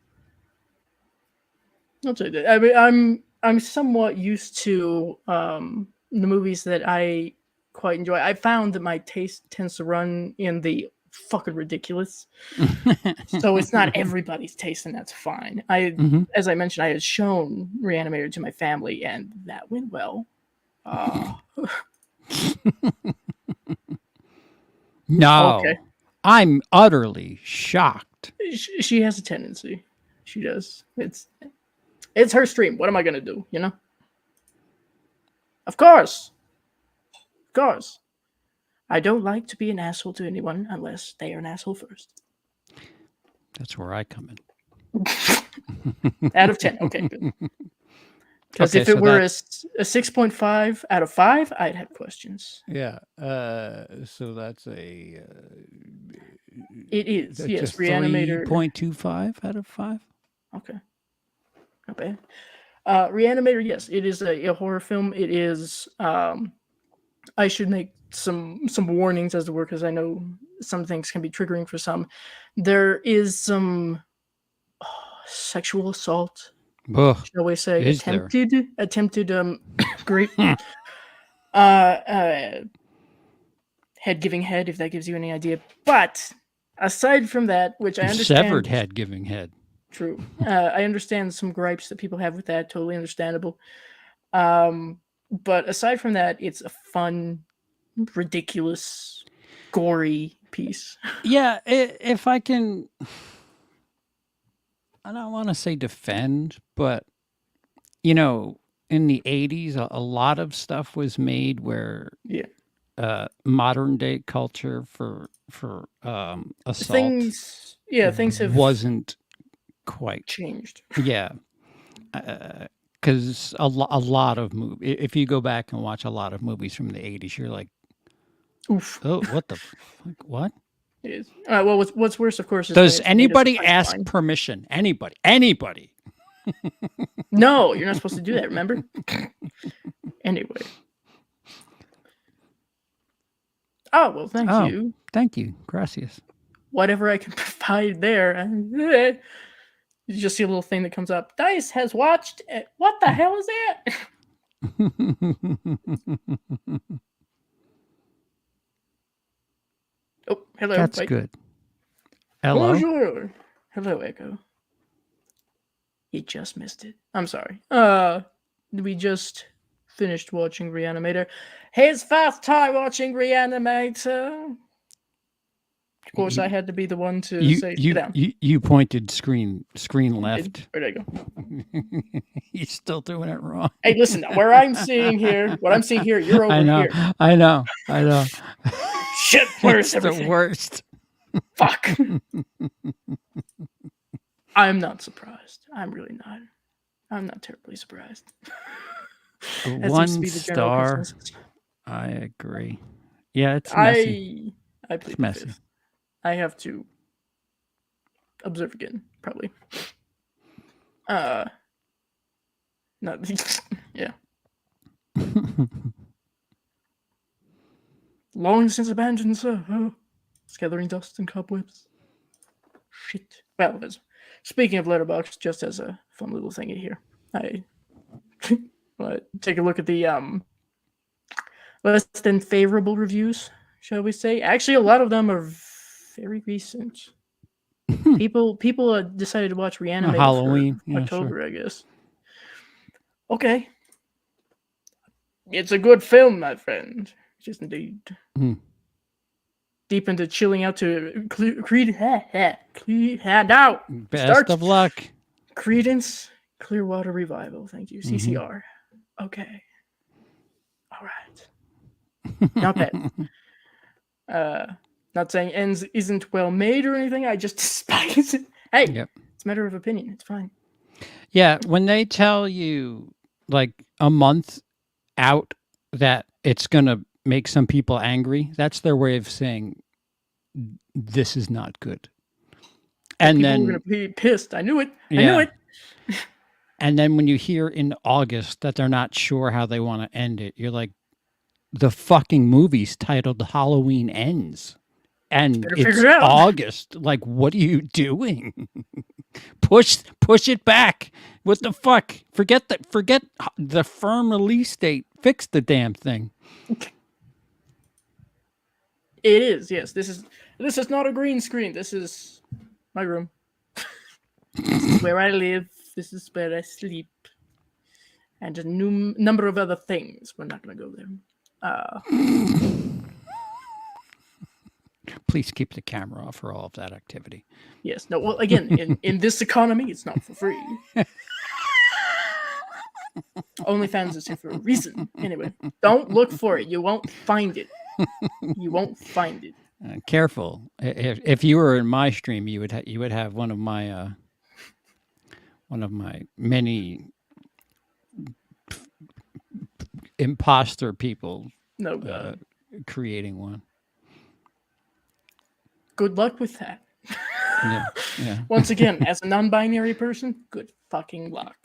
I'll take that. I mean, I'm somewhat used to the movies that I quite enjoy. I found that my taste tends to run in the fucking ridiculous. So it's not everybody's taste, and that's fine. As I mentioned, I had shown Re-Animator to my family, and that went well. No, Okay. I'm utterly shocked. She has a tendency. She does. It's her stream. What am I gonna do? You know. Of course. Of course. I don't like to be an asshole to anyone unless they are an asshole first. That's where I come in. Out of 10. Okay, good. Because Okay, if it so were a 6.5 out of 5, I'd have questions. Yeah. So that's a It is. that's Yes, a Re-Animator. 3.25 out of 5. Okay, not bad. Re-Animator, yes, it is a horror film. It is. I should make some warnings as to work, because I know some things can be triggering for some. There is some sexual assault, Ugh, shall we say, is there? attempted grape, uh, head giving head, if that gives you any idea. But aside from that, which I Severed understand, head giving head. true, I understand some gripes that people have with that. Totally understandable. But aside from that, it's a fun, ridiculous, gory piece. Yeah, if I can, I don't want to say defend, but you know, in the 80s, a lot of stuff was made where Yeah, modern day culture for assault things have wasn't quite. changed. Yeah, because a lot of movie. If you go back and watch a lot of movies from the 80s, you're like, Oof. oh, what the fuck? What? It is. Well, what's worse, of course, is when Does it's made as a anybody ask punchline. permission? Anybody? No, you're not supposed to do that. Remember? Anyway. Oh well, thank Oh, you. thank you, gracias. Whatever I can provide there. You just see a little thing that comes up. Dice has watched. What the hell is that? Oh, hello. That's Wait. good. Hello. Bonjour. Hello, Echo. You just missed it. I'm sorry. We just finished watching Re-Animator. His first time watching Re-Animator. Of course, I had to be the one to say, sit down. You pointed screen left. Where'd I go? He's still doing it wrong. Hey, listen, what I'm seeing here, you're over here. I know. Shit, where's It's everything? the worst. Fuck. I'm not surprised. I'm really not. I'm not terribly surprised. One star. I agree. Yeah, it's messy. I plead It's the messy. fifth. I have to observe again, probably. Not yeah. Long since abandoned, sir. Oh, gathering dust and cobwebs. Shit. Well, speaking of Letterboxd, just as a fun little thingy here, I take a look at the less than favorable reviews, shall we say? Actually, a lot of them are very recent. People decided to watch Re-Animator Halloween, for October, I guess. Okay, it's a good film, my friend. Just indeed. Deep into chilling out to Creed. Now. Best of luck. Credence Clearwater Revival. Thank you. CCR. Okay. All right. Not bad. Not saying ends isn't well made or anything. I just despise it. Hey, It's a matter of opinion. It's fine. Yeah, when they tell you like a month out that it's going to make some people angry, that's their way of saying this is not good. And people then are going to be pissed. I knew it. I knew it. And then when you hear in August that they're not sure how they want to end it, you're like, the fucking movie's titled Halloween Ends. And it's August. Like, what are you doing? Push it back. What the fuck? Forget the firm release date. Fix the damn thing. It is, yes. This is not a green screen. This is my room. This is where I live. This is where I sleep. And a number of other things. We're not going to go there. Please keep the camera off for all of that activity. Yes. No, well, again, in this economy, it's not for free. OnlyFans is here for a reason. Anyway, don't look for it. You won't find it. You won't find it. Careful. If you were in my stream, you would have one of my many imposter people No, creating one. good luck with that. Yeah. Yeah. Once again, as a non-binary person, good fucking luck.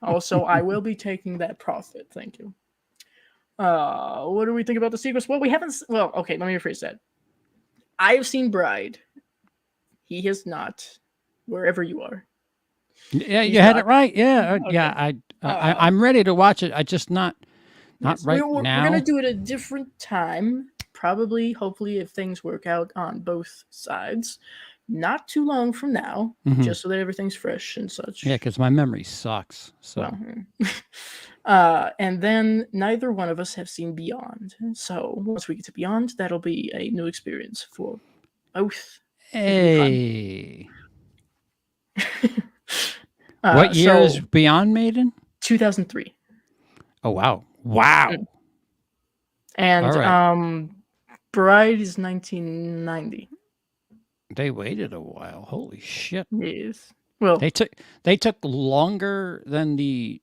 Also, I will be taking that profit. Thank you. What do we think about the sequels? Well, we haven't. Well, okay, let me rephrase that. I have seen Bride. He has not. Wherever you are, Yeah, you he's had it not. right. Yeah, yeah. Okay. I'm ready to watch it. I just not Yes, right we're gonna now. do it a different time. Probably, hopefully, if things work out on both sides, not too long from now, Hmm. just so that everything's fresh and Yeah, such. because my memory sucks. Well, So and then neither one of us have seen Beyond. So once we get to Beyond, that'll be a new experience for both. It'll be fun. hey, what year is So Beyond made in? 2003, Oh wow, wow. All and right, Bride is 1990. they waited a while. Holy shit. Yes. Well, They took they took longer than the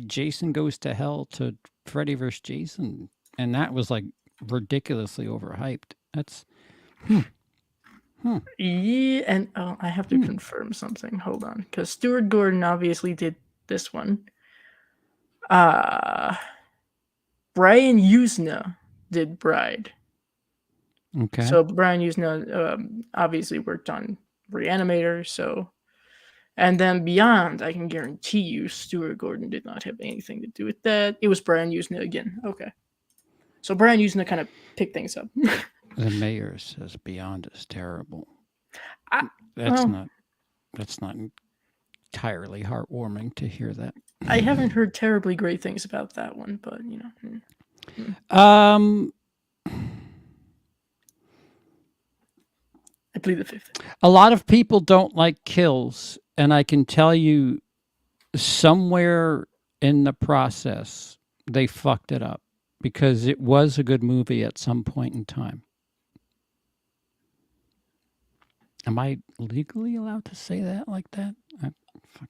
Jason Goes to Hell to Freddy vs. Jason, and that was like ridiculously overhyped. That's hmm, yeah, and I have to hmm. confirm something. Hold on, because Stuart Gordon obviously did this one. Uh Brian Usna did Bride. Okay. So Brian Usna obviously worked on Re-Animator. So, and then Beyond, I can guarantee you, Stuart Gordon did not have anything to do with that. It was Brian Usna again. Okay, so Brian Usna kind of picked things up. The mayor says Beyond is terrible. I, That's well, not that's not entirely heartwarming to hear that. I haven't heard terribly great things about that one, but you know. Um, I plead the fifth. a lot of people don't like kills, and I can tell you somewhere in the process they fucked it up because it was a good movie at some point in time. Am I legally allowed to say that like that? Fuck.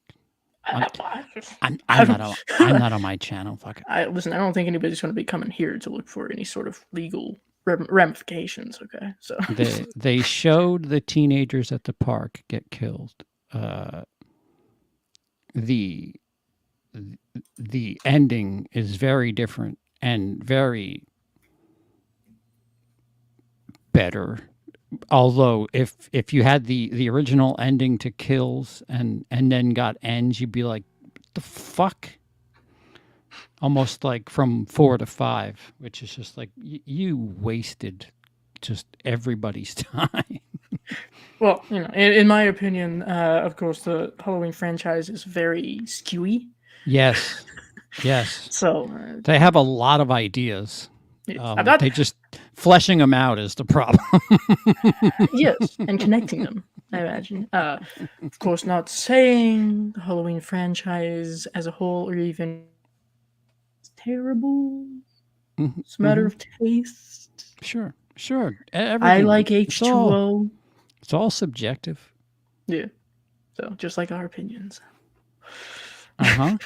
I'm, I'm not on my channel. Fuck it. Listen. I don't think anybody's going to be coming here to look for any sort of legal ramifications. Okay, so They showed the teenagers at the park get killed. Uh, the the ending is very different and very better. Although if you had the original ending to Kills and then got ends, you'd be like, the fuck? Almost like from 4 to 5, which is just like you wasted just everybody's time. well, you know, in my opinion, of course, the Halloween franchise is very skewy. Yes, yes, So they have a lot of ideas. I'm not, They just fleshing them out is the problem. yes, and connecting them. I imagine. Of course, not saying the Halloween franchise as a whole or even terrible. It's a matter Mm-hmm. of taste. Sure, sure. I Everything. like H2O. It's all subjective. Yeah. So just like our opinions. Uh huh.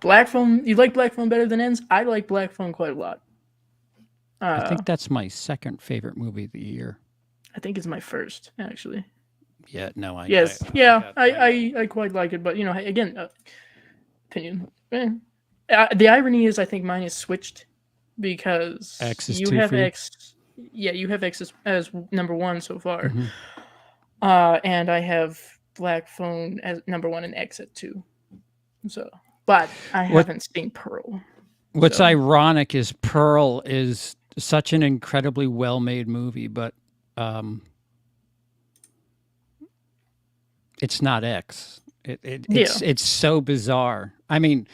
Black Phone. You like Black Phone better than Ends? I like Black Phone quite a lot. I think that's my second favorite movie of the year. I think it's my first actually. Yeah, no, Yes. Yeah. I quite like it, but you know, again, opinion. The irony is, I think mine is switched because X is you too have free. X. Yeah, you have X as number one so far, Mm-hmm. and I have Black Phone as number one and X at 2. So, but I What haven't seen Pearl. What's So ironic is Pearl is such an incredibly well made movie, but um, it's not X. yeah, It's so bizarre. I mean,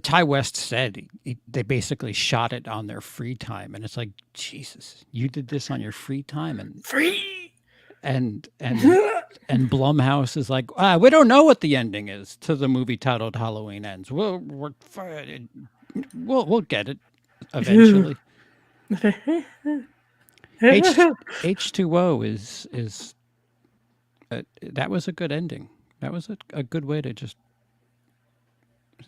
Ty West said they basically shot it on their free time, and it's like, Jesus, you did this on your free time, free. and and and Blumhouse is like, we don't know what the ending is to the movie titled Halloween Ends. We'll get it eventually. H2O is that was a good ending. That was a good way to just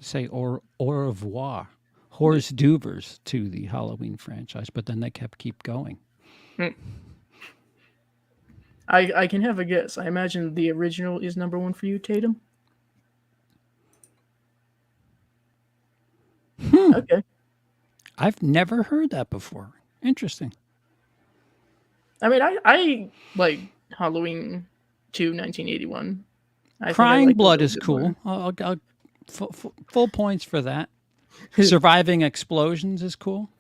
say au revoir, hors d'oeuvres to the Halloween franchise. But then they keep going. I can have a guess. I imagine the original is number one for you, Tatum. Okay. I've never heard that before. Interesting. I mean, I like Halloween 2, 1981. I think I Crying like it a Blood little is bit more. cool. I'll full points for that. Surviving Explosions is cool.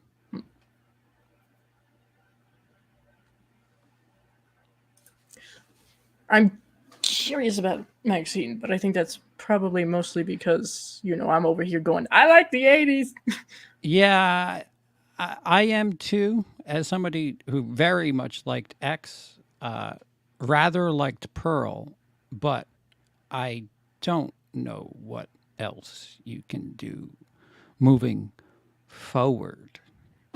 I'm curious about Maxine, but I think that's probably mostly because, I'm over here going, I like the 80s. Yeah, I am too. As somebody who very much liked X, rather liked Pearl, but I don't know what else you can do moving forward.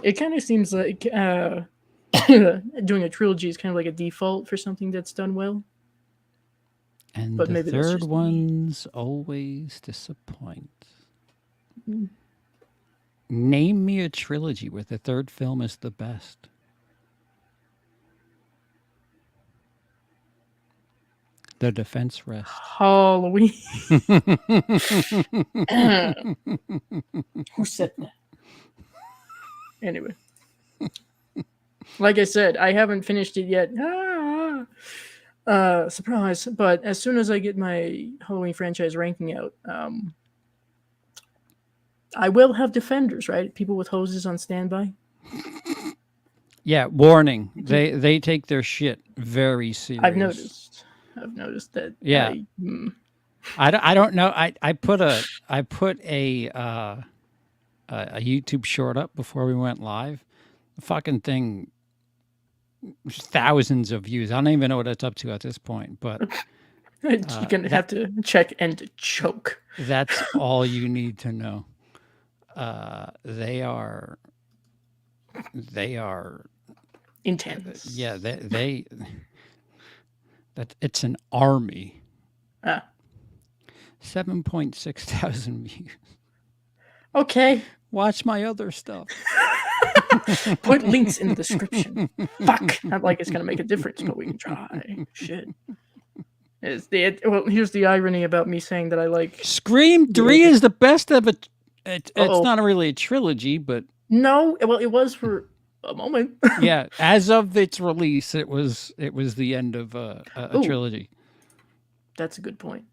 It kind of seems like doing a trilogy is kind of like a default for something that's done well, And but the maybe that's third just me. one's always disappoint. Name me a trilogy where the third film is the best. The defense rests. Halloween. Who said that? Anyway, like I said, I haven't finished it yet. Surprise! But as soon as I get my Halloween franchise ranking out, I will have defenders, right? People with hoses on standby. Yeah, warning. They take their shit very I've serious. noticed. I've noticed that. Yeah. I don't know. I put a YouTube short up before we went live. The fucking thing, thousands of views. I don't even know what it's up to at this point, but You're gonna have to check and choke. that's all you need to know. They are Intense. yeah, that it's an army. 7.6 thousand views. Okay. Watch my other stuff. Put links in the description. Fuck. Not like it's gonna make a difference, but we can try. Shit. Well, here's the irony about me saying that I like Scream 3 is the best of it. It's Uh-oh. not really a trilogy, but No, well, it was for a moment. yeah, as of its release, it was the end of a trilogy. That's a good point.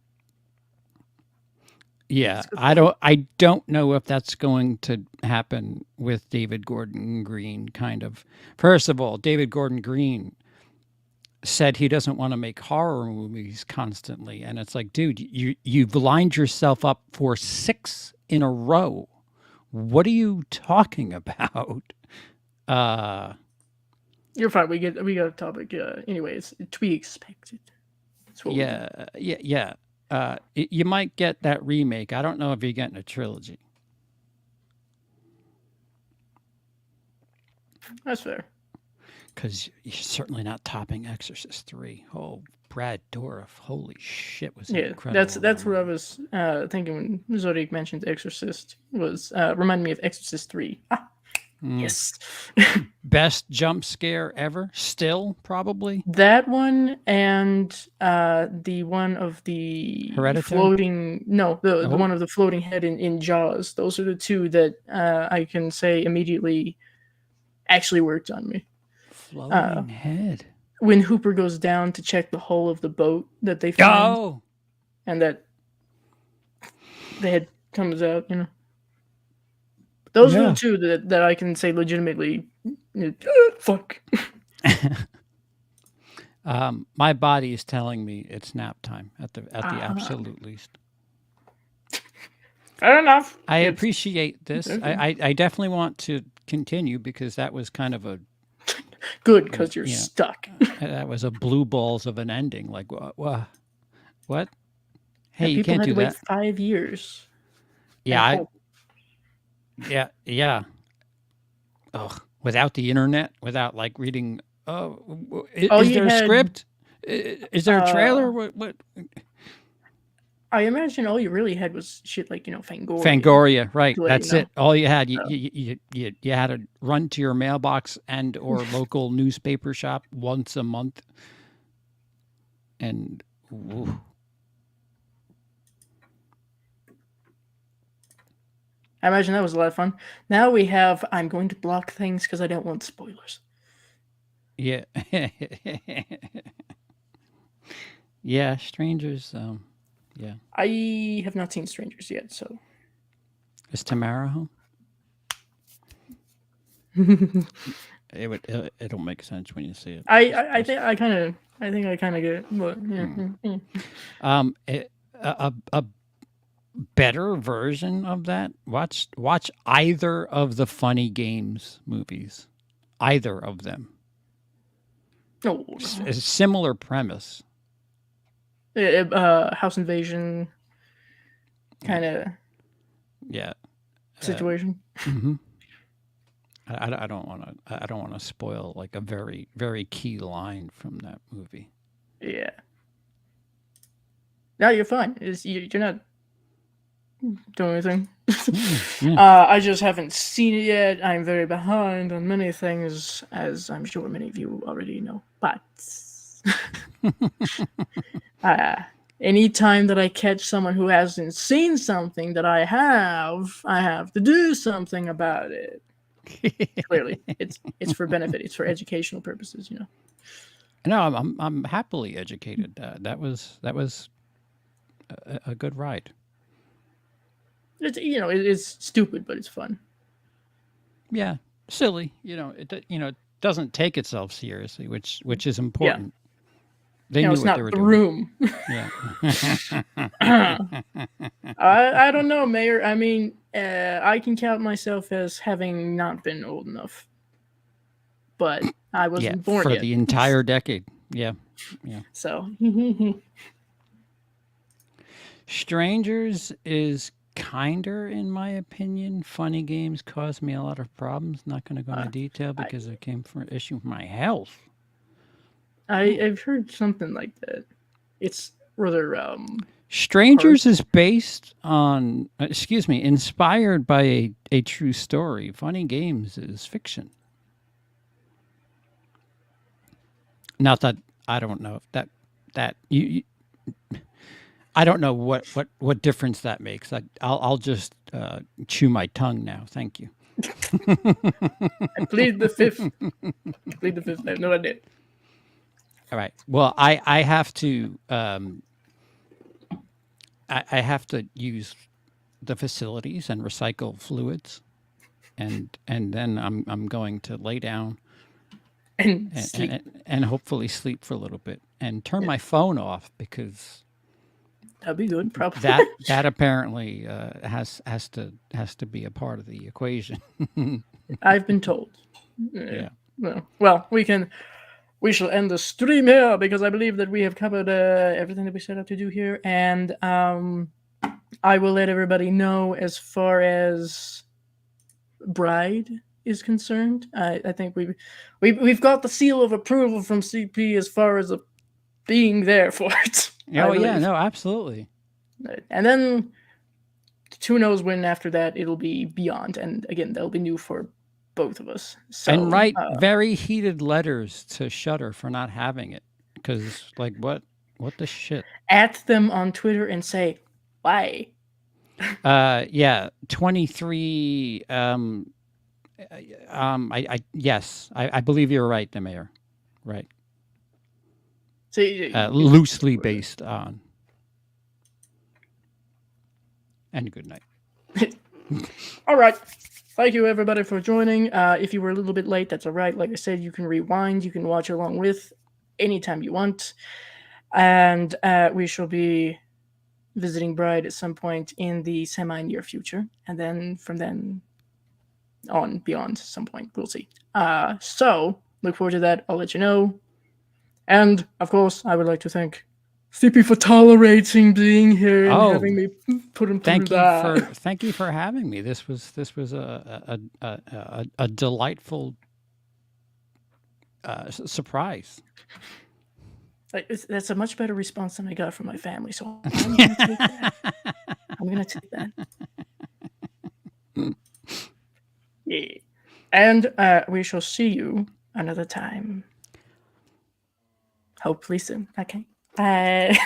Yeah, good I don't know if that's going to happen with David Gordon Green. Kind of. First of all, David Gordon Green said he doesn't want to make horror movies constantly, and it's like, dude, you've lined yourself up for 6 in a row. What are you talking about? You're fine. We got a topic. Anyways, to be expected. That's what yeah. You might get that remake. I don't know if you're getting a trilogy. That's fair. Because you're certainly not topping Exorcist 3. Oh, Brad Dourif. Holy shit, was that incredible. That's what I was thinking when Zodiac mentioned Exorcist. Was reminded me of Exorcist 3. Yes. Best jump scare ever? Still, probably? That one and the one of the Hereditary? floating... No, the one of the floating head in Jaws. Those are the two that I can say immediately actually worked on me. Floating head. When Hooper goes down to check the hull of the boat that they find, and that the head comes out, Those are the two that I can say legitimately, fuck. My body is telling me it's nap time at the absolute least. Fair enough. I appreciate this. I definitely want to continue because that was kind of a good because you're stuck. That was a blue balls of an ending. Like what? Hey, you people can't had do to wait that. 5 years. Yeah, yeah. Oh, without the internet, without like reading. Is there a script? Is there a trailer? What? I imagine all you really had was shit like Fangoria. Fangoria, right? That's it. All you had. You had to run to your mailbox and or local newspaper shop once a month. and ooh, I imagine that was a lot of fun. Now we have. I'm going to block things because I don't want spoilers. yeah, yeah, strangers. Yeah, I have not seen Strangers yet, so is Tamara home? It would. It'll make sense when you see it. I think I kind of get it. But yeah. A better version of that. Watch either of the Funny Games movies, either of them. Oh, A similar premise. house invasion kind of Yeah. situation. Mm-hmm. I don't want to. I don't want to spoil like a very very key line from that movie. Yeah. No, you're fine. You're not doing anything. I just haven't seen it yet. I'm very behind on many things, as I'm sure many of you already know. But anytime that I catch someone who hasn't seen something that I have to do something about it. Clearly, it's for benefit. It's for educational purposes. No, I'm happily educated. That was a good ride. It's stupid, but it's fun. Yeah, silly. It doesn't take itself seriously, which is Yeah. important. They knew It's what they not were The doing. Room. Yeah. I don't know, Mayor. I mean, I can count myself as having not been old enough, but I Yeah, wasn't born for yet. the entire decade. Yeah. Yeah. So Strangers is kinder in my opinion. Funny Games caused me a lot of problems. Not going to go into detail I, because it came from an issue with my health. I've heard something like that. It's rather Strangers harsh. is based on, inspired by a true story. Funny Games is fiction. Not that I don't know if that you I don't know what difference that makes. I'll just chew my tongue now. Thank you. I plead the fifth. I plead the fifth. I have no idea. All right. Well, I have to I have to use the facilities and recycle fluids, and then I'm going to lay down And and, sleep. and hopefully sleep for a little bit and turn Yeah, my phone off because that'd be good. Probably. that apparently has to be a part of the equation. I've been told. Yeah. Well, we shall end the stream here because I believe that we have covered everything that we set out to do here, and I will let everybody know as far as Bride is concerned. I think we've got the seal of approval from CP as far as being there for it. Oh yeah, no, absolutely. And then who knows when after that it'll be beyond, and again that'll be new for both of us. So And write very heated letters to Shutter for not having it, because like what the shit. at them on Twitter and say why. Yeah, 23. Yes, I believe you're right, the mayor. Right. So Loosely based on. And good night. all right. Thank you, everybody, for joining. If you were a little bit late, that's all right. Like I said, you can rewind. You can watch along with anytime you want. And we shall be visiting Bride at some point in the semi-near future. And then from then on beyond some point, we'll see. So look forward to that. I'll let you know. And, of course, I would like to thank CP for tolerating being here and having me put him through that. Thank you for having me. This was a delightful surprise. That's a much better response than I got from my family, so I'm going to take that. I'm going to take that. Yeah. And we shall see you another time. Hopefully soon. Okay. I